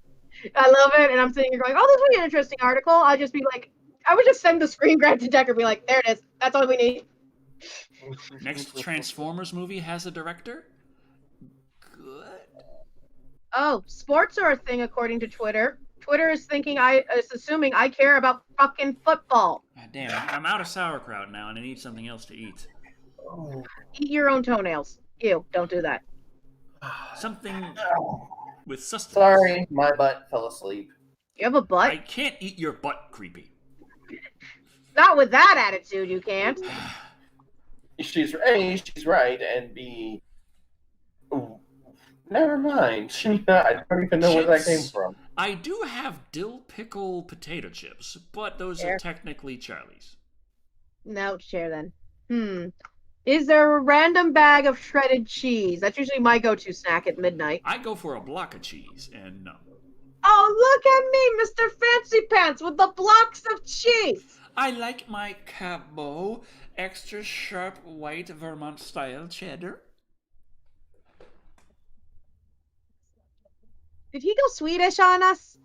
I love it. And I'm sitting here going, oh, this would be an interesting article. I'll just be like, I would just send the screen grab to Decker and be like, there it is. That's all we need. Next Transformers movie has a director? Good. Oh, sports are a thing according to Twitter. Twitter is assuming I care about fucking football. God damn, I'm out of sauerkraut now and I need something else to eat. Eat your own toenails. Ew, don't do that. Something with sustenance. Sorry, my butt fell asleep. You have a butt? I can't eat your butt, creepy. Not with that attitude, you can't. She's right, and B. Ooh, never mind. I don't even know where that came from. I do have dill pickle potato chips, but those are technically Charlie's. No, share then. Is there a random bag of shredded cheese? That's usually my go-to snack at midnight. I go for a block of cheese, and no. Oh, look at me, Mr. Fancy Pants, with the blocks of cheese. I like my Cabo extra sharp white Vermont-style cheddar. Did he go Swedish on us?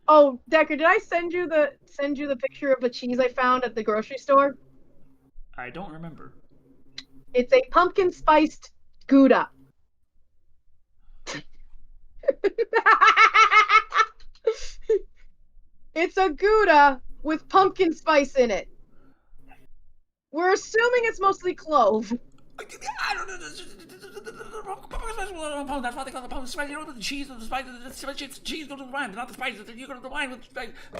Oh, Decker, did I send you the picture of the cheese I found at the grocery store? I don't remember. It's a pumpkin spiced Gouda. It's a Gouda with pumpkin spice in it. We're assuming it's mostly clove. I don't know. That's why they call it pumpkin spice. You know the cheese and the spice. It's cheese goes to the wine, not the spice. You go to the wine with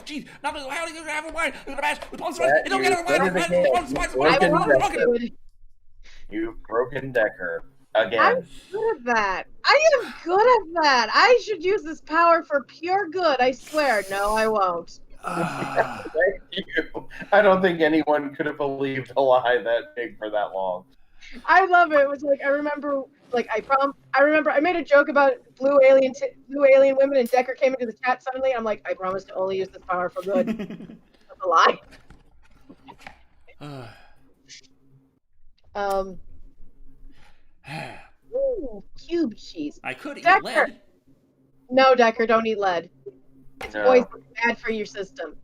cheese. Not the how do you have a wine with a mash with pumpkin spice? You don't get a wine with spice. You've broken Decker again. I'm good at that. I am good at that. I should use this power for pure good. I swear. No, I won't. Thank you. I don't think anyone could have believed a lie that big for that long. I love it. It was like I remember I made a joke about blue alien women, and Decker came into the chat suddenly. And I'm like, I promise to only use this power for good. That's a lie. Ooh, cube cheese. I could eat Decker. lead. No, Decker, don't eat lead. It's always bad for your system.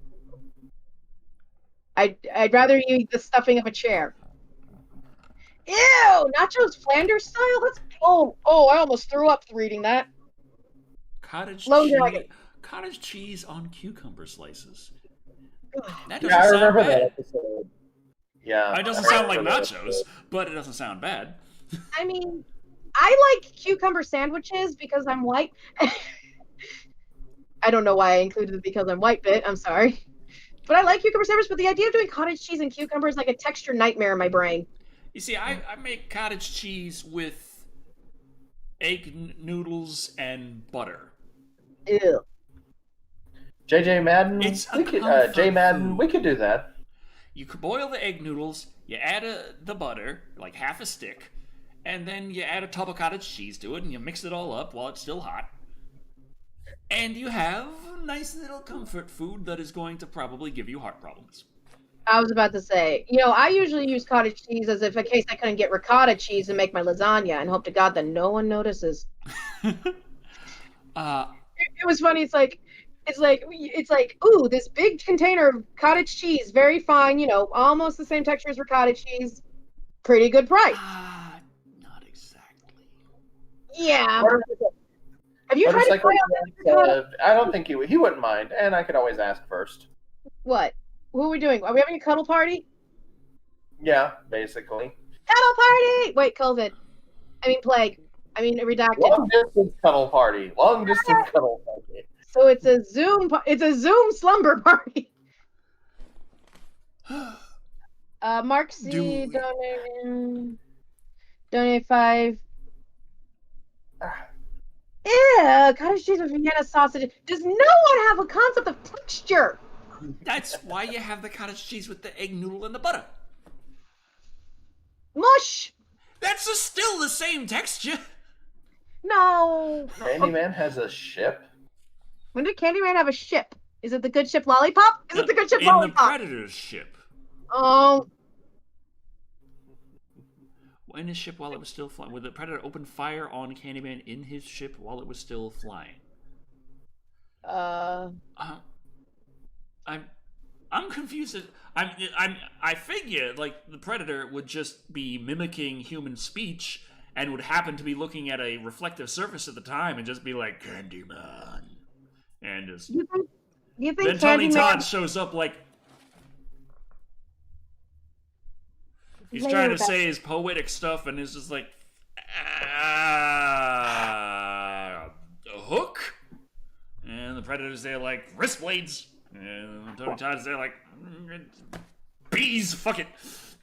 I'd rather you eat the stuffing of a chair. Ew! Nachos Flanders style? That's I almost threw up reading that. Cottage cheese on cucumber slices. That doesn't I sound remember bad. that episode. Yeah. It doesn't sound like nachos, but it doesn't sound bad. I mean, I like cucumber sandwiches because I'm white. I don't know why I included the because I'm white bit. I'm sorry. But I like cucumber sandwiches, but the idea of doing cottage cheese and cucumber is like a texture nightmare in my brain. You see, I make cottage cheese with egg noodles and butter. Ew. JJ Madden, we could do that. You could boil the egg noodles, you add the butter, like half a stick, and then you add a tub of cottage cheese to it, and you mix it all up while it's still hot. And you have a nice little comfort food that is going to probably give you heart problems. I was about to say, I usually use cottage cheese as if in case I couldn't get ricotta cheese and make my lasagna and hope to God that no one notices. It was funny. It's like, ooh, this big container of cottage cheese, very fine, almost the same texture as ricotta cheese. Pretty good price. Not exactly. Yeah. Have you tried to try out I don't think he wouldn't mind, and I could always ask first. What? What are we doing? Are we having a cuddle party? Yeah, basically. Cuddle party! Wait, COVID. I mean plague. I mean redacted. Long distance cuddle party. Long distance cuddle party. So it's a Zoom slumber party. Mark C donate 5. Ew, cottage cheese with Vienna sausage. Does no one have a concept of texture? That's why you have the cottage cheese with the egg noodle and the butter. Mush! That's still the same texture. No. Candyman has a ship? When did Candyman have a ship? Is it the good ship Lollipop? Is it the good ship Lollipop? In the Predator's ship. Oh. In his ship while it was still flying. Would the Predator open fire on Candyman in his ship while it was still flying? I'm confused. I figure like the Predator would just be mimicking human speech and would happen to be looking at a reflective surface at the time and just be like Candyman, and just. You think then Tony Todd shows up like he's trying to say his poetic stuff and is just like. Predator's there like, wrist blades. And Tony Todd's there like, bees, fuck it.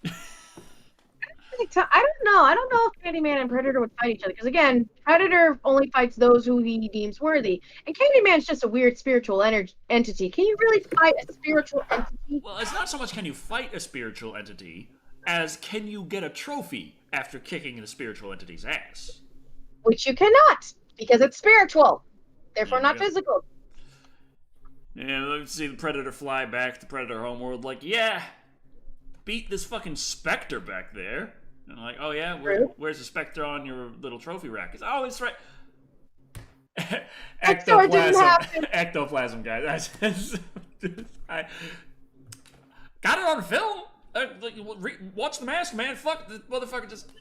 I don't know. I don't know if Candyman and Predator would fight each other. Because again, Predator only fights those who he deems worthy. And Candyman's just a weird spiritual entity. Can you really fight a spiritual entity? Well, it's not so much can you fight a spiritual entity, as can you get a trophy after kicking the spiritual entity's ass. Which you cannot, because it's spiritual. Therefore not physical. Yeah, let's see the Predator fly back to Predator homeworld like, yeah, beat this fucking Spectre back there. And I'm like, oh yeah, where's the Spectre on your little trophy rack? It's it's right. Ectoplasm, guys. I got it on film. Watch The Mask, man. Fuck, this motherfucker just...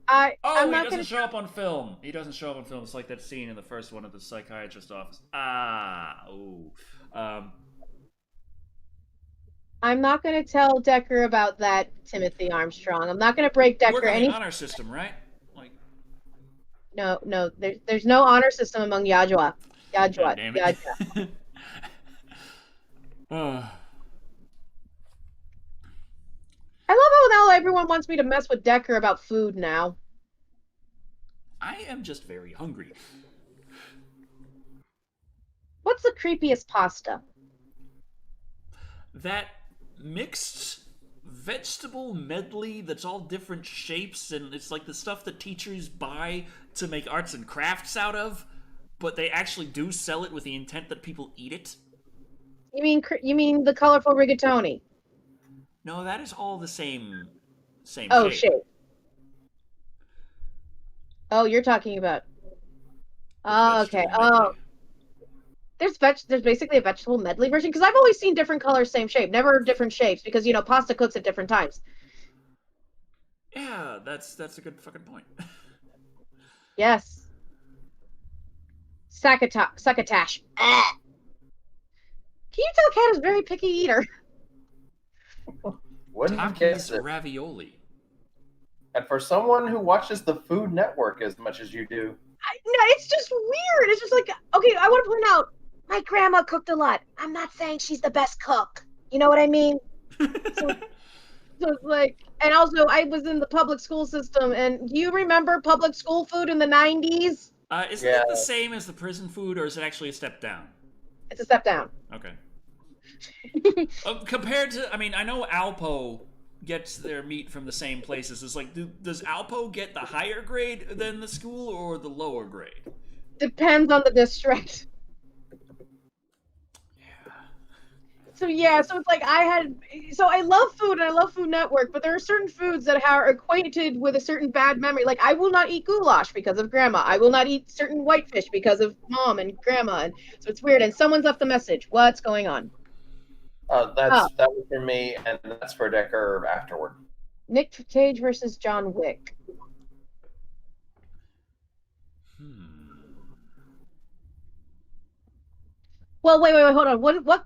he doesn't show up on film. He doesn't show up on film. It's like that scene in the first one of the psychiatrist's office. I'm not going to tell Decker about that, Timothy Armstrong. I'm not going to break Decker any honor system, right? Like, no. There's no honor system among Yajua. Damn it. I love how now everyone wants me to mess with Decker about food now. I am just very hungry. What's the creepiest pasta? That mixed vegetable medley that's all different shapes, and it's like the stuff that teachers buy to make arts and crafts out of, but they actually do sell it with the intent that people eat it. You mean the colorful rigatoni? No, that is all the same shape. Oh, you're talking about... Oh, okay. Medley. There's basically a vegetable medley version, because I've always seen different colors, same shape, never different shapes, because pasta cooks at different times. Yeah, that's a good fucking point. Yes. Succotash. Ah. Can you tell Cat is a very picky eater? Wouldn't you guess it? Ravioli. And for someone who watches the Food Network as much as you do, no, it's just weird. It's just like, okay, I want to point out, my grandma cooked a lot. I'm not saying she's the best cook. You know what I mean? So it's like, and also I was in the public school system, and do you remember public school food in the 90s? Isn't it the same as the prison food, or is it actually a step down? It's a step down. Okay. Compared to, I know Alpo gets their meat from the same places. It's like, does Alpo get the higher grade than the school or the lower grade? Depends on the district. Yeah. So it's like I love food and I love Food Network, but there are certain foods that are acquainted with a certain bad memory. Like, I will not eat goulash because of grandma. I will not eat certain whitefish because of mom and grandma. And so it's weird. And someone's left a message. What's going on? That was for me, and that's for Decker afterward. Nick Cage versus John Wick. Well, wait, hold on.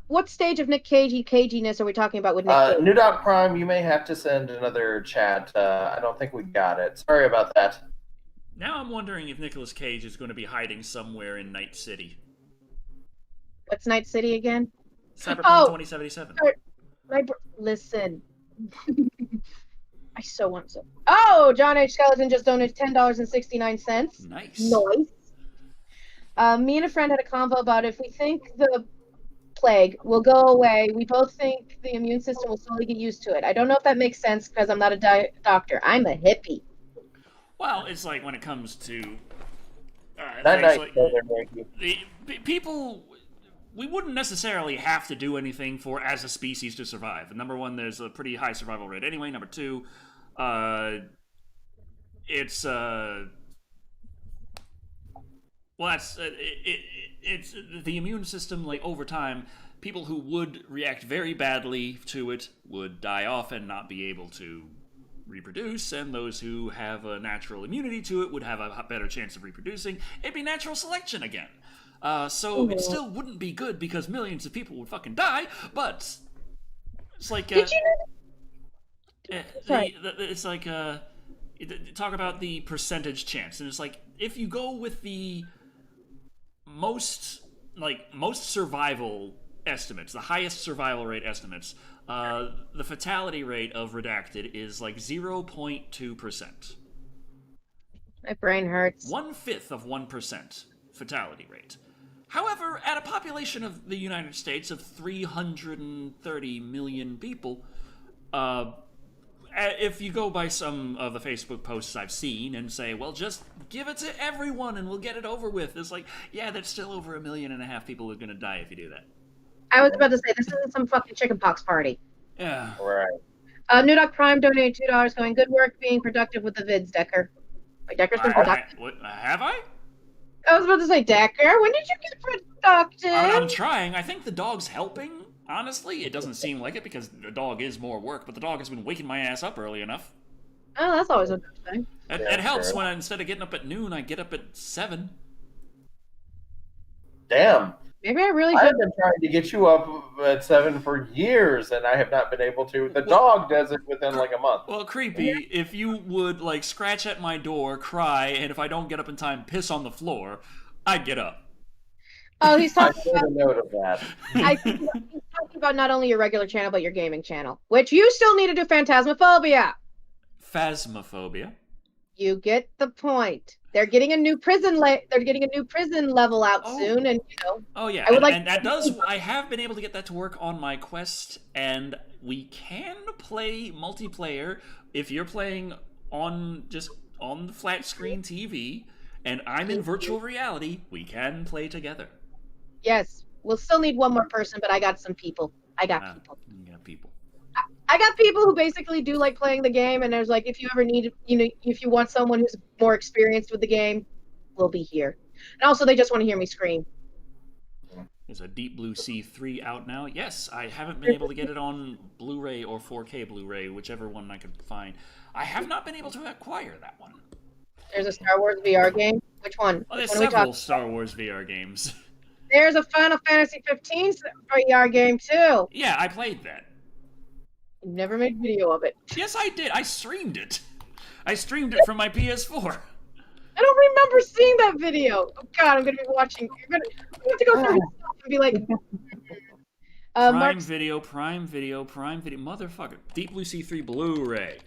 What stage of Nick Caginess are we talking about with Nick Cage? New Dot Prime, you may have to send another chat. I don't think we got it. Sorry about that. Now I'm wondering if Nicolas Cage is going to be hiding somewhere in Night City. What's Night City again? Cyberpunk 2077. Listen. I so want to. Oh, John H. Skeleton just donated $10.69. Nice. Me and a friend had a convo about if we think the plague will go away, we both think the immune system will slowly get used to it. I don't know if that makes sense because I'm not a doctor. I'm a hippie. Well, it's like when it comes to people, we wouldn't necessarily have to do anything for as a species to survive. Number one, there's a pretty high survival rate anyway. Number two, it's it's the immune system. Like, over time, people who would react very badly to it would die off and not be able to reproduce, and those who have a natural immunity to it would have a better chance of reproducing. It'd be natural selection again. So it still wouldn't be good because millions of people would fucking die, but it's like... Did you know... it's like... talk about the percentage chance, and it's like, if you go with the most like most survival estimates, the highest survival rate estimates, the fatality rate of Redacted is like 0.2%. My brain hurts. 1/5 of 1% fatality rate. However, at a population of the United States of 330 million people, if you go by some of the Facebook posts I've seen and say, well, just give it to everyone and we'll get it over with, it's like, yeah, that's still over 1.5 million people are going to die if you do that. I was about to say, this isn't some fucking chickenpox party. Yeah. Right. New Duck Prime donated $2 going, good work being productive with the vids, Decker. Wait, Decker's been productive? Have I? I was about to say, Decker, when did you get productive? I'm trying. I think the dog's helping. Honestly, it doesn't seem like it because the dog is more work, but the dog has been waking my ass up early enough. Oh, that's always a good thing. It helps when instead of getting up at noon, I get up at 7. Damn. Maybe I really should. I've been trying to get you up at 7 for years, and I have not been able to. The dog does it within like a month. Well, creepy, if you would, like, scratch at my door, cry, and if I don't get up in time, piss on the floor, I'd get up. Oh, he's I talking should have noted that. he's talking about not only your regular channel, but your gaming channel, which you still need to do Phantasmophobia. Phasmophobia. You get the point. They're getting a new prison level out soon, and you know. Oh yeah, and that does. I have been able to get that to work on my Quest, and we can play multiplayer if you're playing on the flat screen TV, and I'm in virtual reality. We can play together. Yes, we'll still need one more person, but I got some people. I got people. You got people. I got people who basically do like playing the game, and there's like, if you ever need, if you want someone who's more experienced with the game, we'll be here. And also, they just want to hear me scream. There's a Deep Blue Sea 3 out now. Yes, I haven't been able to get it on Blu-ray or 4K Blu-ray, whichever one I could find. I have not been able to acquire that one. There's a Star Wars VR game. Which one? Oh, there's several Star Wars VR games. There's a Final Fantasy 15 VR game too. Yeah, I played that. Never made video of it. Yes, I did. I streamed it. I streamed it from my PS4. I don't remember seeing that video. Oh God, I'm gonna be watching. I'm gonna have to go through his stuff and be like, Prime Video, motherfucker. Deep Blue Sea 3 Blu-ray.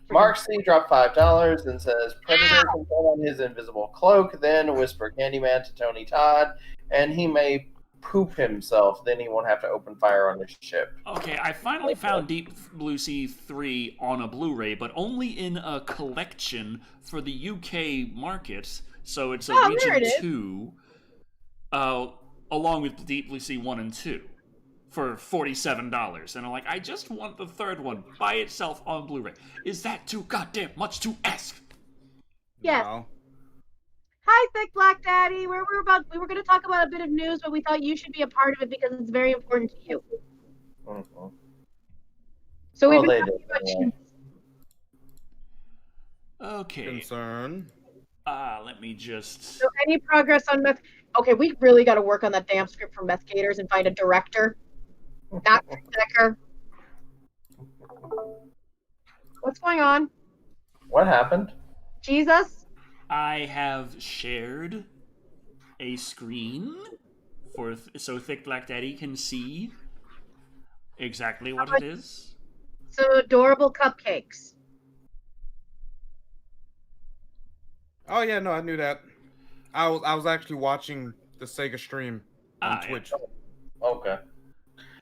Mark C dropped $5 and says Predator can put on his invisible cloak, then whisper Candyman to Tony Todd, and he may poop himself. Then he won't have to open fire on his ship. Okay, I finally found Deep Blue Sea 3 on a Blu-ray, but only in a collection for the UK market. So it's a Region 2, along with Deep Blue Sea 1 and 2. For $47, and I'm like, I just want the third one by itself on Blu-ray. Is that too goddamn much to ask? Yes. No. Hi, Thick Black Daddy. We were going to talk about a bit of news, but we thought you should be a part of it because it's very important to you. Mm-hmm. So we've been talking about you. Okay. Concern. Let me just. So any progress on meth? Okay, we really got to work on that damn script for Meth Gators and find a director. Not Decker. What's going on? What happened? Jesus? I have shared a screen so Thick Black Daddy can see exactly what it is. So adorable cupcakes. Oh yeah, no, I knew that. I was actually watching the Sega stream on Twitch. Yeah. Okay.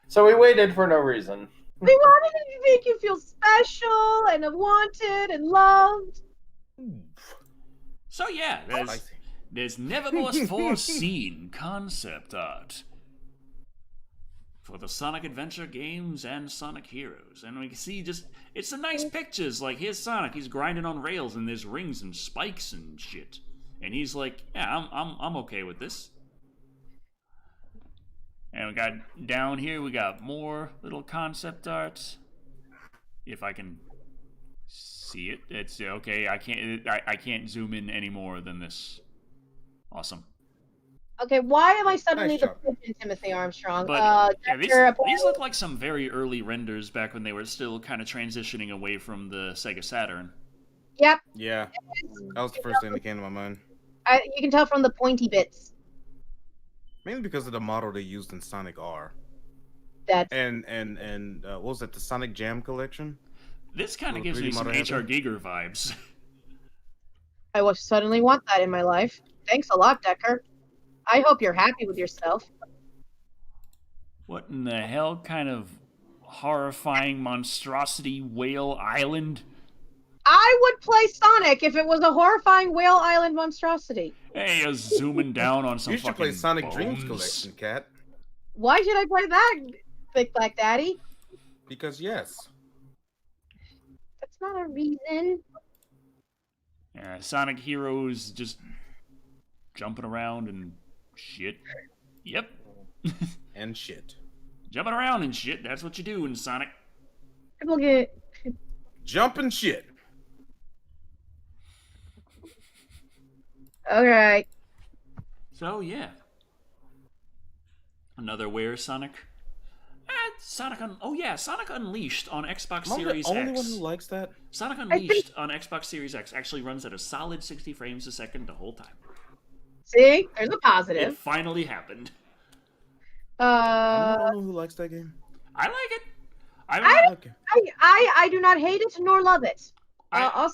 So we waited for no reason. We wanted to make you feel special and wanted and loved. So yeah, there's never was foreseen concept art for the Sonic Adventure games and Sonic Heroes, and we can see it's the nice pictures. Like here's Sonic, he's grinding on rails, and there's rings and spikes and shit, and he's like, yeah, I'm okay with this. And we got down here, we got more little concept art. If I can see it, it's okay. I can't zoom in any more than this. Awesome. Okay, why am I suddenly the pigeon, Timothy Armstrong? But, these look like some very early renders back when they were still kind of transitioning away from the Sega Saturn. Yep. Yeah, that was the first thing that came to my mind. You can tell from the pointy bits. Mainly because of the model they used in Sonic R. That's And what was it? The Sonic Jam collection. This kind of Little gives 3D me some model HR had Giger vibes. I will suddenly want that in my life. Thanks a lot, Decker. I hope you're happy with yourself. What in the hell kind of horrifying monstrosity whale island? I would play Sonic if it was a horrifying whale island monstrosity. Hey, zooming down on some You should fucking play Sonic bones. Dreams Collection, Cat. Why should I play that, Big Black Daddy? Because yes. That's not a reason. Yeah, Sonic Heroes just jumping around and shit. Yep. And shit. Jumping around and shit, that's what you do in Sonic. People get... Jumping shit. Alright. So, yeah. Another where Sonic? Sonic Unleashed on Xbox Am I Series the only X. one who likes that? Sonic Unleashed on Xbox Series X actually runs at a solid 60 frames a second the whole time. See? There's a It positive. finally happened. I'm the only one who likes that game. I like it. Okay. I do not hate it nor love it. I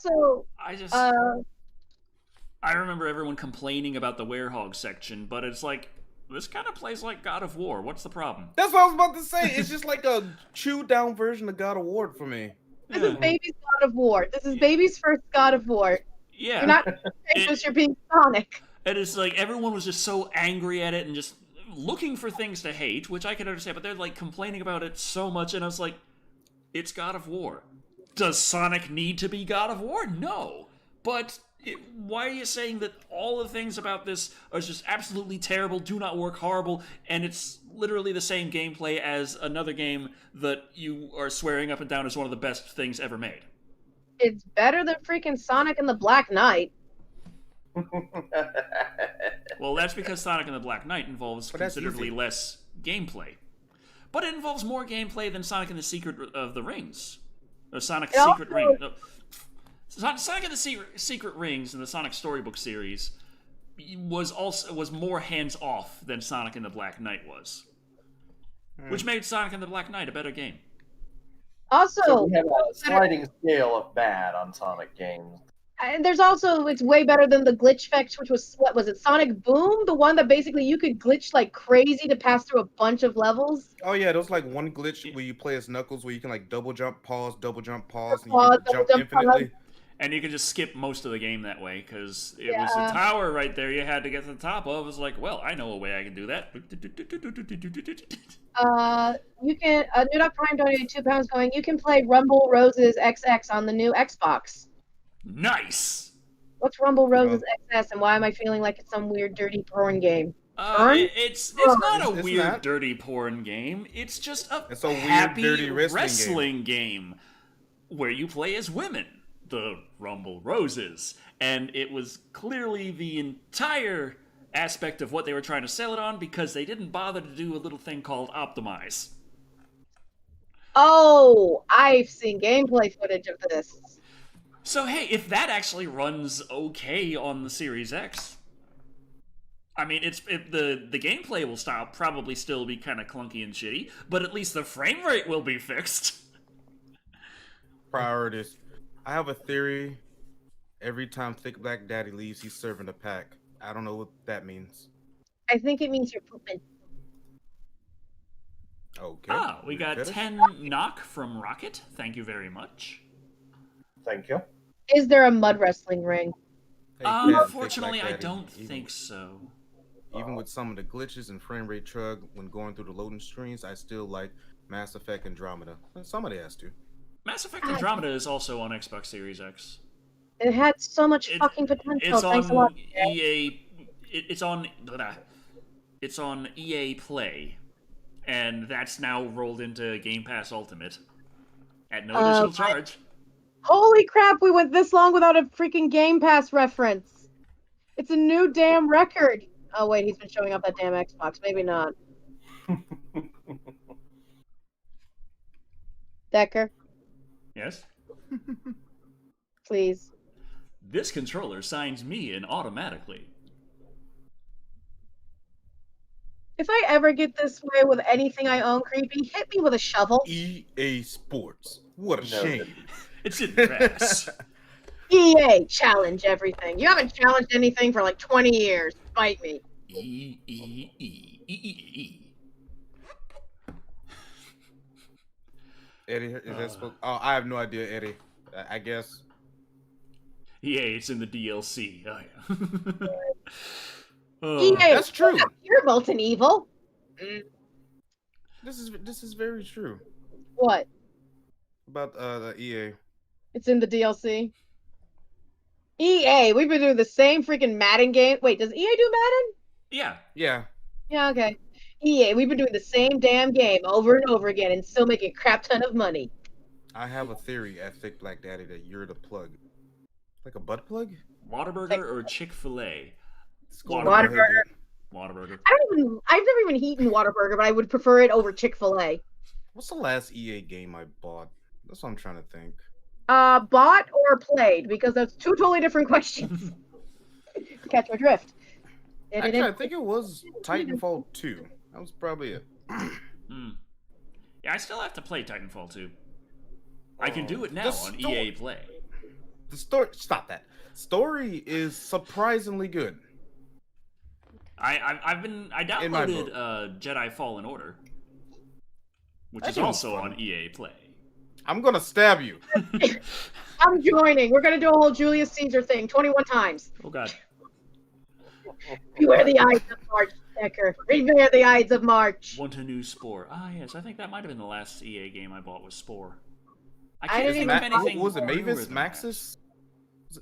remember everyone complaining about the Werehog section, but it's like, this kind of plays like God of War. What's the problem? That's what I was about to say. It's just like a chewed down version of God of War for me. This is Baby's God of War. This is Baby's first God of War. Yeah. You're not just you're being Sonic. And it's like everyone was just so angry at it and just looking for things to hate, which I can understand, but they're like complaining about it so much, and I was like, it's God of War. Does Sonic need to be God of War? No. But why are you saying that all the things about this are just absolutely terrible, do not work, horrible, and it's literally the same gameplay as another game that you are swearing up and down is one of the best things ever made? It's better than freaking Sonic and the Black Knight. Well, that's because Sonic and the Black Knight involves considerably less gameplay. But it involves more gameplay than Sonic and the Secret of the Rings. Or Sonic's Secret Ring. No. Sonic and the Secret Rings in the Sonic Storybook series was more hands-off than Sonic and the Black Knight was. Which made Sonic and the Black Knight a better game. Also, so we have a sliding scale of bad on Sonic games. And there's also, it's way better than the glitch fetch, which was, what was it, Sonic Boom? The one that basically you could glitch like crazy to pass through a bunch of levels? Oh yeah, there's like one glitch where you play as Knuckles where you can like double jump, pause, and you can jump infinitely. And you could just skip most of the game that way, because it was a tower right there you had to get to the top of. It was like, well, I know a way I can do that. You can, New Dog Prime donated £2 going, you can play Rumble Roses XX on the new Xbox. Nice! What's Rumble Roses XS, and why am I feeling like it's some weird dirty porn game? It's not a weird dirty porn game. It's just a happy weird dirty wrestling game where you play as women. The Rumble Roses. And it was clearly the entire aspect of what they were trying to sell it on, because they didn't bother to do a little thing called optimize. Oh, I've seen gameplay footage of this. So hey, if that actually runs okay on the Series X, I mean, the gameplay will probably still be kind of clunky and shitty, but at least the frame rate will be fixed. Priorities. I have a theory. Every time Thick Black Daddy leaves, he's serving a pack. I don't know what that means. I think it means you're pooping. Okay. We got 10 knock from Rocket. Thank you very much. Thank you. Is there a mud wrestling ring? Hey, unfortunately, I don't think so. Even with some of the glitches and frame rate chug when going through the loading screens, I still like Mass Effect Andromeda. Somebody has to. Mass Effect Andromeda is also on Xbox Series X. It had so much fucking potential. It's Thanks on a lot. EA. It's on EA Play, and that's now rolled into Game Pass Ultimate at no additional charge. Holy crap! We went this long without a freaking Game Pass reference. It's a new damn record. Oh wait, he's been showing up that damn Xbox. Maybe not. Decker. Yes? Please. This controller signs me in automatically. If I ever get this way with anything I own, Creepy, hit me with a shovel. EA Sports. What a No. shame. It's in the past. EA, challenge everything. You haven't challenged anything for like 20 years. Fight me. E. Eddie, is that supposed? Oh, I have no idea, Eddie. I guess. EA, it's in the DLC. Oh, yeah. EA, That's true. You're molten evil. This is very true. What? About the EA. It's in the DLC. EA, we've been doing the same freaking Madden game. Wait, does EA do Madden? Yeah. Yeah. Yeah, okay. EA, we've been doing the same damn game over and over again and still making a crap ton of money. I have a theory at Thick Black Daddy that you're the plug. Like a butt plug? Whataburger or Chick-fil-A? Whataburger. Whataburger. I've never even eaten Whataburger, but I would prefer it over Chick-fil-A. What's the last EA game I bought? That's what I'm trying to think. Bought or played? Because that's two totally different questions. Catch my drift. Actually, I think it was Titanfall 2. That was probably it. Yeah, I still have to play Titanfall 2. I can do it now on EA Play. The story. Stop that. Story is surprisingly good. I downloaded Jedi Fallen Order, which is also on EA Play. I'm gonna stab you. I'm joining. We're gonna do a whole Julius Caesar thing 21 times. Oh god. Beware the Ides of March, Decker. Beware the Ides of March. Want a new Spore? Ah, yes. I think that might have been the last EA game I bought was Spore. I I can't didn't think even- of anything. Was it newer Mavis? than Maxis?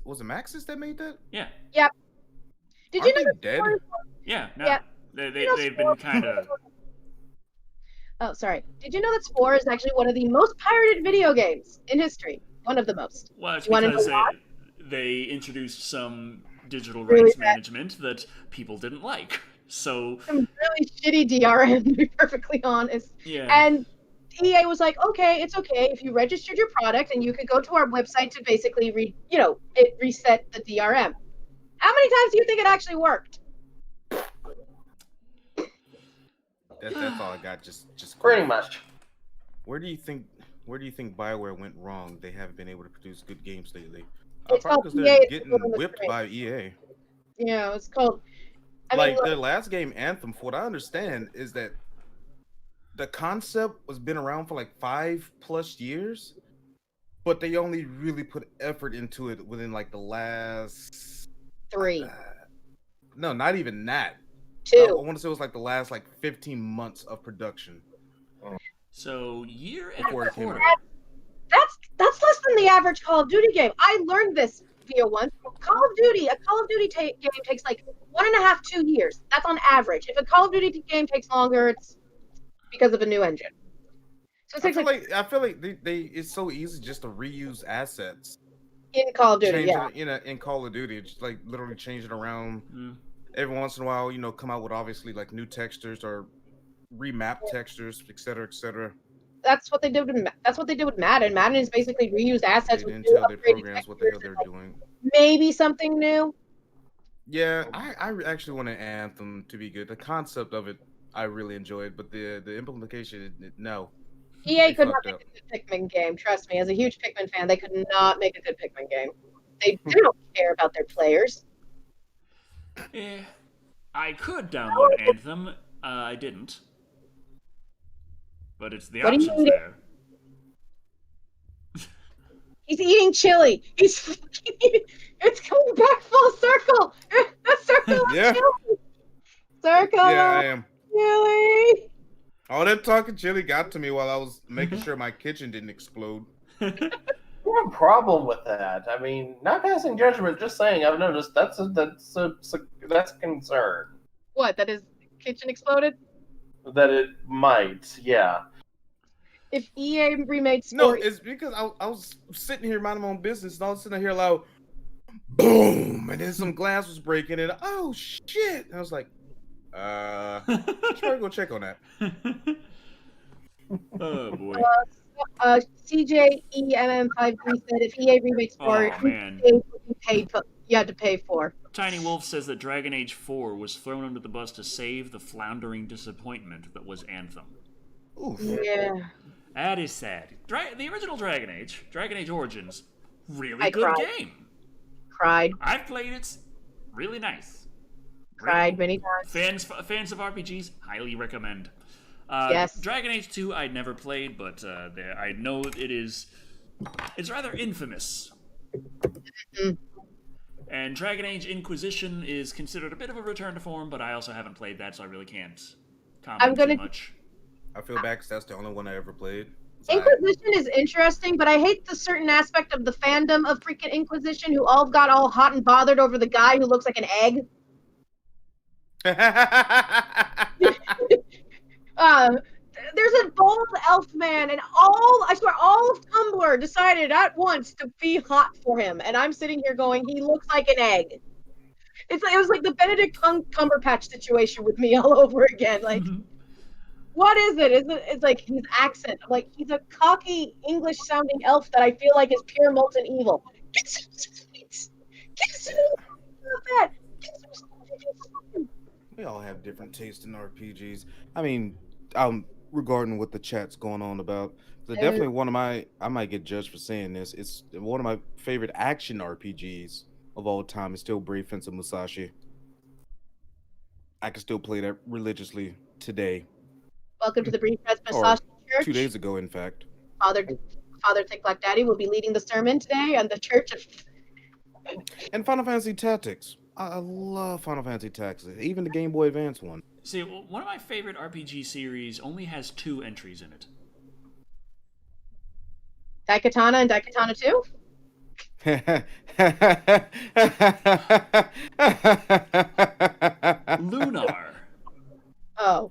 Was it Maxis that made that? that. Yeah. Yep. Did Aren't you know they dead? Yeah. No. Yeah. They've been kind of. Oh, sorry. Did you know that Spore is actually one of the most pirated video games in history? One of the most. Well, it's You wanna because know they introduced some digital Really rights bad. management that people didn't like. So Some really shitty DRM, to be perfectly honest. yeah. And EA was like, okay, it's okay if you registered your product and you could go to our website to basically it reset the DRM. How many times do you think it actually worked? That's all I got. Just Pretty much. Where do you think BioWare went wrong? They haven't been able to produce good games lately. It's Probably called because they're EA, getting it's whipped great. by EA. Yeah, it's called. I mean, Like their last game, Anthem. For what I understand, is that the concept was been around for like 5+ years, but they only really put effort into it within like the last 3, no, not even that. 2. I want to say it was like the last 15 months of production. So year and Before a it came quarter. out. That's less than the average Call of Duty game. I learned this via once. A Call of Duty game takes like 1.5, 2 years. That's on average. If a Call of Duty game takes longer, it's because of a new engine. So it I takes feel like they it's so easy just to reuse assets. in Call of Duty, Change yeah. it in Call of Duty, just like literally change it around. Mm. Every once in a while, come out with obviously like new textures or remap textures, etc., etc. That's what they did. That's what they did with Madden. Madden is basically reused assets They with didn't new tell their upgraded programs what the hell textures they're and, doing. maybe something new. Yeah, I actually want an Anthem to be good. The concept of it, I really enjoyed, but the implementation, no. EA They could not fucked make up. a good Pikmin game. Trust me, as a huge Pikmin fan, they could not make a good Pikmin game. They don't care about their players. I could download Anthem. I didn't. But it's the What do you options mean? there. He's eating chili. He's fucking eating. It's coming back full circle. The circle of Yeah. chili. Circle Yeah, I of am. chili. All that talking chili got to me while I was making sure my kitchen didn't explode. I have a problem with that. I mean, not passing judgment, just saying. I've noticed that's a concern What? That his kitchen exploded? that it might. Yeah. If EA remade No, Sport, it's because I was sitting here minding my own business, and all of a sudden I hear a loud boom, and then some glass was breaking, and oh shit! And I was like, should I go check on that? Oh boy. CJEMM53 said if EA remade Sport, Oh man. EA would be paid you had to pay for. Tiny Wolf says that Dragon Age 4 was thrown under the bus to save the floundering disappointment that was Anthem. Oof. Yeah. That is sad. The original Dragon Age Origins, really good cried. game. Cried. I've played it. Really nice. Cried many times. Fans of RPGs, highly recommend. Yes. Dragon Age 2 I'd never played, but I know it's rather infamous. Mm-hmm. And Dragon Age Inquisition is considered a bit of a return to form, but I also haven't played that, so I really can't comment too much. I feel bad because that's the only one I ever played. Inquisition is interesting, but I hate the certain aspect of the fandom of freaking Inquisition who all got all hot and bothered over the guy who looks like an egg. There's a bald elf man, and I swear, all of Tumblr decided at once to be hot for him, and I'm sitting here going, he looks like an egg. It was like the Benedict Cumberbatch situation with me all over again. Like, what is it? It's like his accent. I'm like, he's a cocky English-sounding elf that I feel like is pure molten evil. Get some sweets. Get some that. Get some sweets. We all have different tastes in RPGs. I mean, regarding what the chat's going on about, so definitely I might get judged for saying this. It's one of my favorite action RPGs of all time. Is still Brave Fence of Musashi. I can still play that religiously today. Welcome to the Brief Fence Musashi Church. 2 days ago, in fact. Father Thick Black Daddy will be leading the sermon today on the Church of... And Final Fantasy Tactics. I love Final Fantasy Tactics, even the Game Boy Advance one. See, one of my favorite RPG series only has 2 entries in it. Daikatana and Daikatana 2? Lunar. Oh.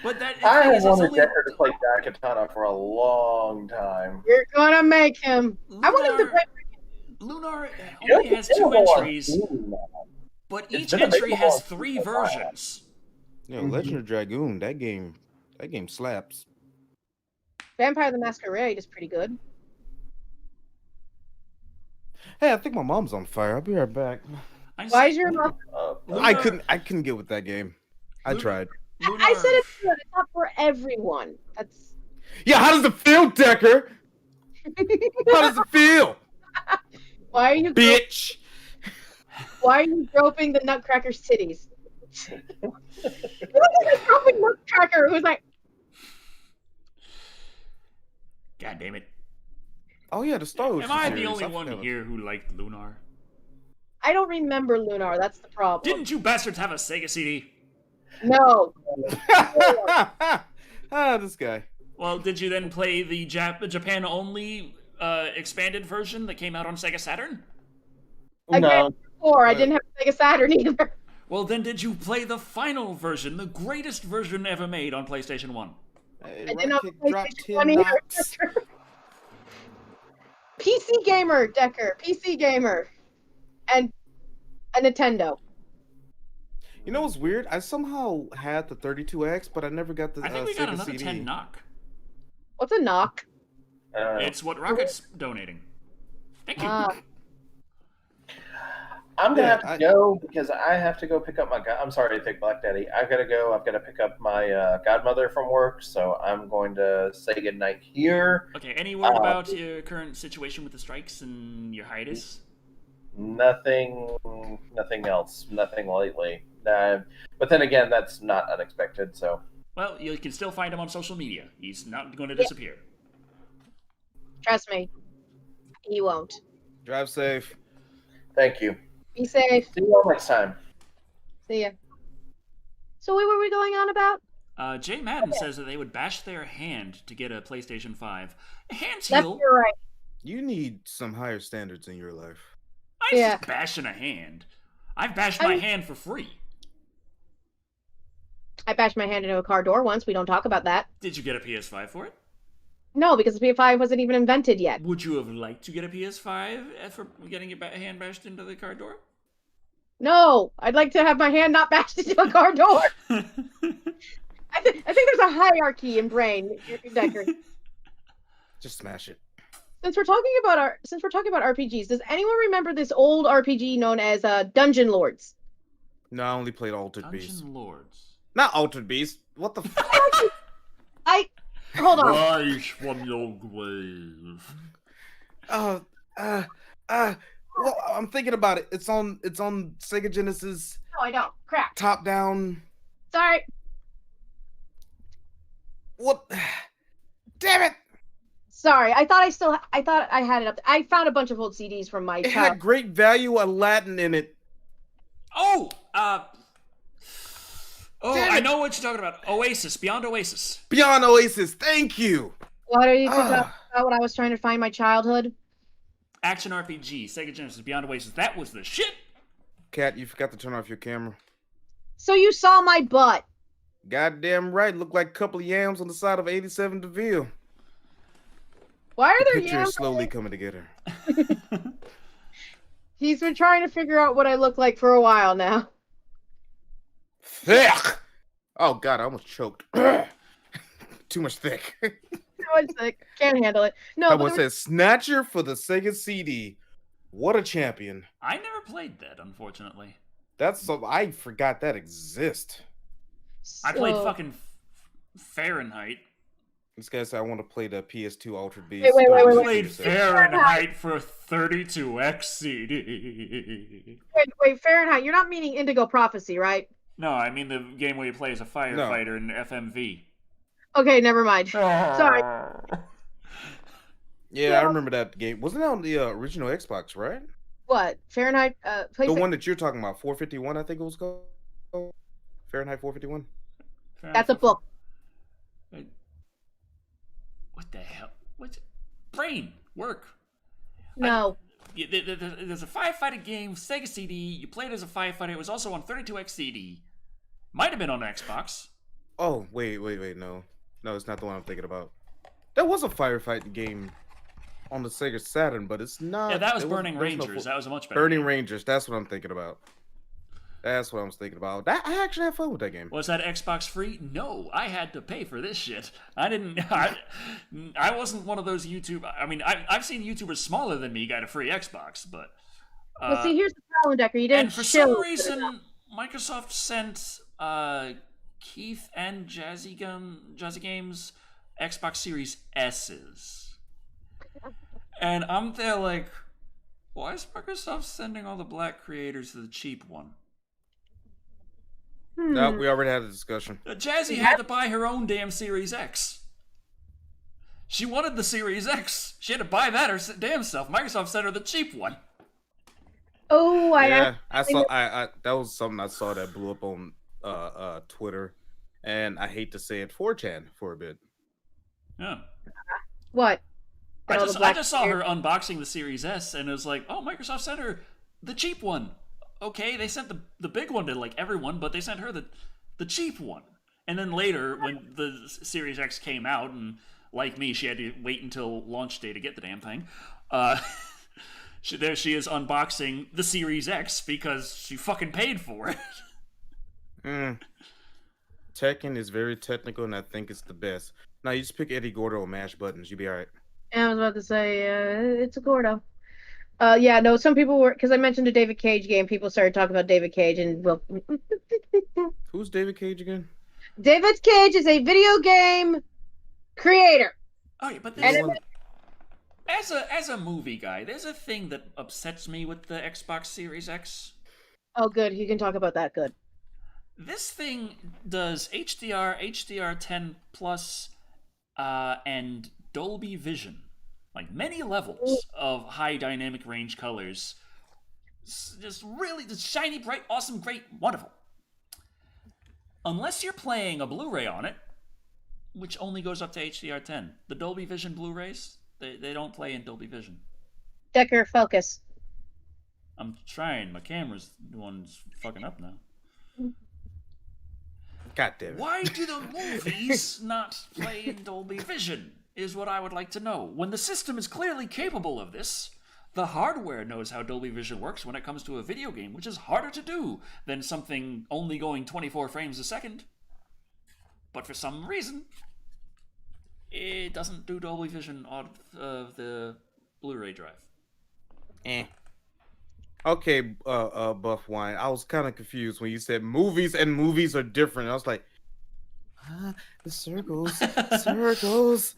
But that I have is wanted only... Decker to play Daikatana for a long time. You're gonna make him. Lunar, I want him to play... Lunar only has 2 entries, but each entry has 3 versions. Yeah, Legend of Dragoon, that game slaps. Vampire the Masquerade is pretty good. Hey, I think my mom's on fire. I'll be right back. Why is your mom... I couldn't get with that game. I tried. Lunar... I said it's good. It's not for everyone. That's... Yeah, how does it feel, Decker? How does it feel? Why are you... Bitch! Why are you groping the Nutcracker's titties? Look at this groping Nutcracker who's like... God damn it. Oh yeah, the Star Wars Am I series. the only one here who liked Lunar? I don't remember Lunar. That's the problem. Didn't you bastards have a Sega CD? No. This guy. Well, did you then play the Japan-only expanded version that came out on Sega Saturn? No. I didn't have a Sega Saturn either. Well, then did you play the final version, the greatest version ever made on PlayStation 1? Hey, I did not Rocket play dropped PlayStation 10 1 either. knocks. PC gamer, Decker. PC gamer. And a Nintendo. You know what's weird? I somehow had the 32X, but I never got the I think we got Sega another CD. 10 knock. What's a knock? It's what Rocket's donating. Thank you. I'm gonna have to go because I have to go pick up my. I'm sorry, Thick Black Daddy. I've got to go. I've got to pick up my godmother from work, so I'm going to say goodnight here. Okay. Any word about your current situation with the strikes and your hiatus? Nothing else. Nothing lately. But then again, that's not unexpected. So. Well, you can still find him on social media. He's not going to disappear. Trust me. He won't. Drive safe. Thank you. Be safe. See you all next time. See ya. So what were we going on about? Jay Madden says that they would bash their hand to get a PlayStation 5. Hands That's heal. you're right. You need some higher standards in your life. I'm just bashing a hand. I've bashed my hand for free. I bashed my hand into a car door once. We don't talk about that. Did you get a PS5 for it? No, because the PS5 wasn't even invented yet. Would you have liked to get a PS5 for getting your hand bashed into the car door? No, I'd like to have my hand not bashed into a car door. I think there's a hierarchy in brain, Decker. Just smash it. Since we're talking about RPGs, does anyone remember this old RPG known as Dungeon Lords? No, I only played Altered Beast. Dungeon Lords. Not Altered Beast. What the fuck? Hold on. Rise from your grave. Well, I'm thinking about it. It's on Sega Genesis. No, I don't. Crap. Top down. Sorry. What? Damn it! Sorry. I thought I had it up. I found a bunch of old CDs from my It child. had great value Aladdin in it. Oh, Damn I it. know what you're talking about. Oasis, Beyond Oasis. Beyond Oasis. Thank you. What are you talking about when I was trying to find my childhood? Action RPG, Sega Genesis, Beyond Oasis. That was the shit. Kat, you forgot to turn off your camera. So you saw my butt. Goddamn right. Looked like a couple of yams on the side of 87 DeVille. Why are The there picture yams? is slowly coming together. He's been trying to figure out what I look like for a while now. Thick! Oh, God, I almost choked. Too much thick. No, it's like, can't handle it. No, I but was said Snatcher for the Sega CD. What a champion. I never played that, unfortunately. That's so I forgot that exists. I played fucking Fahrenheit. This guy said I want to play the PS2 Altered Beast. Wait. I wait. played Fahrenheit for 32X CD. Wait, Fahrenheit, you're not meaning Indigo Prophecy, right? No, I mean the game where you play as a firefighter in FMV. Okay, never mind. Sorry. Yeah, I remember that game. Wasn't that on the original Xbox, right? What? Fahrenheit? The one that you're talking about, 451, I think it was called. Fahrenheit 451. That's a book. What the hell? What's brain work? No. There's a firefighter game, Sega CD. You played as a firefighter. It was also on 32X CD. Might have been on Xbox. Oh, wait, no. No, it's not the one I'm thinking about. There was a firefighting game on the Sega Saturn, but it's not. Yeah, that was it Burning wasn't- Rangers. That was a much better Burning game. Rangers, that's what I'm thinking about. That's what I was thinking about. I actually had fun with that game. Was that Xbox free? No, I had to pay for this shit. I didn't. I wasn't one of those YouTube. I mean, I've seen YouTubers smaller than me get a free Xbox, but. But see, here's the problem, Decker. You didn't And for chill. some reason, Microsoft sent Keith and Jazzy Games Xbox Series S's, and I'm there like, why is Microsoft sending all the black creators to the cheap one? No, we already had a discussion. Jazzy had to buy her own damn Series X. She wanted the Series X. She had to buy that her damn self. Microsoft sent her the cheap one. Oh, I saw. I that was something I saw that blew up on Twitter, and I hate to say it, 4chan for a bit. Yeah. What? I just saw her unboxing the Series S, and it was like, oh, Microsoft sent her the cheap one. Okay, they sent the big one to like everyone, but they sent her the cheap one. And then later, when the Series X came out, and like me, she had to wait until launch day to get the damn thing. There she is unboxing the Series X because she fucking paid for it. Tekken is very technical, and I think it's the best. Now you just pick Eddie Gordo and mash buttons, you'll be all right. I was about to say, it's a Gordo. Yeah, no, some people were, because I mentioned a David Cage game, people started talking about David Cage, and well... Who's David Cage again? David Cage is a video game creator. Oh, yeah, but as a movie guy, there's a thing that upsets me with the Xbox Series X. Oh, good, you can talk about that, good. This thing does HDR, HDR10 plus, and Dolby Vision. Like many levels of high dynamic range colors. Just really, just shiny, bright, awesome, great, wonderful. Unless you're playing a Blu-ray on it, which only goes up to HDR10. The Dolby Vision Blu-rays, they don't play in Dolby Vision. Decker, focus. I'm trying. My camera's the one's fucking up now. God damn it. Why do the movies not play in Dolby Vision, is what I would like to know. When the system is clearly capable of this, the hardware knows how Dolby Vision works when it comes to a video game, which is harder to do than something only going 24 frames a second. But for some reason, it doesn't do Dolby Vision on the Blu-ray drive. Okay, Buff Wine. I was kind of confused when you said movies and movies are different. I was like, the circles, circles.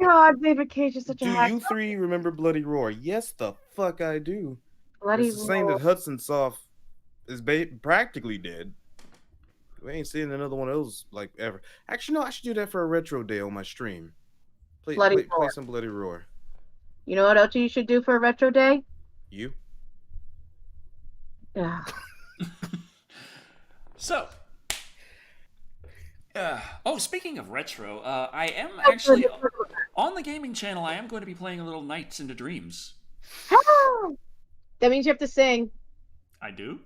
God, David Cage is such a Do hack. you three remember Bloody Roar? Yes, the fuck I do. Bloody It's the same Roar. that Hudson Soft is practically dead. We ain't seen another one of those like ever. Actually, no, I should do that for a retro day on my stream. Play some Bloody Roar. You know what else you should do for a retro day? You? Yeah. So, speaking of retro, I am actually on the gaming channel. I am going to be playing a little Nights into Dreams. That means you have to sing. I do?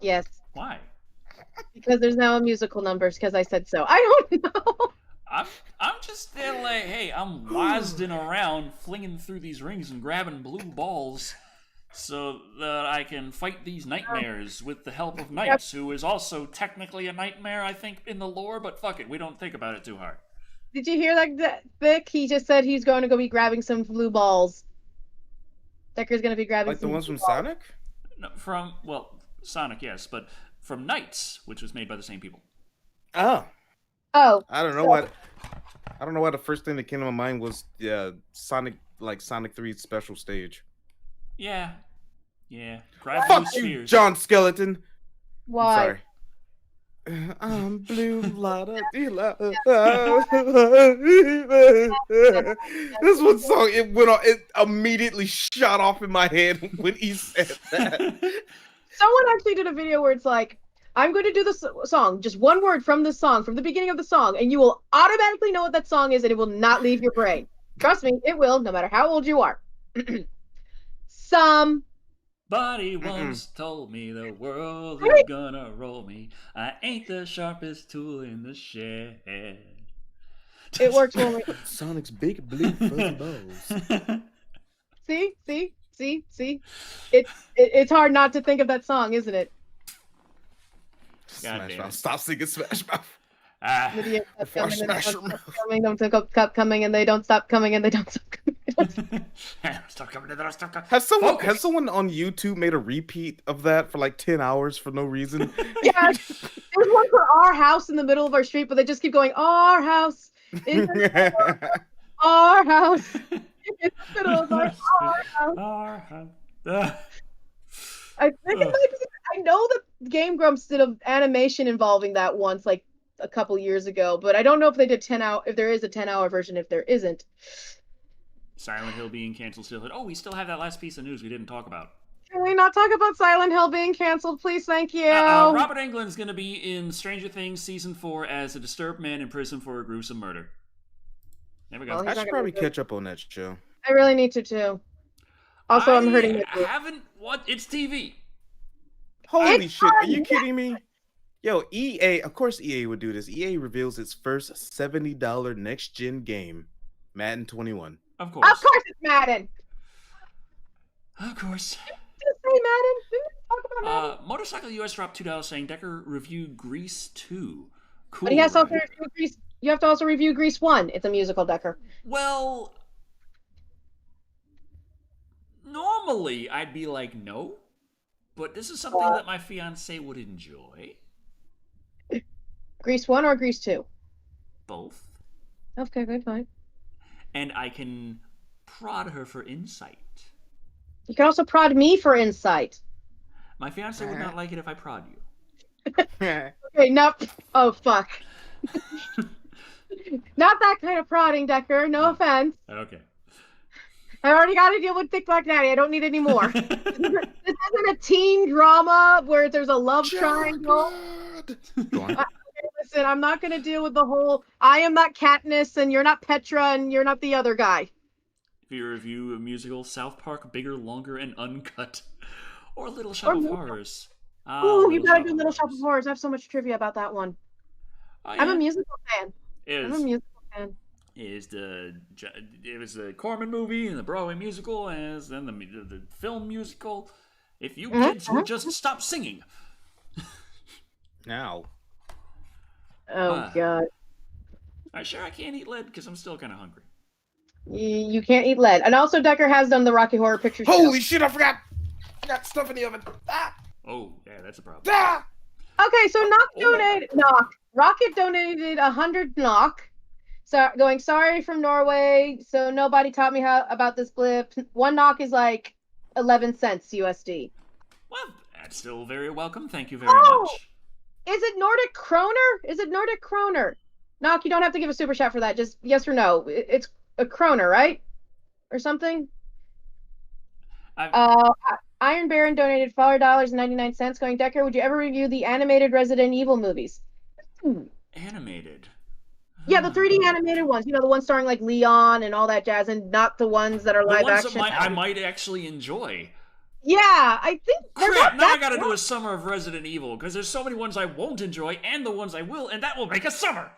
Yes. Why? Because there's now a musical numbers. Because I said so. I don't know. I'm just there like, hey, I'm wazding around, flinging through these rings and grabbing blue balls, so that I can fight these nightmares with the help of Knights, who is also technically a nightmare, I think, in the lore. But fuck it, we don't think about it too hard. Did you hear that, Vic? He just said he's going to go be grabbing some blue balls. Decker's going to be grabbing like some the ones from balls. Sonic? No, Sonic, yes, but from Knights, which was made by the same people. Oh. I don't know what. I don't know why the first thing that came to my mind was Sonic 3's special stage. Yeah. Grab Fuck those you, spheres. John Skeleton. Why? I'm blue, this one song, it went on, it immediately shot off in my head when he said that. Someone actually did a video where it's like, I'm going to do the song, just one word from the song, from the beginning of the song, and you will automatically know what that song is, and it will not leave your brain. Trust me, it will, no matter how old you are. Somebody once told me the world is gonna roll me. I ain't the sharpest tool in the shed. It works when we... Sonic's big blue fuzzy balls. See? It's hard not to think of that song, isn't it? God Smash Mouth. Stop singing Smash Mouth. Before Smash Mouth. Don't stop coming, and they don't stop coming, and they don't stop coming. Stop coming, they don't stop coming. Has someone on YouTube made a repeat of that for like 10 hours for no reason? Yeah, there's one for Our House in the middle of our street, but they just keep going, Our House in the middle of our house. In the middle of our house. Our house. I think it might be, I know that Game Grumps did an animation involving that once, like a couple years ago, but I don't know if they did 10 hour, if there is a 10-hour version, if there isn't. Silent Hill being canceled still. Oh, we still have that last piece of news we didn't talk about. Can we not talk about Silent Hill being canceled, please? Thank you. Robert Englund's going to be in Stranger Things Season 4 as a disturbed man in prison for a gruesome murder. There we go. Well, I should probably catch up on that show. I really need to, too. Also, I'm hurting. I haven't... What? It's TV. Holy shit, are you kidding me? Yo, EA, of course EA would do this. EA reveals its first $70 next-gen game, Madden 21. Of course. Of course it's Madden. Of course. Just say Madden. Talk about Madden. Motorcycle US dropped $2 saying Decker review Grease 2. Cool. But he has to also review Grease. You have to also review Grease 1. It's a musical, Decker. Well, normally I'd be like, no. But this is something that my fiance would enjoy. Grease 1 or Grease 2? Both. Okay, good, fine. And I can prod her for insight. You can also prod me for insight. My fiance would not like it if I prod you. Okay, no. Oh, fuck. Not that kind of prodding, Decker. No offense. Okay. I already got to deal with Thick Black Daddy. I don't need any more. This isn't a teen drama where there's a love triangle. Listen, I'm not going to deal with the whole, I am not Katniss, and you're not Petra, and you're not the other guy. If you review a musical, South Park, Bigger, Longer, and Uncut, or Little Shop of Horrors. Ooh, you gotta do Little Shop of Horrors. I have so much trivia about that one. Yeah. I'm a musical fan. I'm a musical fan. It was the Corman movie and the Broadway musical, and then the film musical. If you kids would just stop singing. Now. Oh, God. Are you sure I can't eat lead? Because I'm still kind of hungry. You can't eat lead. And also, Decker has done the Rocky Horror Picture Show. Holy shit! I forgot. I got stuff in the oven. Ah! Oh, yeah, that's a problem. Ah! Okay, so Rocket donated 100 knock. So going sorry from Norway. So nobody taught me about this blip. 1 knock is like 11 cents USD. Well, that's still very welcome. Thank you very much. Is it Nordic kroner? Knock, you don't have to give a super chat for that. Just yes or no. It's a kroner, right? Or something? Iron Baron donated $4.99 going, Decker, would you ever review the animated Resident Evil movies? Animated? Yeah, the 3D animated ones. You know, the ones starring like Leon and all that jazz, and not the ones that are live action. I might actually enjoy. Yeah, I think they're Crap, not now that I gotta bad. do a summer of Resident Evil, because there's so many ones I won't enjoy, and the ones I will, and that will make a summer!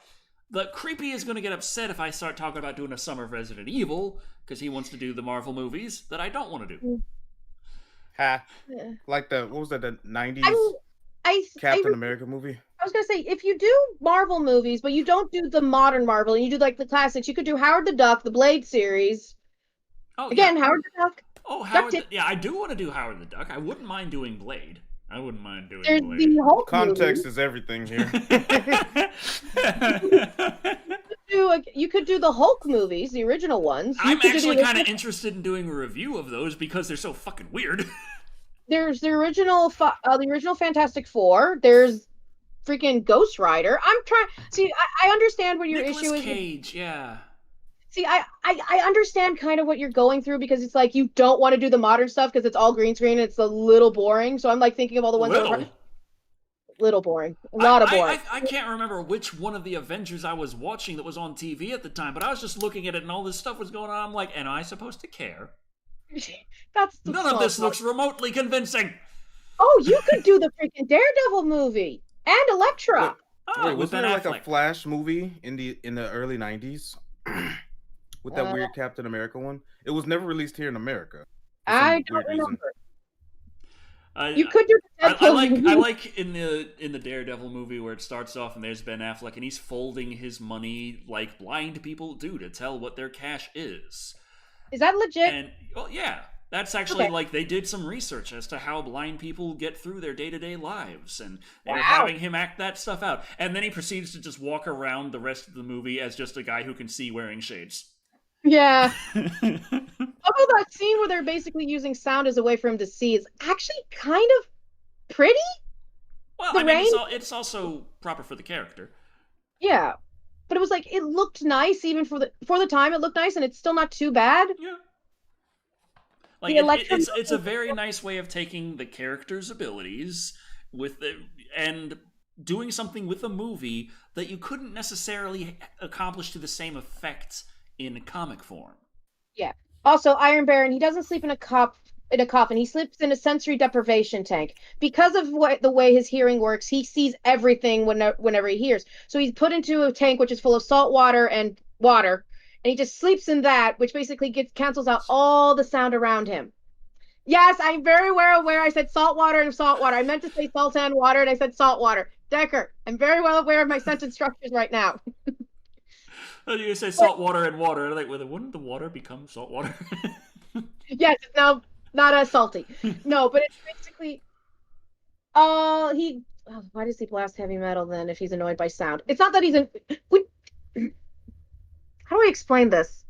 The Creepy is gonna get upset if I start talking about doing a summer of Resident Evil, because he wants to do the Marvel movies that I don't want to do. Ha. Like the 90s Captain America movie? I was gonna say, if you do Marvel movies, but you don't do the modern Marvel, and you do like the classics, you could do Howard the Duck, the Blade series. Oh, Again, yeah. Howard the Duck. Oh, yeah, I do want to do Howard the Duck. I wouldn't mind doing Blade. There's Blade. The Hulk Context movie. is everything here. You could do the Hulk movies, the original ones. I'm actually kind of interested in doing a review of those because they're so fucking weird. There's the original Fantastic Four. There's freaking Ghost Rider. I'm trying. See, I understand what your issue is. Cage, yeah. See, I understand kind of what you're going through, because it's like you don't want to do the modern stuff because it's all green screen and it's a little boring. So I'm like thinking of all the ones that are little boring. A lot of boring. I can't remember which one of the Avengers I was watching that was on TV at the time, but I was just looking at it and all this stuff was going on. I'm like, am I supposed to care? None of this looks remotely convincing. Oh, you could do the freaking Daredevil movie and Elektra. Wait, wasn't there like a Flash movie in the early 90s? With that weird Captain America one? It was never released here in America. I don't remember. You could do I like in the Daredevil movie where it starts off and there's Ben Affleck and he's folding his money like blind people do to tell what their cash is. Is that legit? And well, yeah, that's actually like they did some research as to how blind people get through their day-to-day lives, and they were having him act that stuff out. And then he proceeds to just walk around the rest of the movie as just a guy who can see wearing shades. Yeah. Although that scene where they're basically using sound as a way for him to see is actually kind of pretty. Well, I mean, it's also proper for the character. Yeah. But it was like, it looked nice even for the time. It looked nice, and it's still not too bad. Yeah. Like it's a very nice way of taking the character's abilities and doing something with a movie that you couldn't necessarily accomplish to the same effect in comic form. Yeah. Also, Iron Baron, he doesn't sleep in a coffin. He sleeps in a sensory deprivation tank. Because of the way his hearing works, he sees everything whenever he hears. So he's put into a tank which is full of salt water and water, and he just sleeps in that, which basically cancels out all the sound around him. Yes, I'm very well aware I said salt water and salt water. I meant to say salt and water, and I said salt water. Decker, I'm very well aware of my sentence structures right now. You say salt water and water. Like, wouldn't the water become salt water? Yes, it's now not as salty. No, but it's basically... why does he blast heavy metal then if he's annoyed by sound? It's not that he's... How do I explain this?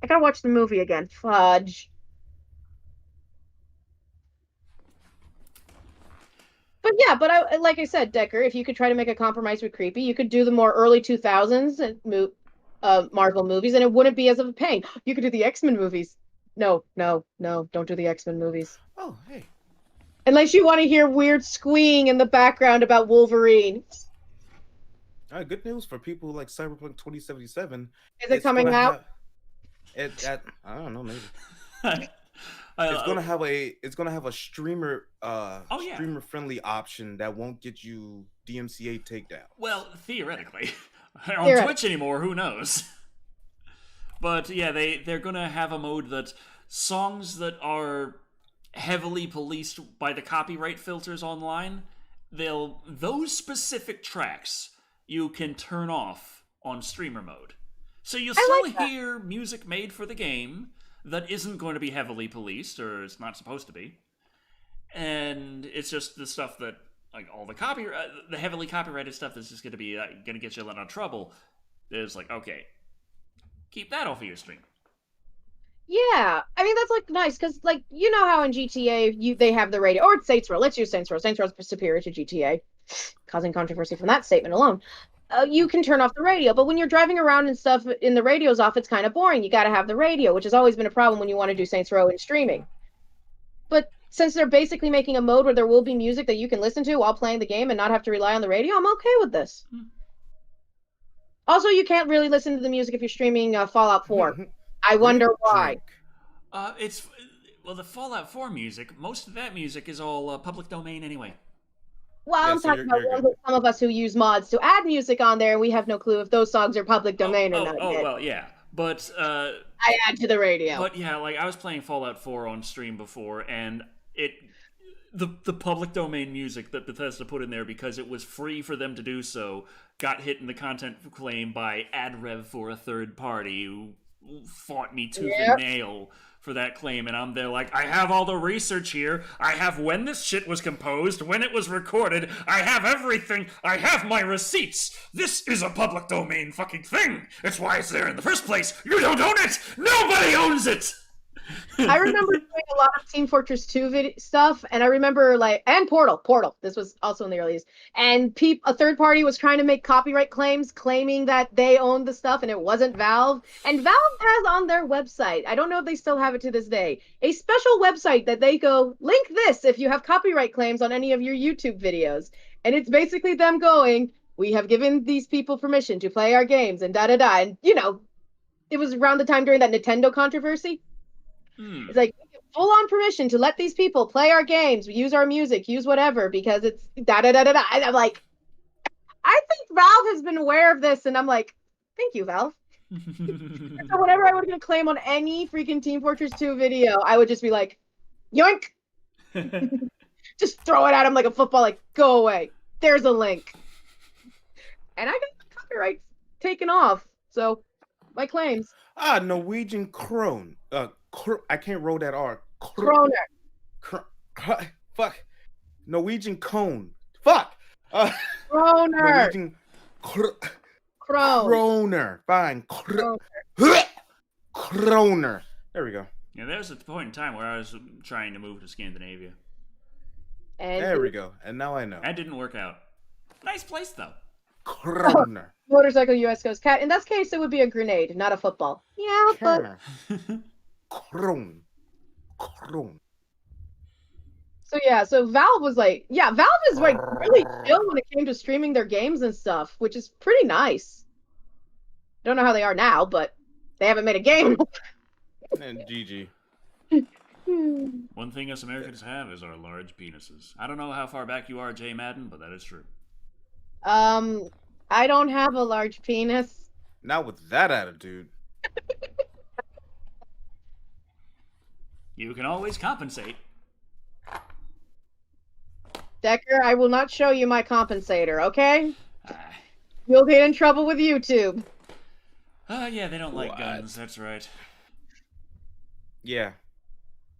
I gotta watch the movie again. Fudge. But yeah, like I said, Decker, if you could try to make a compromise with Creepy, you could do the more early 2000s Marvel movies, and it wouldn't be as of a pain. You could do the X-Men movies. No, don't do the X-Men movies. Oh, hey. Unless you want to hear weird squeeing in the background about Wolverine. Good news for people like Cyberpunk 2077. Is it coming out? I don't know, maybe. It's gonna have a streamer streamer friendly option that won't get you DMCA takedown. Well, theoretically. On Twitch anymore, who knows? But yeah, they're gonna have a mode that songs that are heavily policed by the copyright filters online, those specific tracks you can turn off on streamer mode. So you'll I still like hear music made for the game that isn't going to be heavily policed, or it's not supposed to be. And it's just the stuff that, like, all the heavily copyrighted stuff that's just going to be going to get you in a lot of trouble. Is like, okay, keep that off of your stream. Yeah, I mean that's like nice because like you know how in GTA they have the radio, or it's Saints Row. Let's use Saints Row. Saints Row is superior to GTA, causing controversy from that statement alone. You can turn off the radio, but when you're driving around and stuff and the radio's off, it's kind of boring. You got to have the radio, which has always been a problem when you want to do Saints Row and streaming. But since they're basically making a mode where there will be music that you can listen to while playing the game and not have to rely on the radio, I'm okay with this. Also, you can't really listen to the music if you're streaming Fallout 4. I wonder why. The Fallout 4 music, most of that music is all public domain anyway. Well, I'm talking about some of us who use mods to add music on there, and we have no clue if those songs are public domain or not. Well, yeah. But I add to the radio. But yeah, like I was playing Fallout 4 on stream before, and the public domain music that Bethesda put in there because it was free for them to do so got hit in the content claim by ad rev for a third party who fought me tooth and nail for that claim, and I'm there like, I have all the research here, I have when this shit was composed, when it was recorded, I have everything, I have my receipts, this is a public domain fucking thing, it's why it's there in the first place, you don't own it, nobody owns it! I remember doing a lot of Team Fortress 2 stuff, and I remember and Portal. This was also in the earliest. And a third party was trying to make copyright claims, claiming that they owned the stuff, and it wasn't Valve. And Valve has on their website, I don't know if they still have it to this day, a special website that they go, link this if you have copyright claims on any of your YouTube videos. And it's basically them going, we have given these people permission to play our games, and da-da-da. And, it was around the time during that Nintendo controversy. It's like full-on permission to let these people play our games, use our music, use whatever, because it's da-da-da-da-da. And I'm like, I think Valve has been aware of this, and I'm like, thank you, Valve. So whenever I would get a claim on any freaking Team Fortress 2 video, I would just be like, yoink! Just throw it at him like a football, like, go away. There's a link. And I got copyrights taken off, so my claims. Norwegian krone. I can't roll that R. Kroner. Fuck. Norwegian cone. Fuck. Kroner. Norwegian kroner. Fine. Kroner. There we go. Yeah, there was a point in time where I was trying to move to Scandinavia. And there we go. And now I know. That didn't work out. Nice place, though. Kroner. Motorcycle US Coast Cat. In that case, it would be a grenade, not a football. Yeah, but... Krone. So Valve was like, Valve is like really chill when it came to streaming their games and stuff, which is pretty nice. Don't know how they are now, but they haven't made a game. And GG. One thing us Americans have is our large penises. I don't know how far back you are, Jay Madden, but that is true. I don't have a large penis. Not with that attitude. You can always compensate. Decker, I will not show you my compensator, okay? You'll get in trouble with YouTube. Yeah, they don't like guns, that's right. Yeah.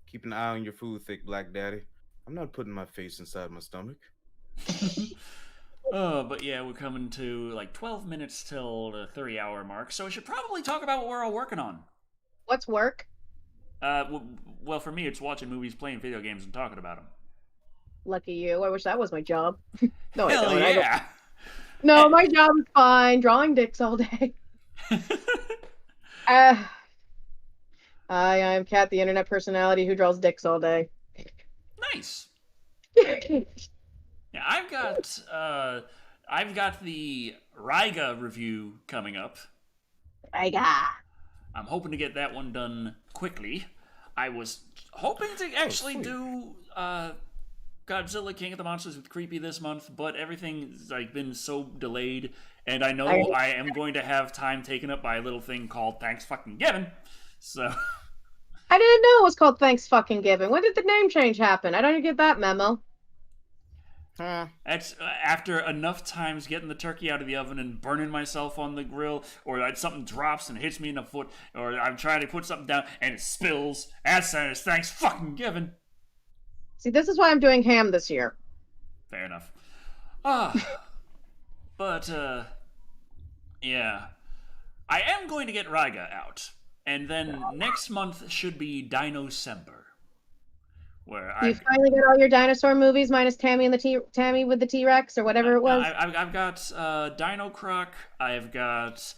Keep an eye on your food, thick black daddy. I'm not putting my face inside my stomach. But yeah, we're coming to like 12 minutes till the 3-hour mark, so we should probably talk about what we're all working on. What's work? Well, for me, it's watching movies, playing video games, and talking about them. Lucky you. I wish that was my job. No, Hell I don't. yeah! No, my job is fine. Drawing dicks all day. I am Kat, the internet personality who draws dicks all day. Nice. Yeah, I've got the Ryga review coming up. Ryga. I'm hoping to get that one done quickly. I was hoping to actually do Godzilla King of the Monsters with Creepy this month, but everything's been so delayed, and I know I am going to have time taken up by a little thing called Thanks Fucking Giving. So I didn't know it was called Thanks Fucking Giving. When did the name change happen? I don't get that memo. That's after enough times getting the turkey out of the oven and burning myself on the grill, or something drops and hits me in the foot, or I'm trying to put something down and it spills. That's thanks fucking given. See, this is why I'm doing ham this year. Fair enough. But yeah, I am going to get Ryga out, and then next month should be Dino-cember. Where you finally get all your dinosaur movies minus Tammy with the T-Rex or whatever it was? I've got Dino Croc, I've got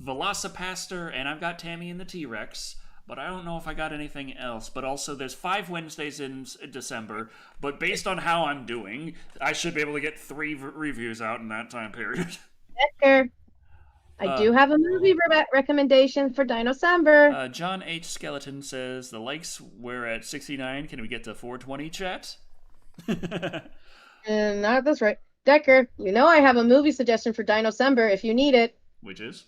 Velocipaster, and I've got Tammy and the T-Rex. But I don't know if I got anything else. But also, there's 5 Wednesdays in December. But based on how I'm doing, I should be able to get 3 reviews out in that time period. Becker, I do have a movie recommendation for Dino-cember. John H. Skeleton says, the likes were at 69. Can we get to 420, chat? Not this right. Decker, you know I have a movie suggestion for Dino-cember if you need it. Which is?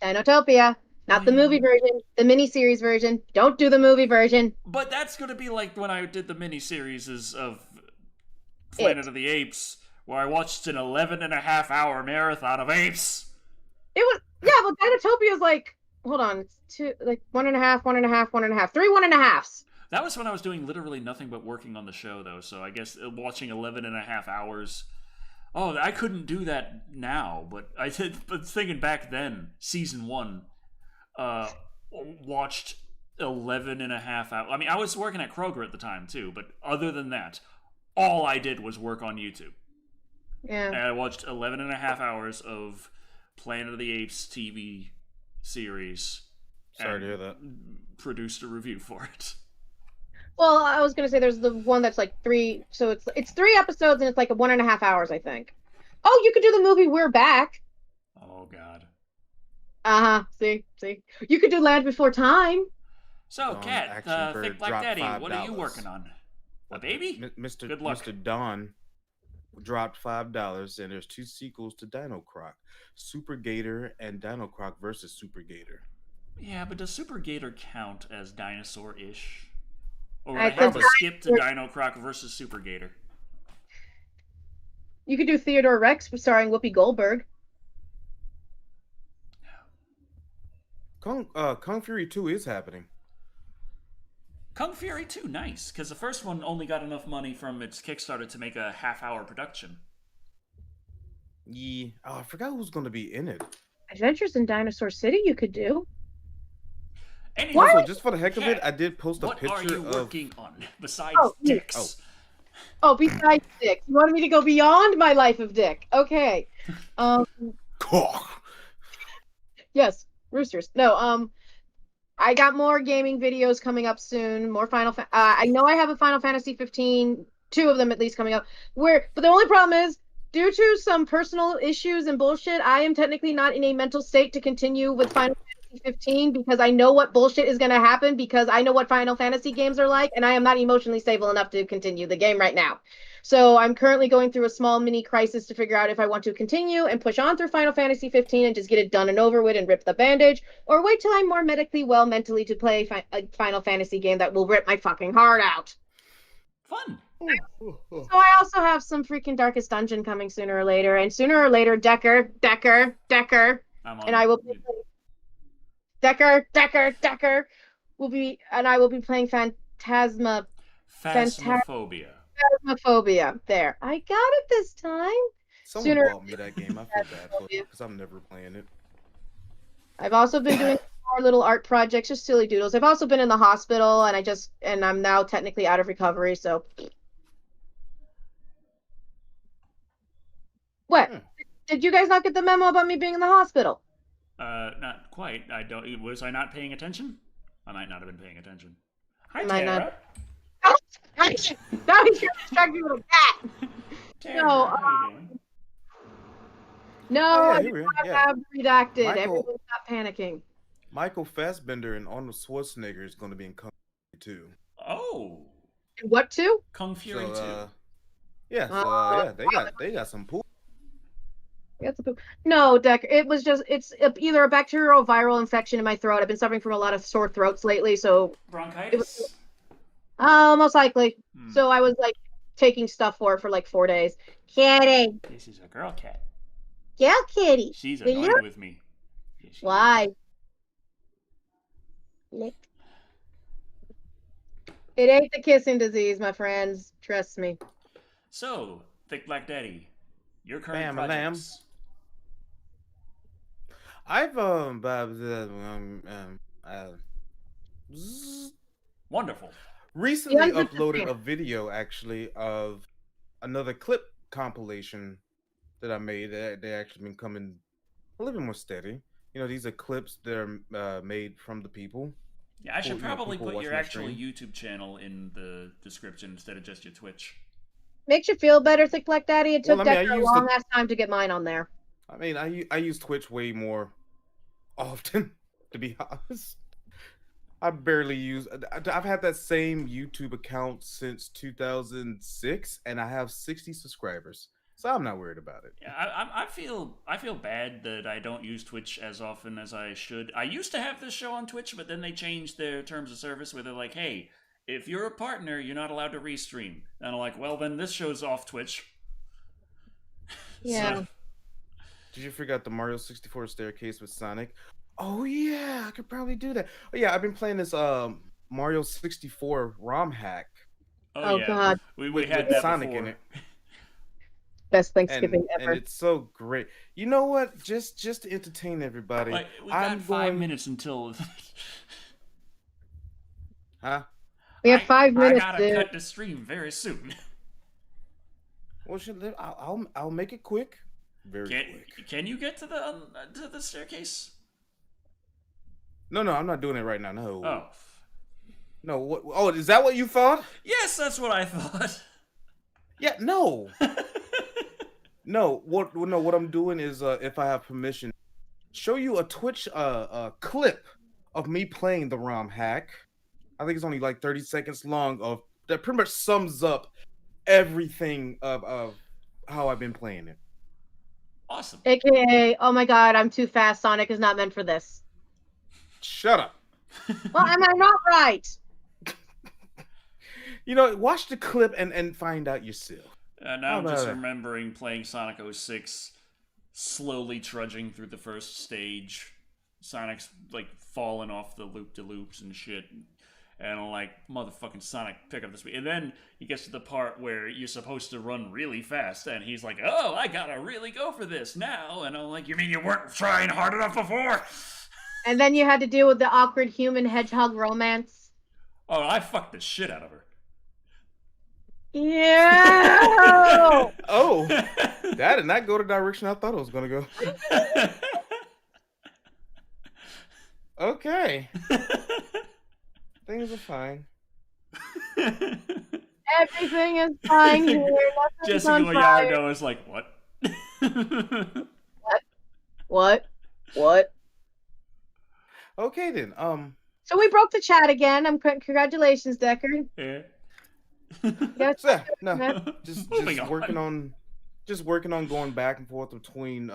Dinotopia. Not the movie version, the miniseries version. Don't do the movie version. But that's going to be like when I did the miniseries of Planet of the Apes, where I watched an 11.5-hour marathon of apes. It was, yeah, well, Dinotopia is like, hold on, it's 2, like 1.5, 1.5, 1.5, 3 1.5s. That was when I was doing literally nothing but working on the show, though, so I guess watching 11.5 hours. Oh, I couldn't do that now, but I did. But thinking back then, season 1, watched 11.5 hours. I mean, I was working at Kroger at the time, too, but other than that, all I did was work on YouTube. Yeah. And I watched 11.5 hours of Planet of the Apes TV series. Sorry to hear that. Produced a review for it. Well, I was gonna say there's the one that's like 3, so it's 3 episodes and it's like 1.5 hours, I think. Oh, you could do the movie We're Back. Oh God. See, you could do Land Before Time. So, Kat, Thick Black Daddy, what are you working on? A baby? Mr. Good luck. Mr. Don dropped $5, and there's 2 sequels to Dino Croc, Super Gator and Dino Croc versus Super Gator. Yeah, but does Super Gator count as dinosaur-ish? Or would I I have to think- skip to Dino Croc versus Super Gator? You could do Theodore Rex starring Whoopi Goldberg. Kung Fury 2 is happening. Kung Fury 2, nice, because the first one only got enough money from its Kickstarter to make a half-hour production. Yeah. Oh, I forgot who's going to be in it. Adventures in Dinosaur City you could do. Anyway, Also, just for the heck of it, I did post a picture of... What are you working on besides Oh, dicks? Oh, besides Dick. You wanted me to go beyond my life of Dick. Okay. Yes, roosters. No, I got more gaming videos coming up soon. More I know I have a Final Fantasy 15, 2 of them at least coming up. But the only problem is, due to some personal issues and bullshit, I am technically not in a mental state to continue with Final Fantasy 15 because I know what bullshit is going to happen because I know what Final Fantasy games are like, and I am not emotionally stable enough to continue the game right now. So I'm currently going through a small mini crisis to figure out if I want to continue and push on through Final Fantasy 15 and just get it done and over with and rip the bandage, or wait till I'm more medically well mentally to play a Final Fantasy game that will rip my fucking heart out. Fun. So I also have some freaking Darkest Dungeon coming sooner or later, and sooner or later, Decker, and I will be Decker will be, and I will be playing Phasmophobia. There, I got it this time. Someone bought me that game. I feel bad for it because I'm never playing it. I've also been doing more little art projects, just silly doodles. I've also been in the hospital, and I'm now technically out of recovery. So, what? Did you guys not get the memo about me being in the hospital? Not quite. Was I not paying attention? I might not have been paying attention. Hi, Might Tara. not. Now he's gonna distract me with a cat. Tara, No, how you doing? No, Oh, yeah, I here we are. do not Yeah. have redacted. Michael- Everyone stop panicking. Michael Fassbender and Arnold Schwarzenegger is going to be in Kung Fury 2. Oh, What to? Kung Fury 2. Yeah, they got some pool. No, Deck. It's either a bacterial or viral infection in my throat. I've been suffering from a lot of sore throats lately, so Bronchitis? most likely. So I was like, taking stuff for it for like 4 days. Kitty. This is a girl cat. Yeah, kitty. She's Will annoyed you? with me. Yeah, she Why? is. Lick. It ain't the kissing disease, my friends. Trust me. So, Thick Black Daddy, your current Bam, a lamb. projects. I've Wonderful. recently uploaded a video actually of another clip compilation that I made. They actually been coming a little bit more steady. You know, these are clips that are made from the people. Yeah, I should probably put your actual stream. YouTube channel in the description instead of just your Twitch. Makes you feel better, Thick Black Daddy. It took Well, I mean, Dexter a long ass time to get mine on there. I mean, I use Twitch way more often, to be honest. I barely use. I've had that same YouTube account since 2006, and I have 60 subscribers, so I'm not worried about it. Yeah, I feel bad that I don't use Twitch as often as I should. I used to have this show on Twitch, but then they changed their terms of service where they're like, "Hey, if you're a partner, you're not allowed to restream." And I'm like, "Well, then this show's off Twitch." Yeah. So, Did you forget the Mario 64 staircase with Sonic? Oh yeah, I could probably do that. Oh yeah, I've been playing this Mario 64 ROM hack. Oh yeah. God. We had that Sonic before. in it. Best Thanksgiving ever. And it's so great. You know what? Just to entertain everybody. Like, we got 5 minutes until. Huh? We have 5 minutes. I gotta cut the stream very soon. Well, I'll make it quick. Very quick. Can you get to the staircase? No, I'm not doing it right now. No. Oh. No. What? Oh, is that what you thought? Yes, that's what I thought. Yeah. No. No. What I'm doing is, if I have permission, show you a Twitch clip of me playing the ROM hack. I think it's only like 30 seconds long. That pretty much sums up everything of how I've been playing it. Awesome. AKA, oh my God, I'm too fast. Sonic is not meant for this. Shut up. Well, am I not right? You know, watch the clip and find out yourself. Now I'm just remembering playing Sonic 06, slowly trudging through the first stage. Sonic's like falling off the loop-de-loops and shit. And I'm like, motherfucking Sonic, pick up the speed. And then he gets to the part where you're supposed to run really fast. And he's like, oh, I gotta really go for this now. And I'm like, you mean you weren't trying hard enough before? And then you had to deal with the awkward human hedgehog romance. Oh, I fucked the shit out of her. Yeah. Oh, that did not go the direction I thought it was going to go. Okay. Things are fine. Everything is fine here. Jessica Gallardo is like, what? What? Okay then. So we broke the chat again. Congratulations, Decker. Yeah. Yes. No, just working on going back and forth between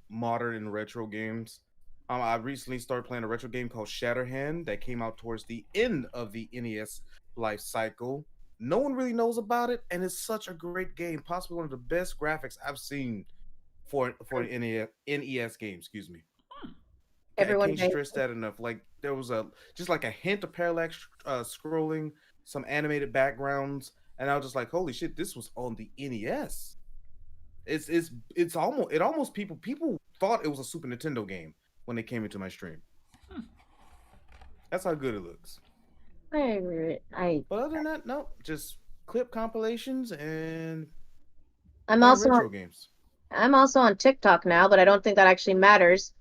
modern and retro games. I recently started playing a retro game called Shatterhand that came out towards the end of the NES life cycle. No one really knows about it, and it's such a great game. Possibly one of the best graphics I've seen for an NES game. Excuse me. Everyone I can't stress that enough. Like there was just like a hint of parallax scrolling, some animated backgrounds, and I was just like, holy shit, this was on the NES. It's almost people thought it was a Super Nintendo game when they came into my stream. That's how good it looks. But other than that, no, just clip compilations and I'm also retro games. I'm also on TikTok now, but I don't think that actually matters.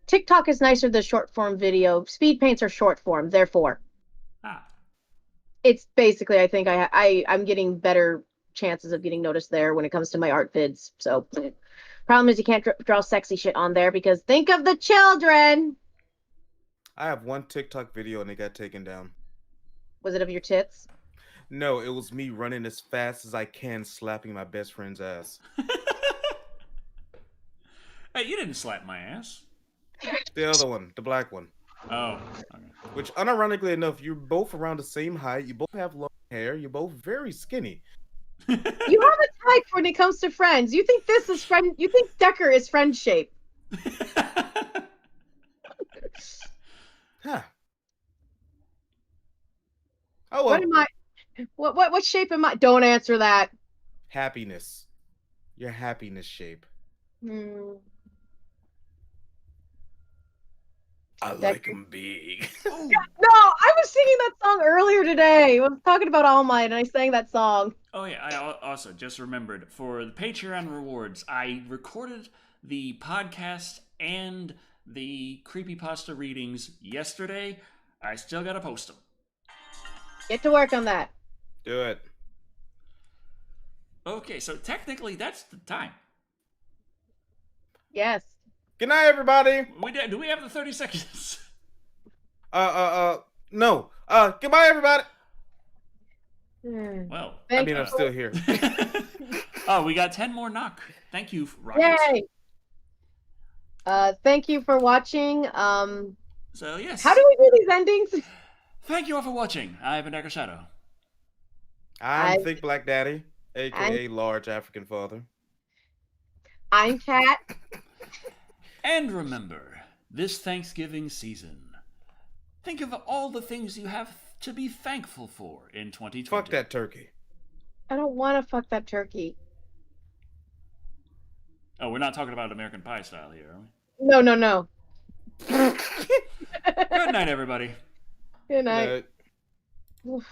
TikTok is nicer than short form video. Speed paints are short form, therefore. It's basically, I think I'm getting better chances of getting noticed there when it comes to my art vids. So, problem is you can't draw sexy shit on there because think of the children. I have one TikTok video and it got taken down. Was it of your tits? No, it was me running as fast as I can, slapping my best friend's ass. Hey, you didn't slap my ass. The other one, the black one. Oh. Okay. Which, unironically enough, you're both around the same height. You both have long hair. You're both very skinny. You have a type when it comes to friends. You think this is friend? You think Decker is friend shape? Huh. Oh well. What am I? What shape am I? Don't answer that. Happiness. Your happiness shape. I like them big. No, I was singing that song earlier today. I was talking about All Might, and I sang that song. Oh yeah, I also just remembered for the Patreon rewards, I recorded the podcast and the creepypasta readings yesterday. I still gotta post them. Get to work on that. Do it. Okay, so technically that's the time. Yes. Good night, everybody. Do we have the 30 seconds? No. Goodbye, everybody. Well, Thank I'm still here. Oh, we got 10 more knock. Thank you, Rockets. Yay! Thank you for watching. So, yes. How do we do these endings? Thank you all for watching. I've been Darker Shadow. I'm Thick Black Daddy, a.k.a. Large African Father. I'm Kat. And remember, this Thanksgiving season, think of all the things you have to be thankful for in 2020. Fuck that turkey. I don't want to fuck that turkey. Oh, we're not talking about American Pie style here, are No. we? Good night, everybody. Good night. Good night.